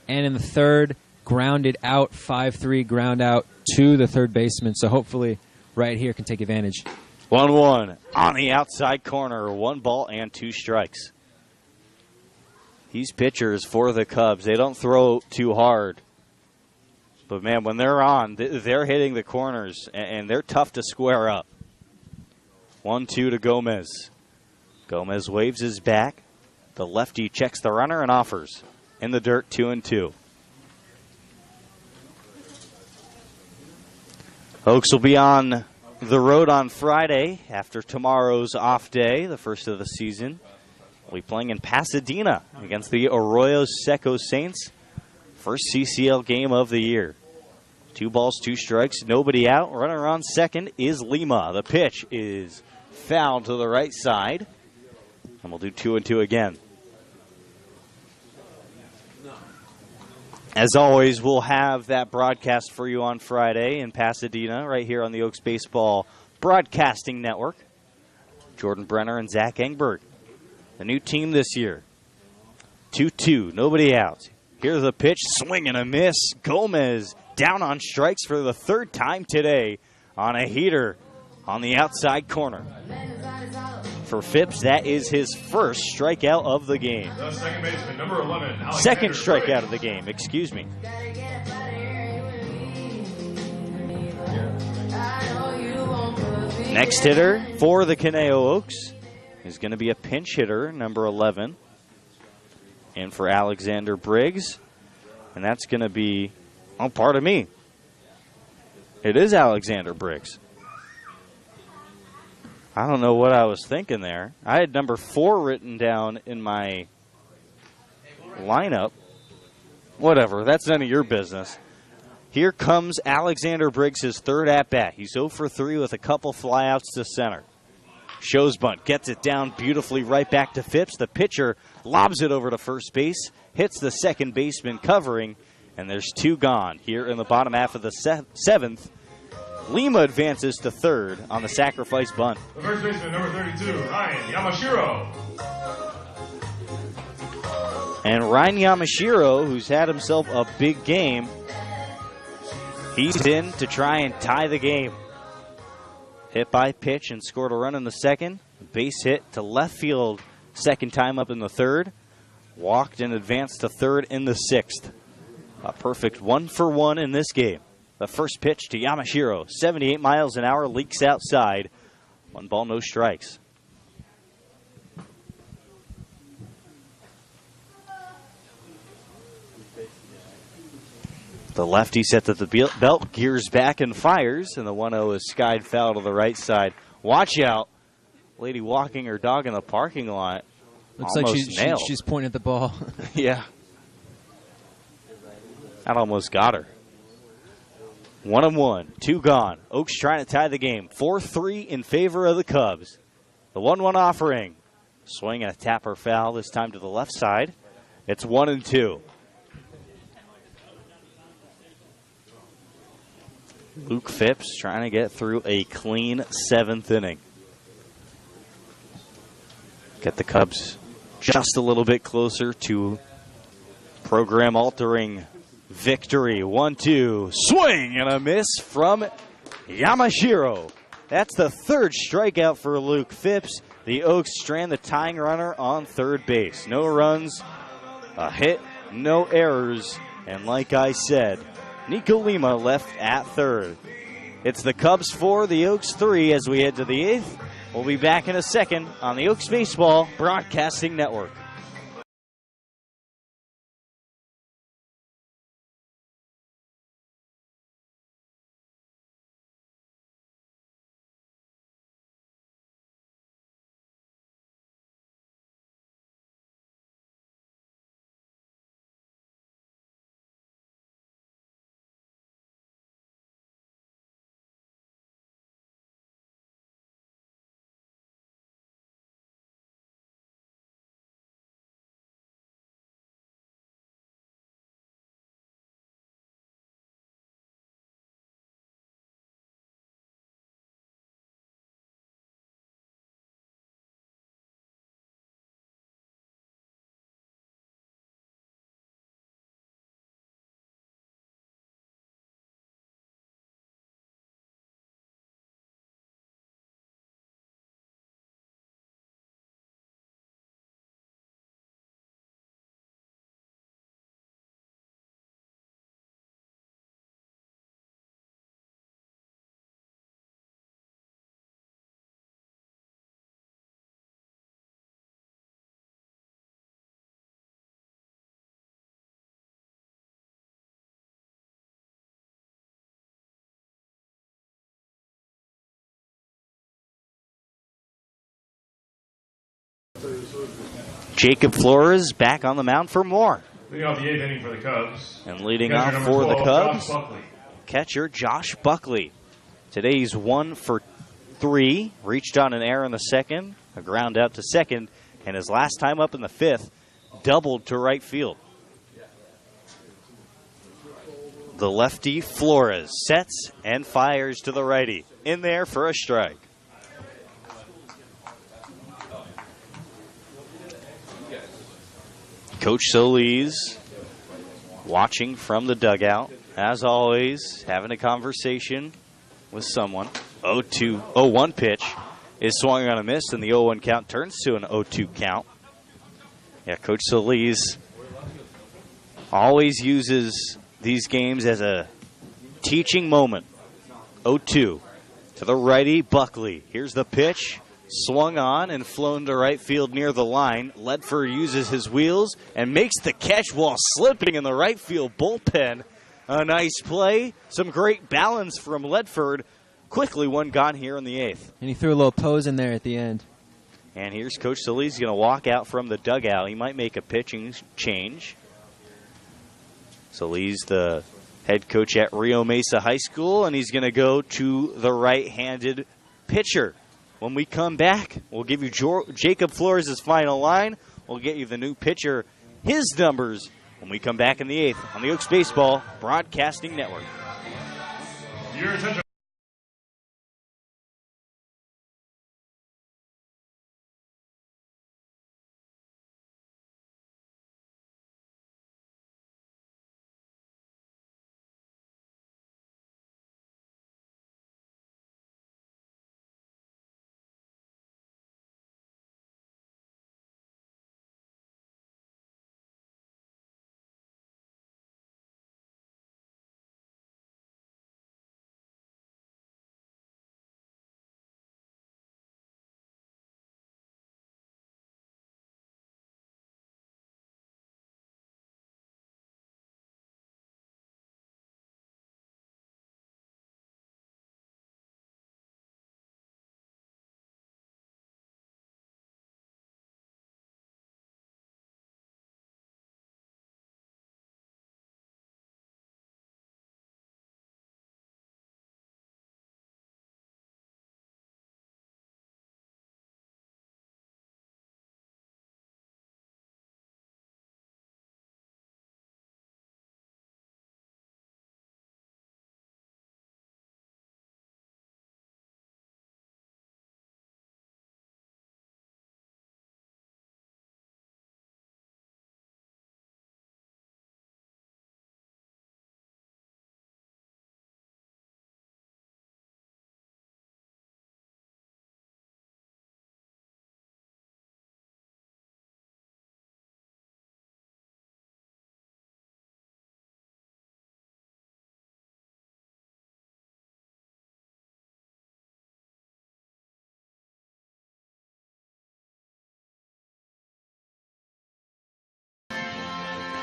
and in the 3rd, grounded out, 5-3 ground out to the third baseman. So hopefully right here can take advantage. 1-1 on the outside corner. 1 ball and 2 strikes. These pitchers for the Cubs, they don't throw too hard. But, man, when they're on, they're hitting the corners, and they're tough to square up. 1-2 to Gomez. Gomez waves his back. The lefty checks the runner and offers. In the dirt, 2-2. Oaks will be on the road on Friday after tomorrow's off day, the first of the season. We'll be playing in Pasadena against the Arroyo Seco Saints. First CCL game of the year. 2 balls, 2 strikes, nobody out. Runner on second is Lima. The pitch is foul to the right side. And we'll do 2-2 again. As always, we'll have that broadcast for you on Friday in Pasadena, right here on the Oaks Baseball Broadcasting Network. Jordan Brenner and Zach Engberg. The new team this year. 2-2, nobody out. Here's the pitch, swing and a miss. Gomez down on strikes for the third time today on a heater on the outside corner. For Phipps, that is his first strikeout of the game. The second baseman, number 11, Alexander Second strikeout Briggs. of the game, excuse me. Next hitter for the Conejo Oaks is going to be a pinch hitter, number 11. And for Alexander Briggs, and that's going to be, oh, pardon me. It is Alexander Briggs. I don't know what I was thinking there. I had number 4 written down in my lineup. Whatever, that's none of your business. Here comes Alexander Briggs, his third at-bat. He's 0 for 3 with a couple flyouts to center. Shows bunt, gets it down beautifully right back to Phipps. The pitcher lobs it over to first base, hits the second baseman covering, and there's 2 gone here in the bottom half of the seventh. Lima advances to third on the sacrifice bunt. The first baseman, number 32, Ryan Yamashiro. And Ryan Yamashiro, who's had himself a big game, he's in to try and tie the game. Hit by pitch and scored a run in the second. Base hit to left field second time up in the third. Walked and advanced to third in the sixth. A perfect 1-for-1 in this game. The first pitch to Yamashiro, 78 miles an hour, leaks outside. 1 ball, no strikes. The lefty set to the belt, gears back and fires, and the 1-0 is skied foul to the right side. Watch out. Lady walking her dog in the parking lot. Looks like nailed. she's pointing at the ball. Yeah. That almost got her. 1-1, 2 gone. Oaks trying to tie the game. 4-3 in favor of the Cubs. The 1-1 offering. Swing and a tapper foul, this time to the left side. It's 1-2. Luke Phipps trying to get through a clean 7th inning. Get the Cubs just a little bit closer to program-altering victory. 1-2. Swing and a miss from Yamashiro. That's the third strikeout for Luke Phipps. The Oaks strand the tying runner on third base. No runs, a hit, no errors, and like I said, Nico Lima left at third. It's the Cubs 4, the Oaks 3 as we head to the 8th. We'll be back in a second on the Oaks Baseball Broadcasting Network. Jacob Flores back on the mound for more. Leading off the 8th inning for the Cubs. And leading Catcher off number for the 12, Cubs, Josh Buckley. catcher Josh Buckley. Today he's 1 for 3. Reached on an error in the second, a ground out to second, and his last time up in the 5th, doubled to right field. The lefty Flores sets and fires to the righty. In there for a strike. Coach Solis watching from the dugout. As always, having a conversation with someone. 0-1 pitch is swung on a miss, and the 0-1 count turns to an 0-2 count. Yeah, Coach Solis always uses these games as a teaching moment. 0-2 to the righty, Buckley. Here's the pitch. Swung on and flown to right field near the line. Ledford uses his wheels and makes the catch while slipping in the right field bullpen. A nice play. Some great balance from Ledford. Quickly one gone here in the 8th. And he threw a little pose in there at the end. And here's Coach Solis going to walk out from the dugout. He might make a pitching change. Solis, the head coach at Rio Mesa High School, and he's going to go to the right-handed pitcher. When we come back, we'll give you Jacob Flores' final line. We'll get you the new pitcher, his numbers, when we come back in the 8th on the Oaks Baseball Broadcasting Network. Your attention.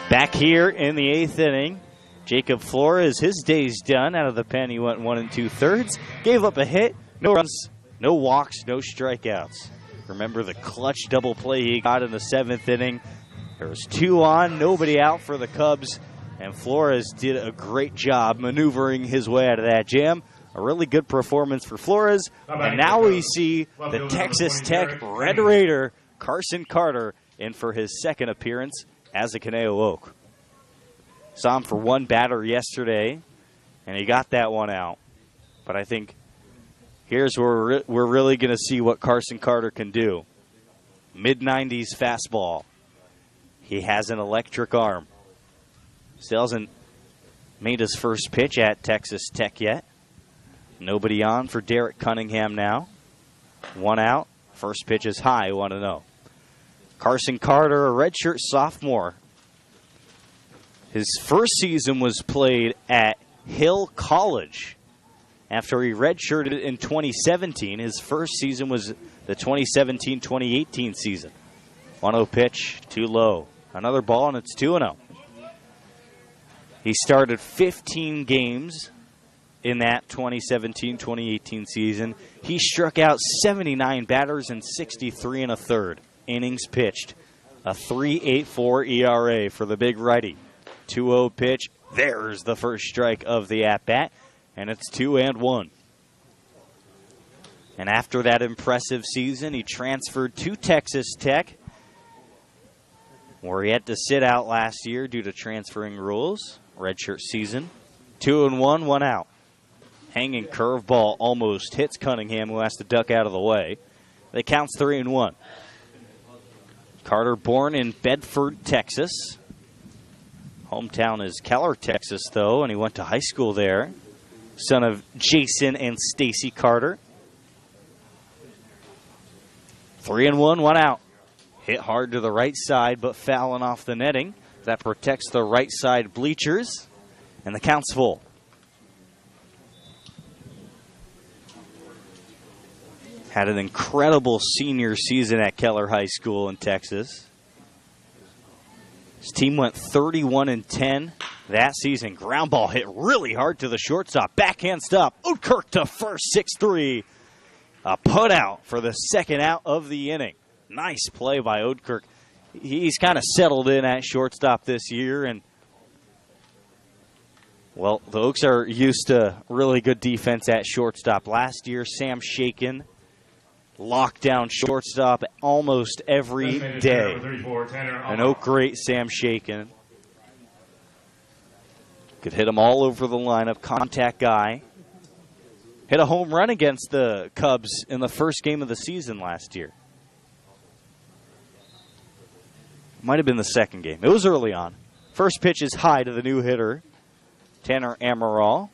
Back here in the 8th inning, Jacob Flores, his day's done. Out of the pen, he went 1 2/3. Gave up a hit, no runs, no walks, no strikeouts. Remember the clutch double play he got in the 7th inning. There was 2 on, nobody out for the Cubs, and Flores did a great job maneuvering his way out of that jam. A really good performance for Flores. And now we see the Texas Tech Red Raider, Carson Carter, in for his 2nd appearance as a Conejo Oak. Saw him for 1 batter yesterday, and he got that one out. But I think here's where we're really going to see what Carson Carter can do. Mid-90s fastball. He has an electric arm. Still hasn't made his first pitch at Texas Tech yet. Nobody on for Derek Cunningham now. 1 out. First pitch is high, 1-0. Carson Carter, a redshirt sophomore. His first season was played at Hill College. After he redshirted in 2017, his first season was the 2017-2018 season. 1-0 pitch, too low. Another ball, and it's 2-0. He started 15 games in that 2017-2018 season. He struck out 79 batters in 63 1/3 innings pitched. A 3.84 ERA for the big righty. 2-0 pitch. There's the first strike of the at-bat, and it's 2-1. And after that impressive season, he transferred to Texas Tech, where he had to sit out last year due to transferring rules. Redshirt season. 2-1, 1 out. Hanging curveball almost hits Cunningham, who has to duck out of the way. It counts 3-1. Carter, born in Bedford, Texas. Hometown is Keller, Texas, though, and he went to high school there. Son of Jason and Stacy Carter. 3-1, 1 out. Hit hard to the right side, but fouling off the netting. That protects the right side bleachers, and the count's full. Had an incredible senior season at Keller High School in Texas. His team went 31-10 that season. Ground ball hit really hard to the shortstop. Backhand stop. Oudkirk to first, 6-3. A put out for the second out of the inning. Nice play by Oudkirk. He's kind of settled in at shortstop this year, and well, the Oaks are used to really good defense at shortstop. Last year, Sam Shaken locked down shortstop almost every day. An Oak great, Sam Shaken. Could hit him all over the lineup. Contact guy. Hit a home run against the Cubs in the first game of the season last year. Might have been the second game. It was early on. First pitch is high to the new hitter, Tanner Amaral.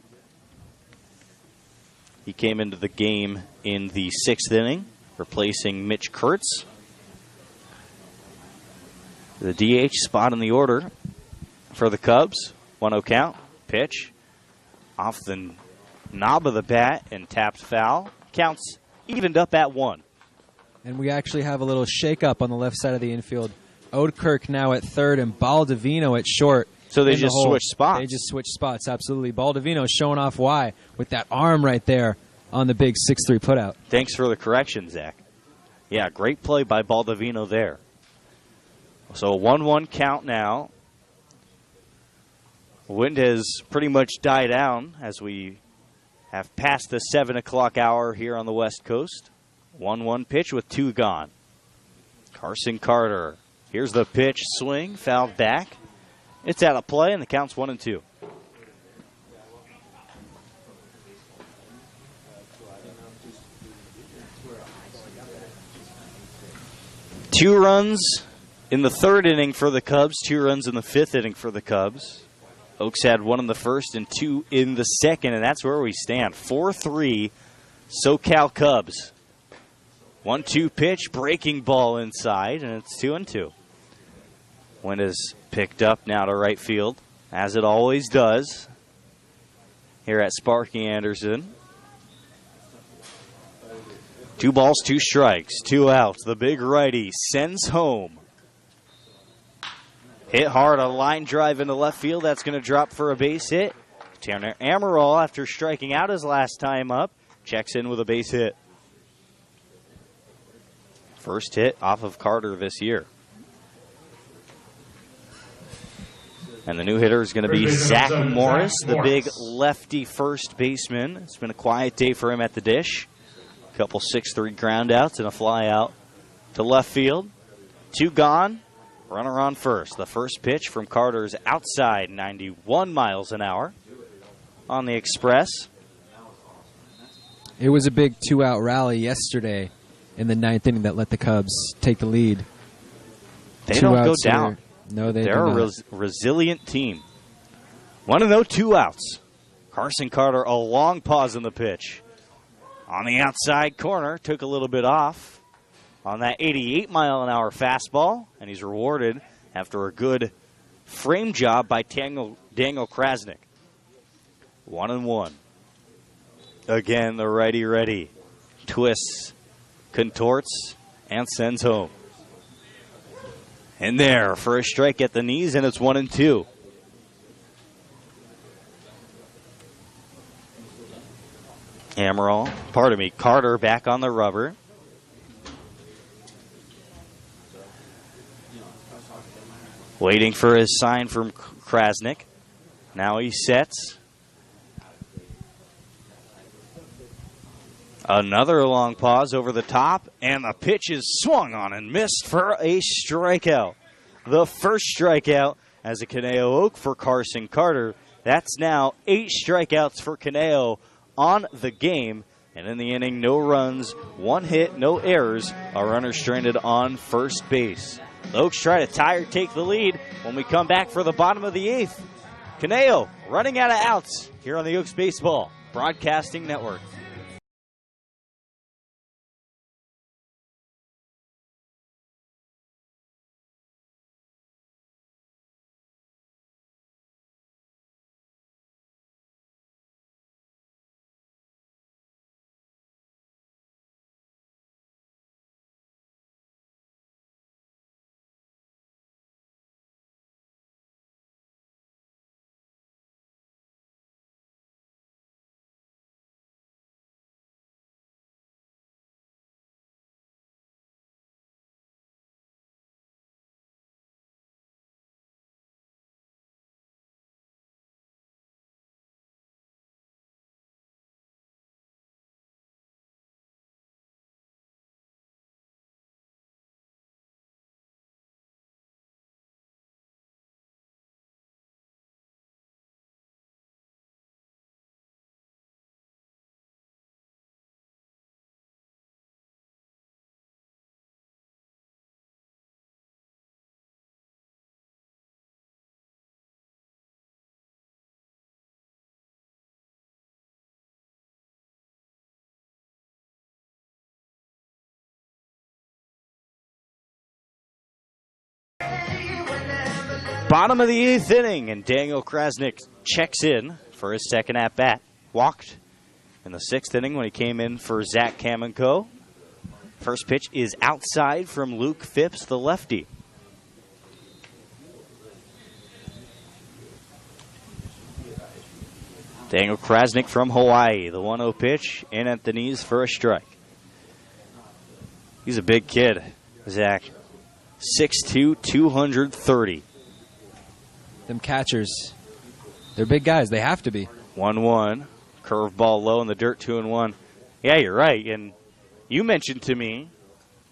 He came into the game in the 6th inning, replacing Mitch Kurtz. The DH spot in the order for the Cubs. 1-0 count. Pitch. Off the knob of the bat and tapped foul. Counts evened up at 1. And we actually have a little shake-up on the left side of the infield. Oudkirk now at third and Baldovino at short. So they just switched spots. They just switched spots, absolutely. Baldovino showing off why with that arm right there on the big 6-3 putout. Thanks for the correction, Zach. Yeah, great play by Baldovino there. So a 1-1 count now. Wind has pretty much died down as we have passed the 7 o'clock hour here on the West Coast. 1-1 pitch with 2 gone. Carson Carter. Here's the pitch, swing, fouled back. It's out of play, and the count's 1-2. Two runs in the 3rd inning for the Cubs, 2 runs in the 5th inning for the Cubs. Oaks had 1 in the 1st and 2 in the 2nd, and that's where we stand. 4-3 SoCal Cubs. 1-2 pitch, breaking ball inside, and it's 2-2. Wind is picked up now to right field, as it always does here at Sparky Anderson. 2 balls, 2 strikes, 2 outs. The big righty sends home. Hit hard, a line drive into left field. That's going to drop for a base hit. Tanner Amaral, after striking out his last time up, checks in with a base hit. First hit off of Carter this year. And the new hitter is going to be Zach Morris, the big lefty first baseman. It's been a quiet day for him at the dish. A couple 6-3 ground outs and a fly out to left field. 2 gone. Runner on first. The first pitch from Carter's outside, 91 miles an hour on the Express. It was a big 2-out rally yesterday in the 9th inning that let the Cubs take the lead. They don't go down. No, They're a resilient team. 1-0, 2 outs. Carson Carter, a long pause in the pitch. On the outside corner, took a little bit off on that 88-mile-an-hour fastball, and he's rewarded after a good frame job by Daniel Krasnick. 1-1. Again, the righty twists, contorts, and sends home. And there for a strike at the knees, and it's 1-2. Carter back on the rubber. Waiting for his sign from Krasnick. Now he sets. Another long pause over the top, and the pitch is swung on and missed for a strikeout. The first strikeout as a Conejo Oak for Carson Carter. That's now 8 strikeouts for Conejo on the game. And in the inning, no runs, 1 hit, no errors. A runner stranded on first base. The Oaks try to tie or take the lead when we come back for the bottom of the 8th. Caneo running out of outs here on the Oaks Baseball Broadcasting Network. Bottom of the 8th inning, and Daniel Krasnick checks in for his second at-bat. Walked in the 6th inning when he came in for Zach Kamenko. First pitch is outside from Luke Phipps, the lefty. Daniel Krasnick from Hawaii, the 1-0 pitch, in at the knees for a strike. He's a big kid, Zach. 6'2", 230. Them catchers, they're big guys. They have to be. 1-1. Curveball low in the dirt, 2-1. Yeah, you're right. And you mentioned to me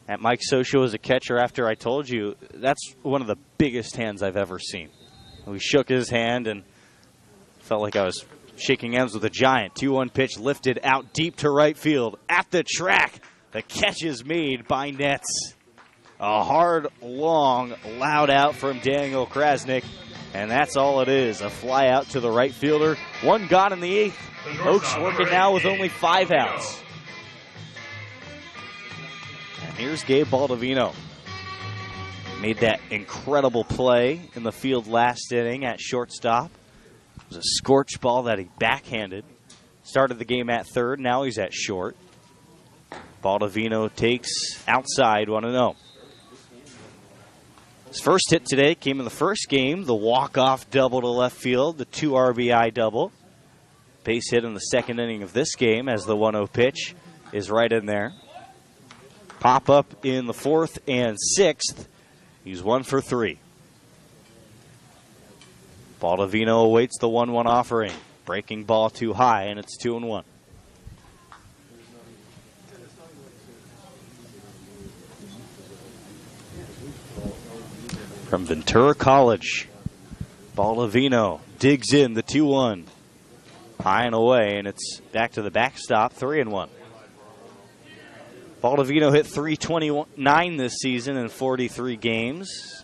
that Mike Socio was a catcher after I told you. That's one of the biggest hands I've ever seen. We shook his hand and felt like I was shaking hands with a giant. 2-1 pitch lifted out deep to right field. At the track, the catch is made by Nets. A hard, long, loud out from Daniel Krasnick. And that's all it is, a fly out to the right fielder. One gone in the 8th. Oaks working now with only 5 outs. And here's Gabe Baldovino. Made that incredible play in the field last inning at shortstop. It was a scorch ball that he backhanded. Started the game at third, now he's at short. Baldovino takes outside 1-0. His first hit today came in the first game, the walk-off double to left field, the 2 RBI double. Base hit in the second inning of this game as the 1-0 pitch is right in there. Pop up in the 4th and 6th. He's 1 for 3. Baldovino awaits the 1-1 offering. Breaking ball too high, and it's 2-1. From Ventura College, Baldovino digs in the 2-1. High and away, and it's back to the backstop, 3-1. Baldovino hit .329 this season in 43 games.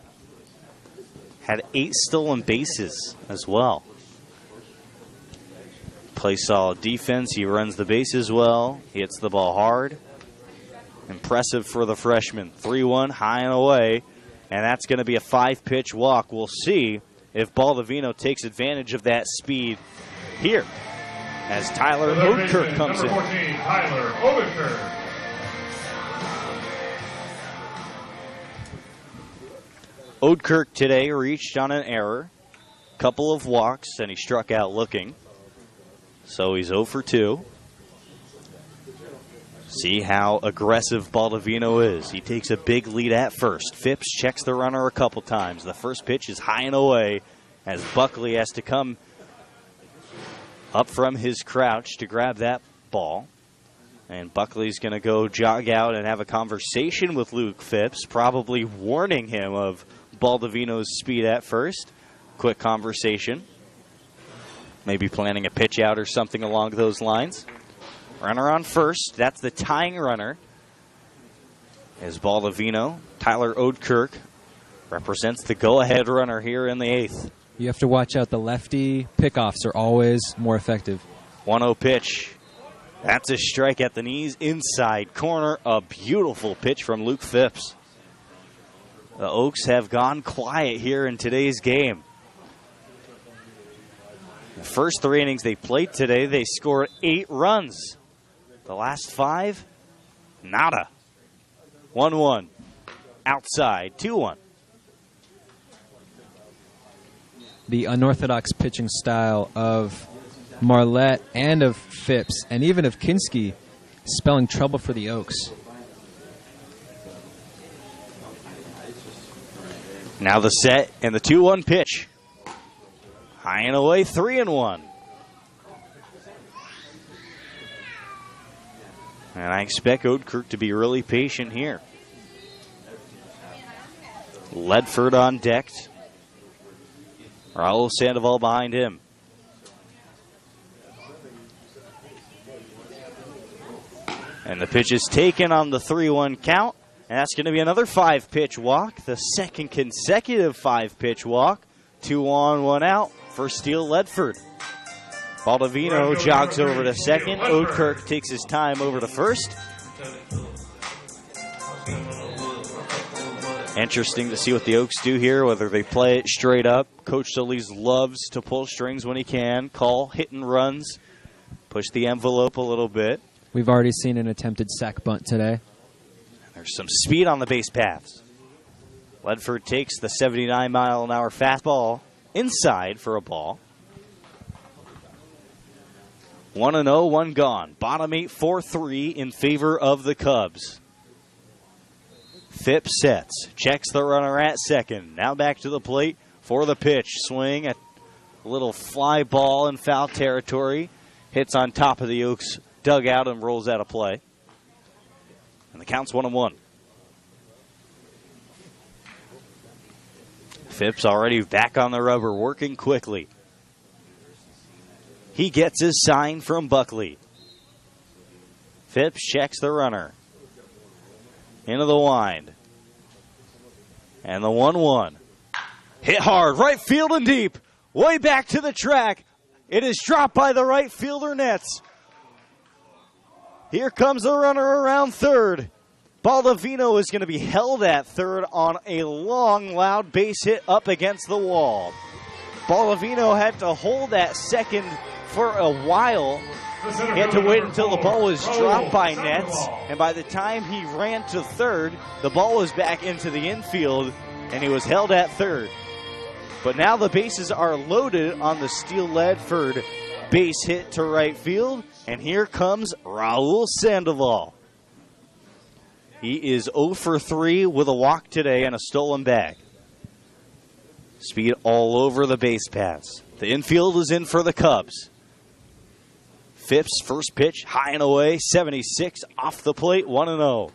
Had 8 stolen bases as well. Plays solid defense. He runs the bases well. He hits the ball hard. Impressive for the freshman. 3-1, high and away. And that's going to be a 5-pitch walk. We'll see if Baldovino takes advantage of that speed here as Tyler Oatkirk comes in. 14, Tyler Oatkirk. Oatkirk today reached on an error. Couple of walks, and he struck out looking. So he's 0 for 2. See how aggressive Baldovino is. He takes a big lead at first. Phipps checks the runner a couple times. The first pitch is high and away as Buckley has to come up from his crouch to grab that ball. And Buckley's going to go jog out and have a conversation with Luke Phipps, probably warning him of Baldovino's speed at first. Quick conversation. Maybe planning a pitch out or something along those lines. Runner on first. That's the tying runner. As Baldovino, Tyler Oatkirk represents the go-ahead runner here in the 8th. You have to watch out. The lefty pickoffs are always more effective. 1-0 pitch. That's a strike at the knees, inside corner. A beautiful pitch from Luke Phipps. The Oaks have gone quiet here in today's game. The first 3 innings they played today, they scored 8 runs. The last 5, nada. 1-1. Outside, 2-1. The unorthodox pitching style of Marlette and of Phipps, and even of Kinski, spelling trouble for the Oaks. Now the set and the 2-1 pitch. High and away, 3-1. And I expect Oudkirk to be really patient here. Ledford on deck. Raul Sandoval behind him. And the pitch is taken on the 3-1 count. And that's going to be another 5-pitch walk. The second consecutive 5-pitch walk. 2 on, 1 out for Steele Ledford. Baldovino jogs over to second. Oudkirk takes his time over to first. Interesting to see what the Oaks do here, whether they play it straight up. Coach Solis loves to pull strings when he can, call hit and runs, push the envelope a little bit. We've already seen an attempted sack bunt today. There's some speed on the base paths. Ledford takes the 79-mile-an-hour fastball inside for a ball. 1-0, 1 gone. Bottom 8, 4-3 in favor of the Cubs. Phipps sets, checks the runner at second. Now back to the plate for the pitch. Swing, a little fly ball in foul territory. Hits on top of the Oaks dugout and rolls out of play. And the count's 1-1. Phipps already back on the rubber, working quickly. He gets his sign from Buckley. Phipps checks the runner. Into the wind. And the 1-1. Hit hard, right field and deep. Way back to the track. It is dropped by the right fielder nets. Here comes the runner around third. Baldovino is going to be held at third on a long, loud base hit up against the wall. Baldovino had to hold that second for a while. He had to wait until the ball was dropped by nets, and by the time he ran to third, the ball was back into the infield, and he was held at third. But now the bases are loaded on the Steele Ledford base hit to right field, and here comes Raul Sandoval. He is 0 for 3 with a walk today and a stolen bag. Speed all over the base paths. The infield is in for the Cubs. Phipps, first pitch, high and away, 76 off the plate, 1-0.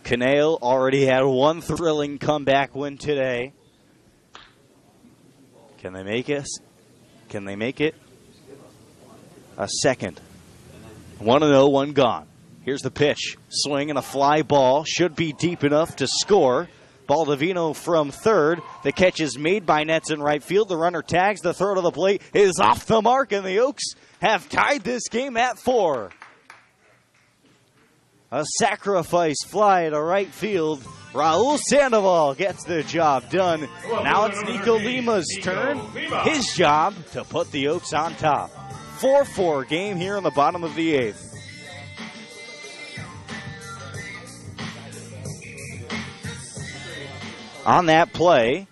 Canale already had one thrilling comeback win today. Can they make it? Can they make it a second? 1-0, 1 gone. Here's the pitch. Swing and a fly ball. Should be deep enough to score. Baldovino from third. The catch is made by nets in right field. The runner tags. The throw to the plate is off the mark, and the Oaks have tied this game at 4. A sacrifice fly to right field. Raul Sandoval gets the job done. Now it's Nico Lima's turn. His job to put the Oaks on top. 4-4 game here in the bottom of the 8th. On that play,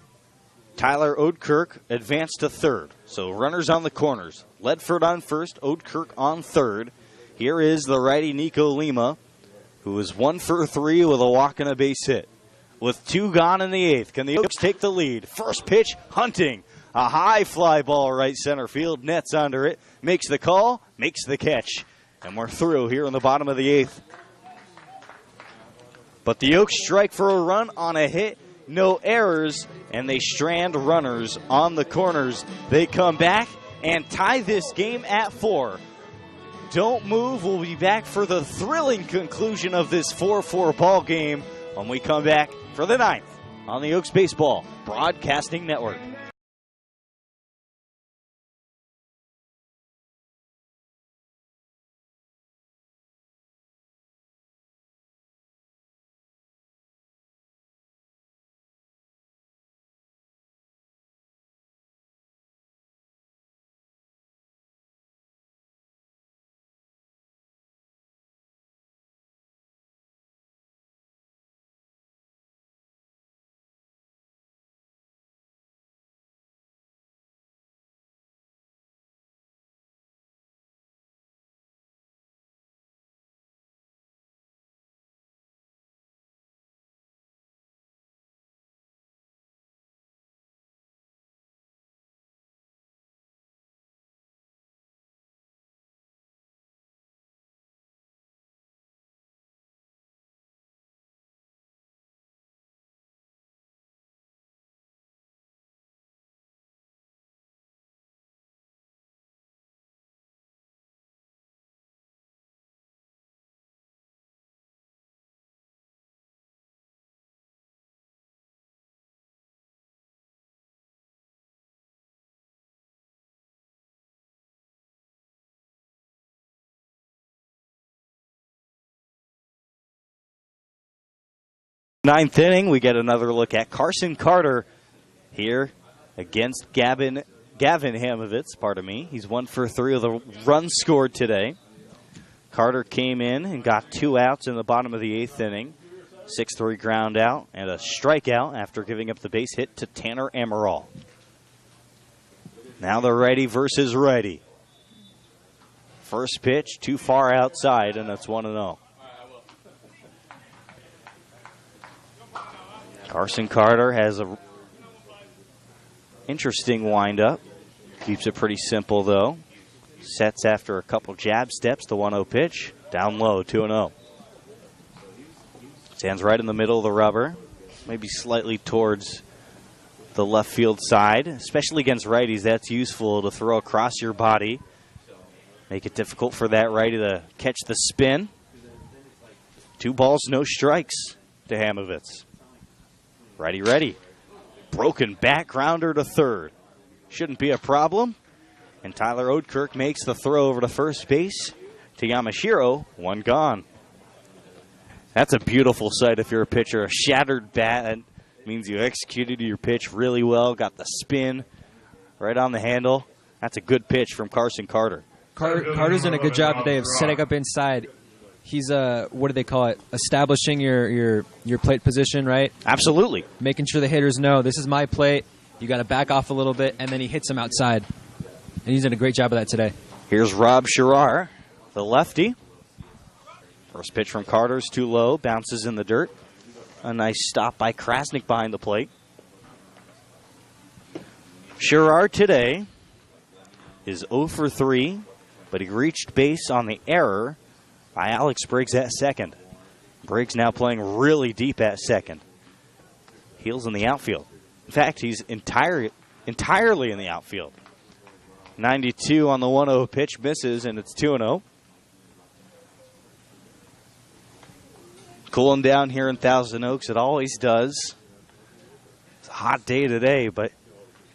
Tyler Oudkirk advanced to third. So runners on the corners. Ledford on first, Oudkirk on third. Here is the righty Nico Lima, who is 1 for 3 with a walk and a base hit. With 2 gone in the 8th, can the Oaks take the lead? First pitch, Hunting. A high fly ball right center field, nets under it. Makes the call, makes the catch. And we're through here in the bottom of the 8th. But the Oaks strike for a run on a hit. No errors, and they strand runners on the corners. They come back and tie this game at 4. Don't move. We'll be back for the thrilling conclusion of this 4-4 ball game when we come back for the 9th. on the Oaks Baseball Broadcasting Network. Ninth inning, we get another look at Carson Carter here against Gavin Hamovitz, pardon me. He's 1 for 3 of the runs scored today. Carter came in and got 2 outs in the bottom of the 8th inning. 6-3 ground out and a strikeout after giving up the base hit to Tanner Amaral. Now the righty versus righty. First pitch too far outside, and it's 1-0. Carson Carter has a interesting windup. Keeps it pretty simple, though. Sets after a couple jab steps, the 1-0 pitch. Down low, 2-0. Stands right in the middle of the rubber. Maybe slightly towards the left field side. Especially against righties, that's useful to throw across your body. Make it difficult for that righty to catch the spin. 2 balls, no strikes to Hamovitz. Righty ready. Broken back grounder to third. Shouldn't be a problem. And Tyler Oatkirk makes the throw over to first base to Yamashiro. 1 gone. That's a beautiful sight if you're a pitcher. A shattered bat. That means you executed your pitch really well. Got the spin right on the handle. That's a good pitch from Carson Carter. Carter's done a good job today of setting up inside. He's what do they call it? Establishing your plate position, right? Absolutely. Making sure the hitters know this is my plate. You got to back off a little bit, and then he hits him outside. And he's done a great job of that today. Here's Rob Sherrar, the lefty. First pitch from Carter's too low, bounces in the dirt. A nice stop by Krasnick behind the plate. Sherrar today is 0 for 3, but he reached base on the error by Alex Briggs at second. Briggs now playing really deep at second. Heels in the outfield. In fact, he's entirely in the outfield. 92 on the 1-0 pitch, misses, and it's 2-0. Cooling down here in Thousand Oaks, it always does. It's a hot day today, but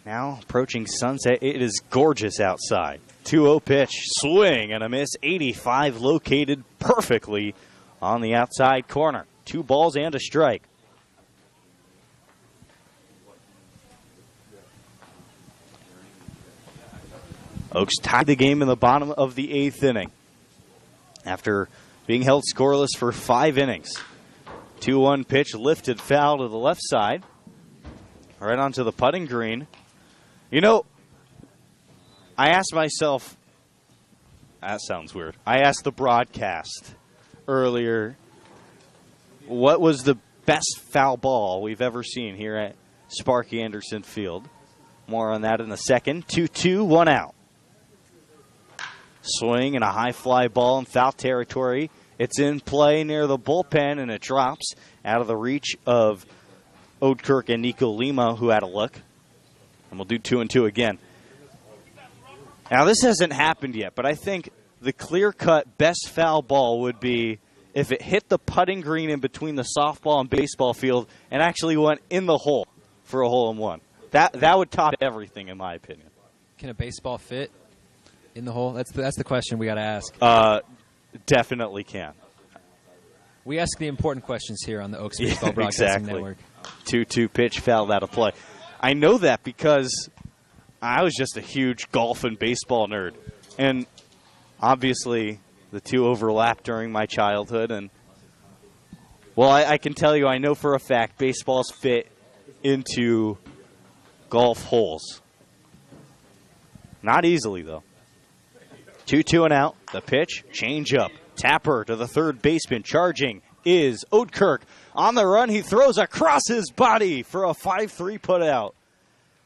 now approaching sunset, it is gorgeous outside. 2-0 pitch, swing and a miss. 85 located perfectly on the outside corner. 2 balls and a strike. Oaks tied the game in the bottom of the 8th inning after being held scoreless for 5 innings. 2-1 pitch lifted foul to the left side, right onto the putting green. You know, I asked myself, that sounds weird. I asked the broadcast earlier, what was the best foul ball we've ever seen here at Sparky Anderson Field? More on that in a second. 2-2, 1 out. Swing and a high fly ball in foul territory. It's in play near the bullpen, and it drops out of the reach of Oatkirk and Nico Lima, who had a look. And we'll do 2-2 again. Now, this hasn't happened yet, but I think the clear-cut best foul ball would be if it hit the putting green in between the softball and baseball field and actually went in the hole for a hole-in-one. That would top everything, in my opinion. Can a baseball fit in the hole? That's the question we got to ask. Definitely can. We ask the important questions here on the Oaks Baseball Broadcasting Exactly. Network. 2-2 pitch fouled out of play. I know that because I was just a huge golf and baseball nerd. And obviously the two overlapped during my childhood. And, well, I can tell you, I know for a fact baseballs fit into golf holes. Not easily, though. 2-2 and out. The pitch, change up. Tapper to the third baseman. Charging is Oudkirk. On the run, he throws across his body for a 5-3 putout.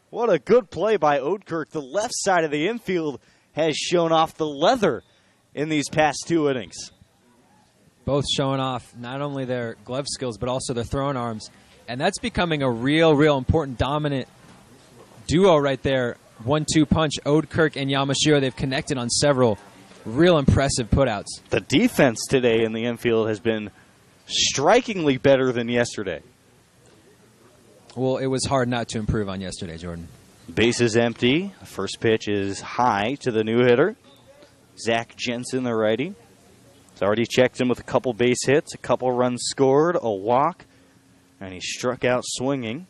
What a good play by Oudkirk. The left side of the infield has shown off the leather in these past two innings. Both showing off not only their glove skills, but also their throwing arms. And that's becoming a real important dominant duo right there. 1-2 punch, Oudkirk and Yamashiro. They've connected on several real impressive putouts. The defense today in the infield has been strikingly better than yesterday. Well, it was hard not to improve on yesterday, Jordan. Base is empty. The first pitch is high to the new hitter. Zach Jensen, the righty. He's already checked in with a couple base hits, a couple runs scored, a walk, and he struck out swinging.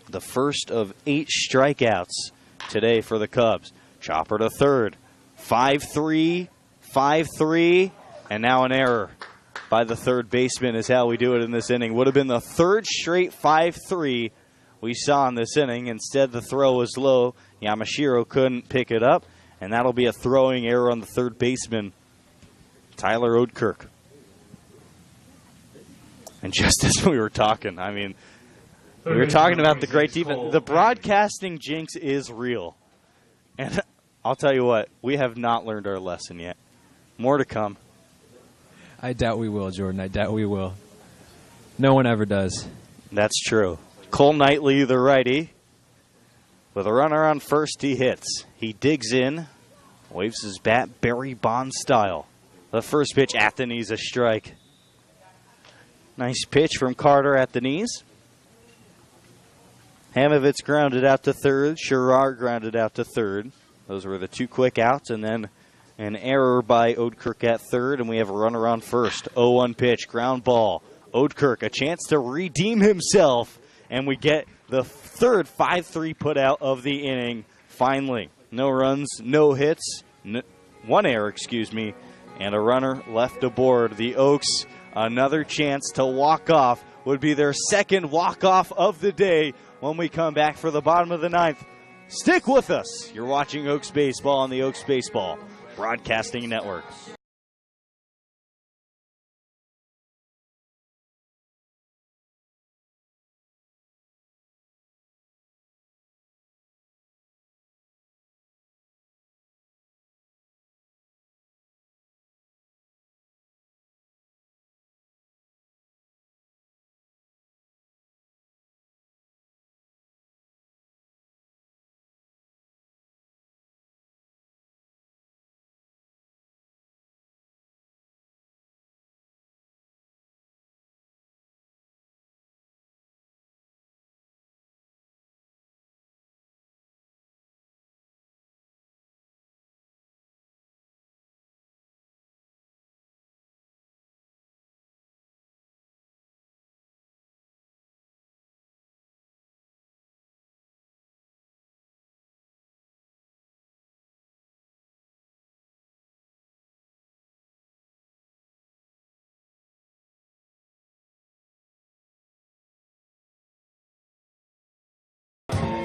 The first of 8 strikeouts today for the Cubs. Chopper to third. 5-3, 5-3, and now an error by the third baseman is how we do it in this inning. Would have been the third straight 5-3 we saw in this inning. Instead, the throw was low. Yamashiro couldn't pick it up, and that'll be a throwing error on the third baseman, Tyler Oudkirk. And just as we were talking, I mean, we were talking about the great defense. The broadcasting jinx is real. And I'll tell you what, we have not learned our lesson yet. More to come. I doubt we will, Jordan. I doubt we will. No one ever does. That's true. Cole Knightley, the righty, with a runner on first, he hits. He digs in, waves his bat Barry Bonds style. The first pitch at the knees, a strike. Nice pitch from Carter at the knees. Hamovitz grounded out to third. Sherrard grounded out to third. Those were the 2 quick outs, and then an error by Oudkirk at third, and we have a runner on first. 0-1 pitch, ground ball. Oudkirk, a chance to redeem himself, and we get the third 5-3 putout of the inning. Finally, no runs, no hits, 1 error, and a runner left aboard. The Oaks, another chance to walk off, would be their second walk-off of the day when we come back for the bottom of the 9th. Stick with us. You're watching Oaks Baseball on the Oaks Baseball Broadcasting Network.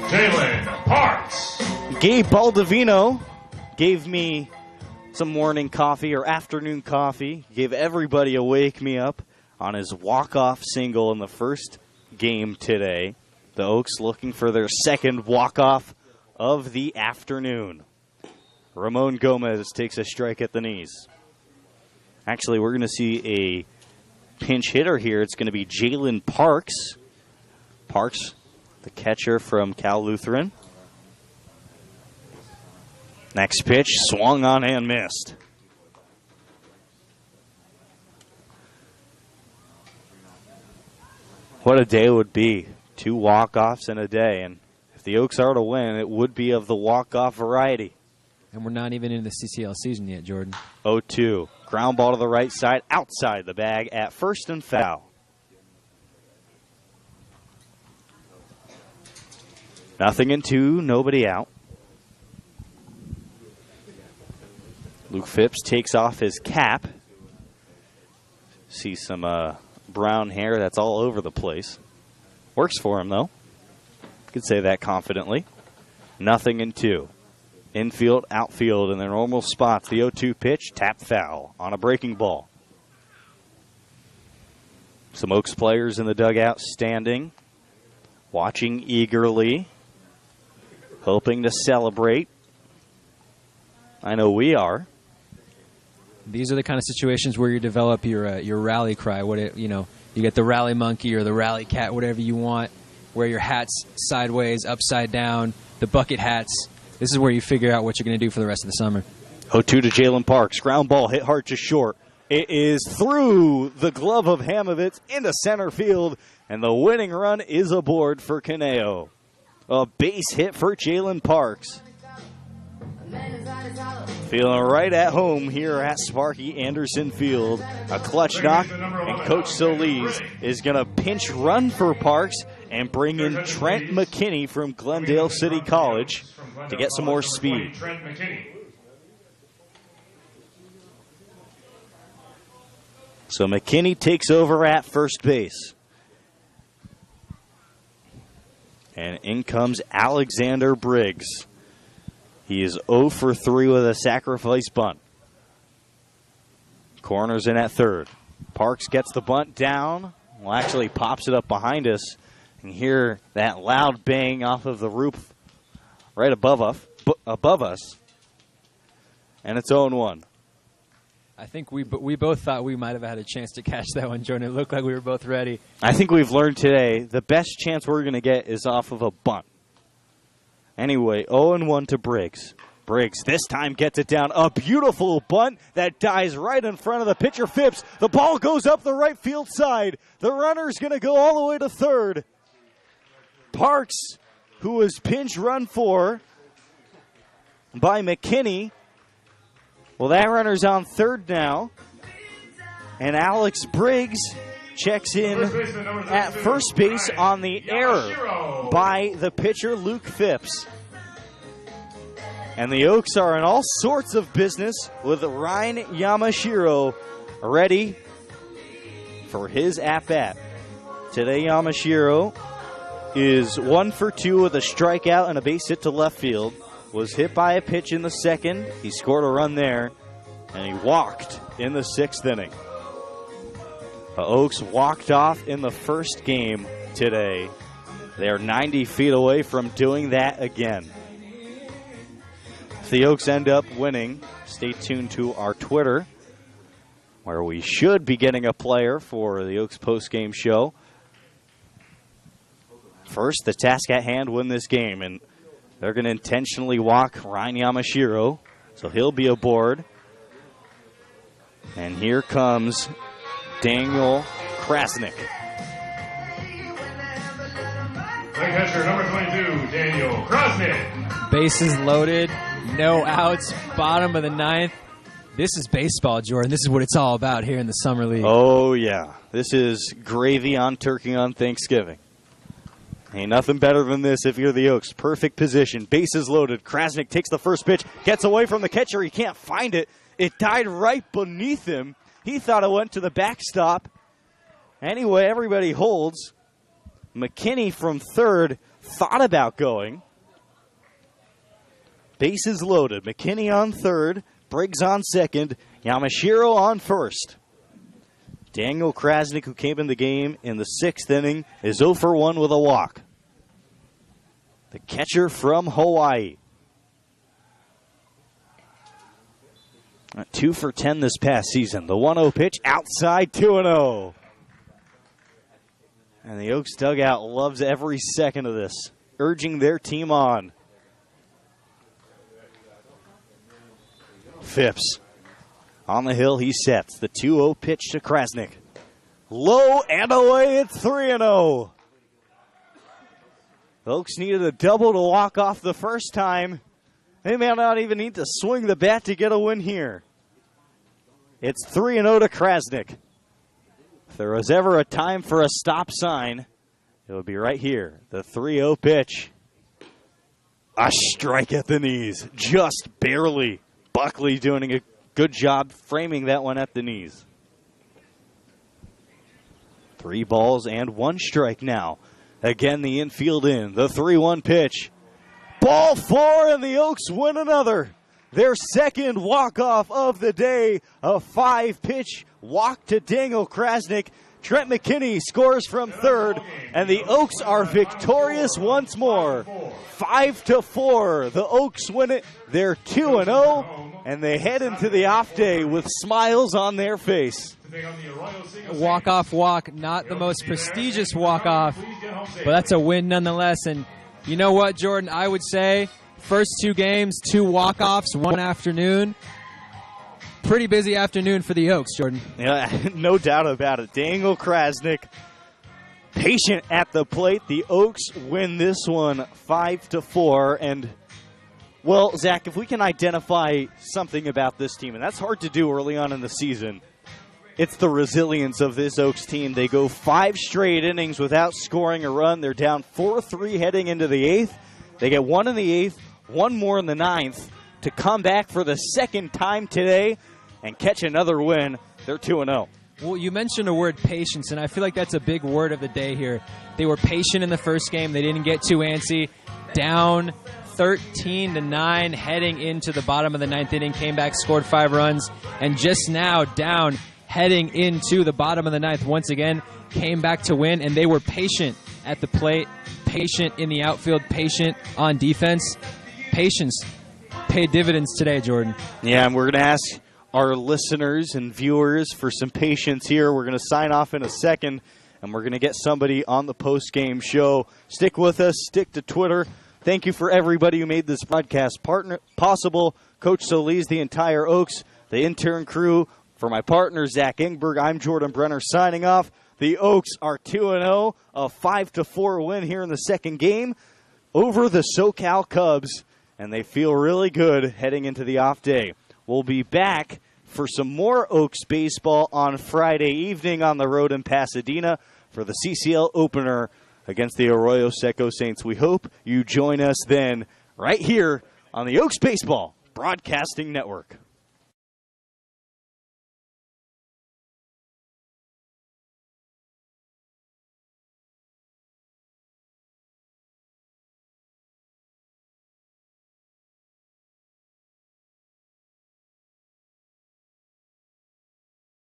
Jalen Parks. Gabe Baldovino gave me some morning coffee or afternoon coffee. Gave everybody a wake me up on his walk-off single in the first game today. The Oaks looking for their second walk-off of the afternoon. Ramon Gomez takes a strike at the knees. Actually, we're going to see a pinch hitter here. It's going to be Jalen Parks. Parks, the catcher from Cal Lutheran. Next pitch, swung on and missed. What a day it would be. 2 walk-offs in a day. And if the Oaks are to win, it would be of the walk-off variety. And we're not even in the CCL season yet, Jordan. 0-2. Ground ball to the right side, outside the bag at first and foul. Nothing in 2, nobody out. Luke Phipps takes off his cap. See some brown hair that's all over the place. Works for him, though. Could say that confidently. Nothing in 2. Infield, outfield in their normal spots. The 0-2 pitch, tap foul on a breaking ball. Some Oaks players in the dugout standing, watching eagerly, hoping to celebrate. I know we are. These are the kind of situations where you develop your rally cry. You get the rally monkey or the rally cat, whatever you want. Wear your hats sideways, upside down, the bucket hats. This is where you figure out what you're going to do for the rest of the summer. 0-2 to Jalen Parks. Ground ball hit hard to short. It is through the glove of Hamovitz into center field, and the winning run is aboard for Caneo. A base hit for Jalen Parks. Feeling right at home here at Sparky Anderson Field. A clutch knock, and Coach Solis is going to pinch run for Parks and bring in Trent McKinney from Glendale City College to get some more speed. So McKinney takes over at first base. And in comes Alexander Briggs. He is 0 for 3 with a sacrifice bunt. Corners in at third. Parks gets the bunt down. Well, actually pops it up behind us. And hear that loud bang off of the roof right above us. And it's 0-1. I think we both thought we might have had a chance to catch that one, Jordan. It looked like we were both ready. I think we've learned today the best chance we're going to get is off of a bunt. Anyway, 0-1 to Briggs. Briggs this time gets it down. A beautiful bunt that dies right in front of the pitcher, Phipps. The ball goes up the right field side. The runner's going to go all the way to third. Parks, who was pinch run for by McKinney. Well, that runner's on third now. And Alex Briggs checks in at first base on the error by the pitcher, Luke Phipps. And the Oaks are in all sorts of business with Ryan Yamashiro ready for his at-bat. Today, Yamashiro is 1 for 2 with a strikeout and a base hit to left field. Was hit by a pitch in the second. He scored a run there, and he walked in the 6th inning. The Oaks walked off in the first game today. They're 90 feet away from doing that again. If the Oaks end up winning, stay tuned to our Twitter, where we should be getting a player for the Oaks post-game show. First, the task at hand, win this game, and they're going to intentionally walk Ryan Yamashiro, so he'll be aboard. And here comes Daniel Krasnick. Catcher number 22, Daniel Krasnick. Bases loaded, no outs, bottom of the 9th. This is baseball, Jordan. This is what it's all about here in the Summer League. Oh, yeah. This is gravy on turkey on Thanksgiving. Ain't nothing better than this if you're the Oaks. Perfect position, bases loaded. Krasnick takes the first pitch, gets away from the catcher. He can't find it. It died right beneath him. He thought it went to the backstop. Anyway, everybody holds. McKinney from third thought about going. Bases loaded. McKinney on third. Briggs on second. Yamashiro on first. Daniel Krasnick, who came in the game in the 6th inning, is 0 for 1 with a walk. The catcher from Hawaii. 2 for 10 this past season. The 1-0 pitch outside, 2-0. And the Oaks dugout loves every second of this, urging their team on. Phipps on the hill, he sets. The 2-0 pitch to Krasnick. Low and away, it's 3-0. The Oaks needed a double to walk off the first time. They may not even need to swing the bat to get a win here. It's 3-0 to Krasnick. If there was ever a time for a stop sign, it would be right here. The 3-0 pitch. A strike at the knees, just barely. Buckley doing a good job framing that one at the knees. 3 balls and 1 strike now. Again, the infield in. The 3-1 pitch. Ball 4, and the Oaks win another. Their second walk-off of the day. A 5-pitch walk to Daniel Krasnick. Trent McKinney scores from third, and the Oaks are victorious once more. 5-4. The Oaks win it. They're 2-0, and they head into the off day with smiles on their face. Walk-off walk, not the most prestigious walk-off, but that's a win nonetheless. And you know what, Jordan? I would say first 2 games, 2 walk-offs, 1 afternoon. Pretty busy afternoon for the Oaks, Jordan. Yeah, no doubt about it. Daniel Krasnick, patient at the plate. The Oaks win this one 5-4. And, well, Zach, if we can identify something about this team, and that's hard to do early on in the season, it's the resilience of this Oaks team. They go 5 straight innings without scoring a run. They're down 4-3 heading into the 8th. They get 1 in the 8th, 1 more in the 9th to come back for the second time today and catch another win. They're 2-0. Well, you mentioned the word patience, and I feel like that's a big word of the day here. They were patient in the first game. They didn't get too antsy. Down 13-9 heading into the bottom of the 9th inning. Came back, scored 5 runs, and just now down heading into the bottom of the 9th once again. Came back to win, and they were patient at the plate, patient in the outfield, patient on defense. Patience paid dividends today, Jordan. Yeah, and we're going to ask our listeners and viewers for some patience here. We're going to sign off in a second, and we're going to get somebody on the post-game show. Stick with us. Stick to Twitter. Thank you for everybody who made this broadcast possible. Coach Solis, the entire Oaks, the intern crew. For my partner, Zach Ingberg, I'm Jordan Brenner signing off. The Oaks are 2-0, a 5-4 win here in the second game over the SoCal Cubs, and they feel really good heading into the off day. We'll be back for some more Oaks baseball on Friday evening on the road in Pasadena for the CCL opener against the Arroyo Seco Saints. We hope you join us then right here on the Oaks Baseball Broadcasting Network.